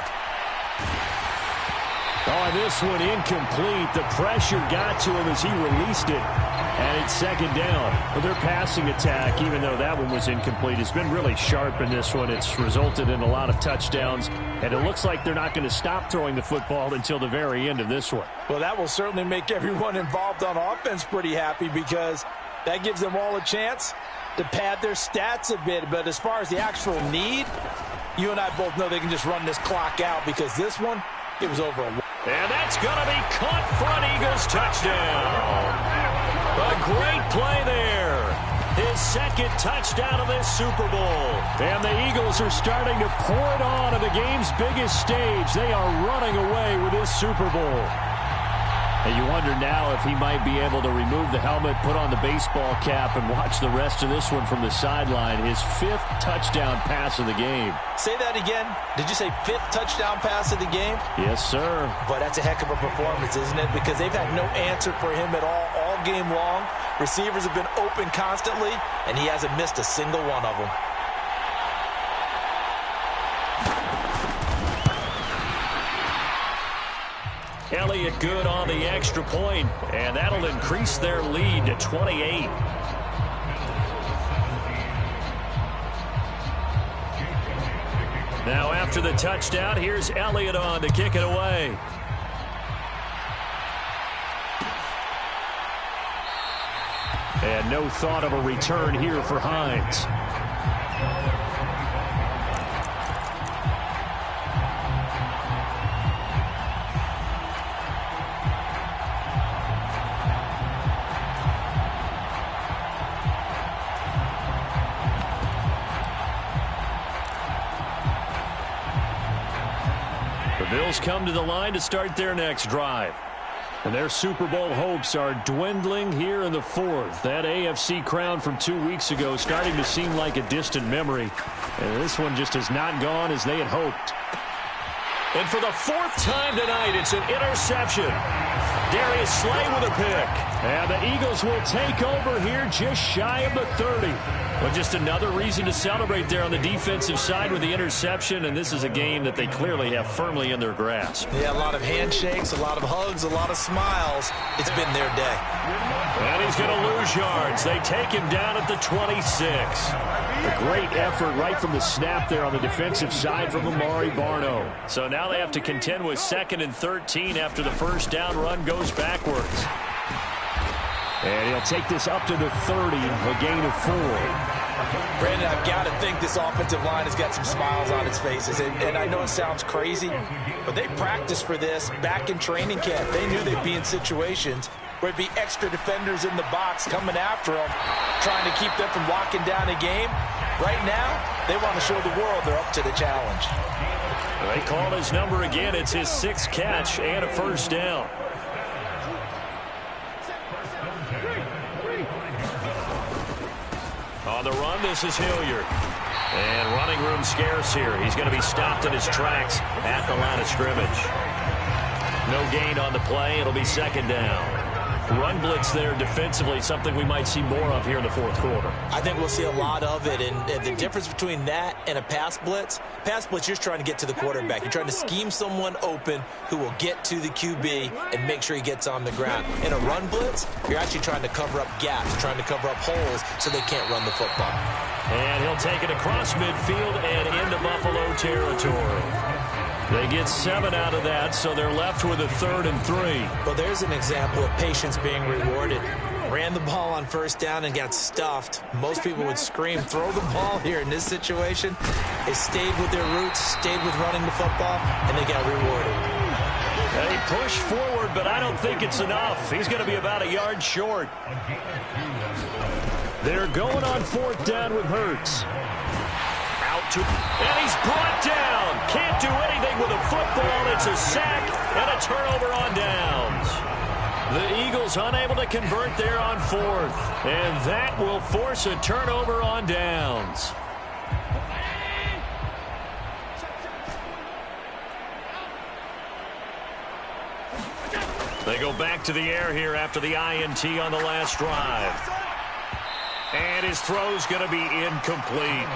Oh, this one incomplete. The pressure got to him as he released it, and it's 2nd down. Well, their passing attack, even though that one was incomplete, has been really sharp in this one. It's resulted in a lot of touchdowns, and it looks like they're not going to stop throwing the football until the very end of this one. Well, that will certainly make everyone involved on offense pretty happy because that gives them all a chance to pad their stats a bit. But as far as the actual need, you and I both know they can just run this clock out because this one, it was over. And that's going to be caught for an Eagles touchdown. A great play there. His 2nd touchdown of this Super Bowl. And the Eagles are starting to pour it on the game's biggest stage. They are running away with this Super Bowl. And you wonder now if he might be able to remove the helmet, put on the baseball cap, and watch the rest of this one from the sideline. His 5th touchdown pass of the game. Say that again. Did you say 5th touchdown pass of the game? Yes, sir. But that's a heck of a performance, isn't it? Because they've had no answer for him at all game long. Receivers have been open constantly, and he hasn't missed a single one of them. Elliott good on the extra point, and that'll increase their lead to 28. Now after the touchdown, here's Elliott on to kick it away. And no thought of a return here for Hines. Bills come to the line to start their next drive. And their Super Bowl hopes are dwindling here in the fourth. That AFC crown from 2 weeks ago starting to seem like a distant memory. And this one just has not gone as they had hoped. And for the fourth time tonight, it's an interception. Darius Slay with a pick. And the Eagles will take over here just shy of the 30. Well, just another reason to celebrate there on the defensive side with the interception, and this is a game that they clearly have firmly in their grasp. Yeah, a lot of handshakes, a lot of hugs, a lot of smiles. It's been their day. And he's going to lose yards. They take him down at the 26. A great effort right from the snap there on the defensive side from Amari Barno. So now they have to contend with 2nd and 13 after the first down run goes backwards. And he'll take this up to the 30, a gain of 4. Brandon, I've got to think this offensive line has got some smiles on its faces. And I know it sounds crazy, but they practiced for this back in training camp. They knew they'd be in situations where it'd be extra defenders in the box coming after them, trying to keep them from locking down a game. Right now, they want to show the world they're up to the challenge. They call his number again. It's his 6th catch and a first down. On the run, this is Hilliard. And running room scarce here. He's going to be stopped in his tracks at the line of scrimmage. No gain on the play. It'll be 2nd down. Run blitz there defensively, something we might see more of here in the fourth quarter. I think we'll see a lot of it, and the difference between that and a pass blitz, you're just trying to get to the quarterback. You're trying to scheme someone open who will get to the QB and make sure he gets on the ground. In a run blitz, you're actually trying to cover up gaps, trying to cover up holes so they can't run the football. And he'll take it across midfield and into Buffalo territory. They get 7 out of that, so they're left with a 3rd and 3. Well, there's an example of patience being rewarded. Ran the ball on first down and got stuffed. Most people would scream, throw the ball here. In this situation, they stayed with their roots, stayed with running the football, and they got rewarded. They push forward, but I don't think it's enough. He's going to be about a yard short. They're going on 4th down with Hurts. And he's brought down. Can't do anything with a football. It's a sack and a turnover on downs. The Eagles unable to convert there on 4th. And that will force a turnover on downs. They go back to the air here after the INT on the last drive. And his throw's going to be incomplete.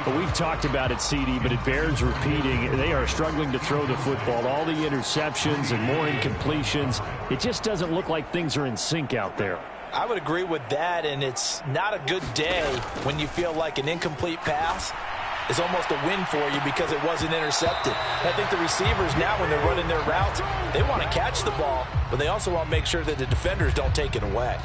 Well, we've talked about it, CD, but it bears repeating. They are struggling to throw the football. All the interceptions and more incompletions. It just doesn't look like things are in sync out there. I would agree with that, and it's not a good day when you feel like an incomplete pass is almost a win for you because it wasn't intercepted. I think the receivers now, when they're running their routes, they want to catch the ball, but they also want to make sure that the defenders don't take it away.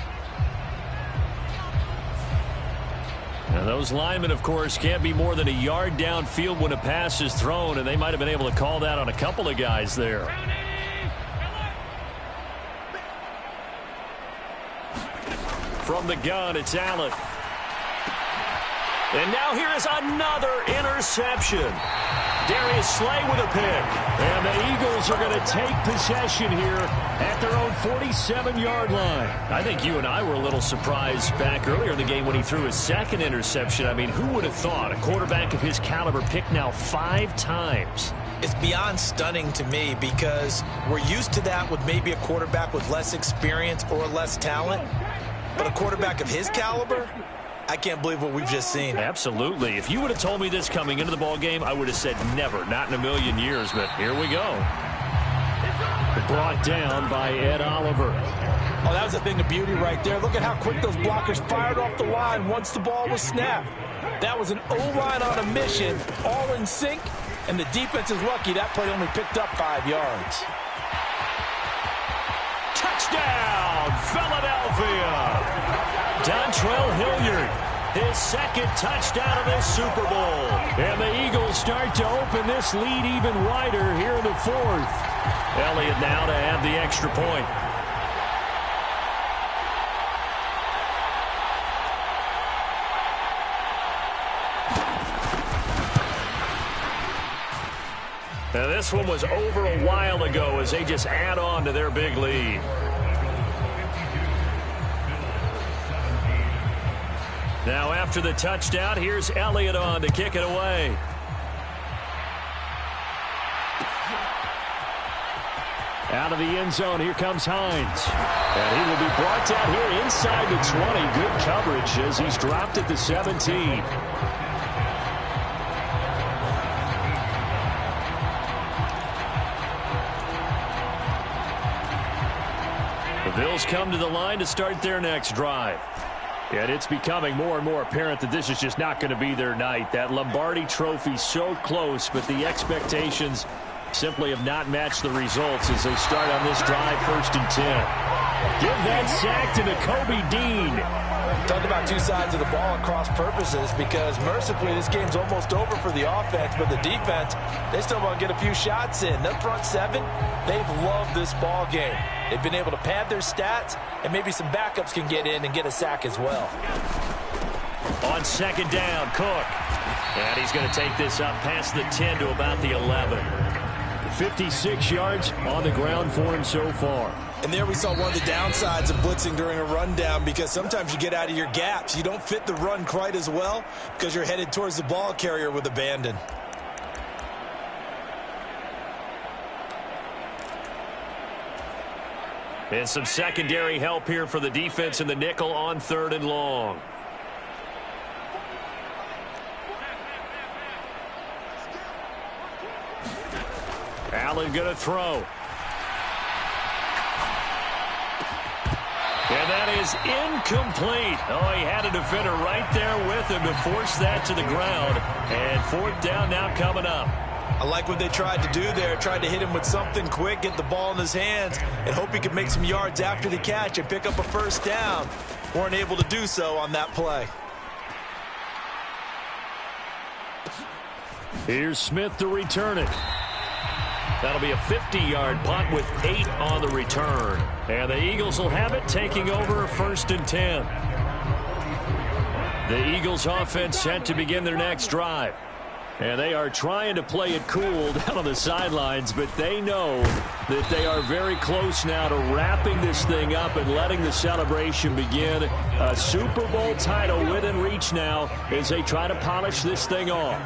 And those linemen, of course, can't be more than a yard downfield when a pass is thrown, and they might have been able to call that on a couple of guys there. From the gun, it's Allen. And now here is another interception. Darius Slay with a pick. And the Eagles are going to take possession here at their own 47-yard line. I think you and I were a little surprised back earlier in the game when he threw his 2nd interception. I mean, who would have thought a quarterback of his caliber picked now 5 times? It's beyond stunning to me because we're used to that with maybe a quarterback with less experience or less talent. But a quarterback of his caliber, I can't believe what we've just seen. Absolutely. If you would have told me this coming into the ball game, I would have said never, not in a million years, but here we go. Brought down by Ed Oliver. Oh, that was a thing of beauty right there. Look at how quick those blockers fired off the line once the ball was snapped. That was an O-line on a mission, all in sync, and the defense is lucky that play only picked up 5 yards. Touchdown, Philadelphia! Dontrell Hilliard, his 2nd touchdown of this Super Bowl. And the Eagles start to open this lead even wider here in the 4th. Elliott now to add the extra point. Now, this one was over a while ago as they just add on to their big lead. Now, after the touchdown, here's Elliott on to kick it away. Out of the end zone, here comes Hines. And he will be brought down here inside the 20. Good coverage as he's dropped at the 17. The Bills come to the line to start their next drive. And it's becoming more and more apparent that this is just not going to be their night. That Lombardi trophy so close, but the expectations simply have not matched the results as they start on this drive, 1st and 10. Give that sack to Nakobe Dean. Talk about two sides of the ball at cross purposes, because mercifully this game's almost over for the offense, but the defense, they still want to get a few shots in. Their front seven, they've loved this ball game. They've been able to pad their stats, and maybe some backups can get in and get a sack as well. On 2nd down, Cook. And he's going to take this up past the 10 to about the 11. 56 yards on the ground for him so far. And there we saw one of the downsides of blitzing during a rundown, because sometimes you get out of your gaps. You don't fit the run quite as well because you're headed towards the ball carrier with abandon. And some secondary help here for the defense in the nickel on 3rd and long. Allen going to throw. And that is incomplete. Oh, he had a defender right there with him to force that to the ground. And 4th down now coming up. I like what they tried to do there. Tried to hit him with something quick, get the ball in his hands, and hope he could make some yards after the catch and pick up a 1st down. Weren't able to do so on that play. Here's Smith to return it. That'll be a 50-yard punt with 8 on the return. And the Eagles will have it, taking over 1st and 10. The Eagles offense set to begin their next drive. And they are trying to play it cool down on the sidelines, but they know that they are very close now to wrapping this thing up and letting the celebration begin. A Super Bowl title within reach now as they try to polish this thing off.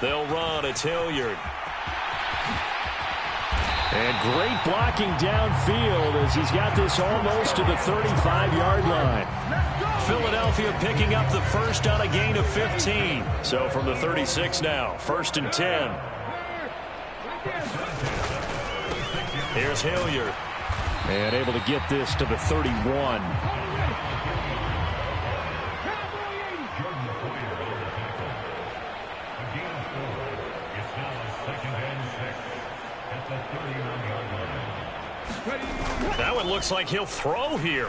They'll run. It's Hilliard. And great blocking downfield as he's got this almost to the 35-yard line. Philadelphia picking up the first on a gain of 15. So from the 36 now, 1st and 10. Here's Hilliard. And able to get this to the 31. Now it looks like he'll throw here.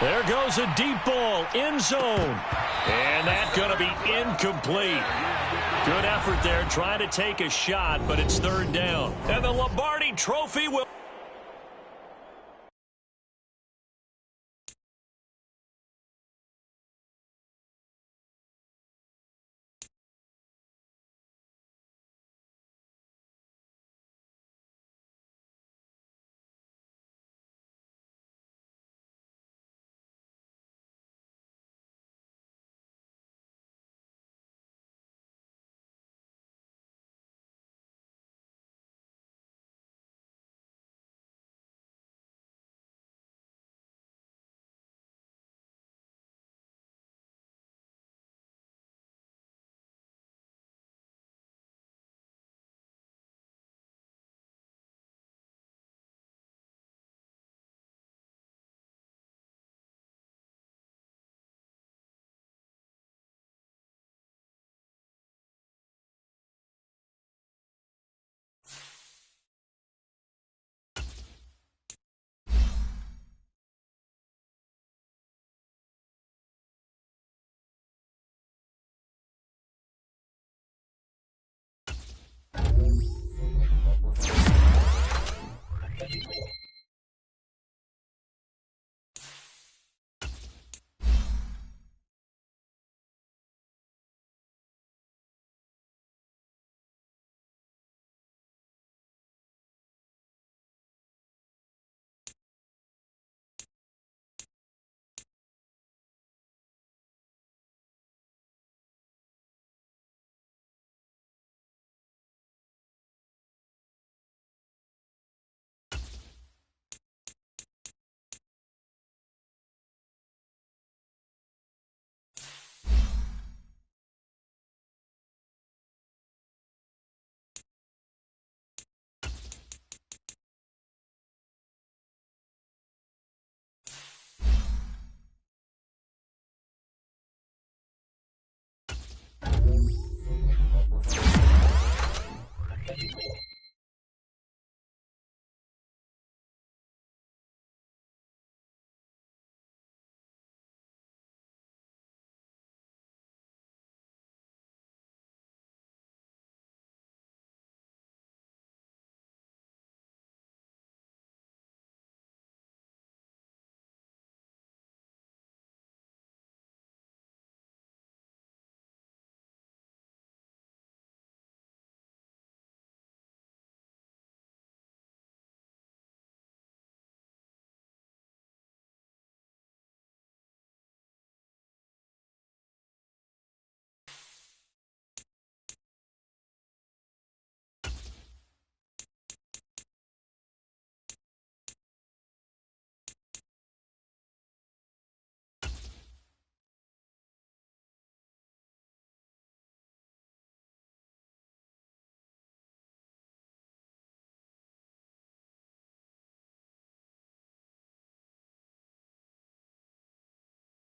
There goes a deep ball, end zone. And that's going to be incomplete. Good effort there trying to take a shot, but it's 3rd down. And the Lombardi trophy will...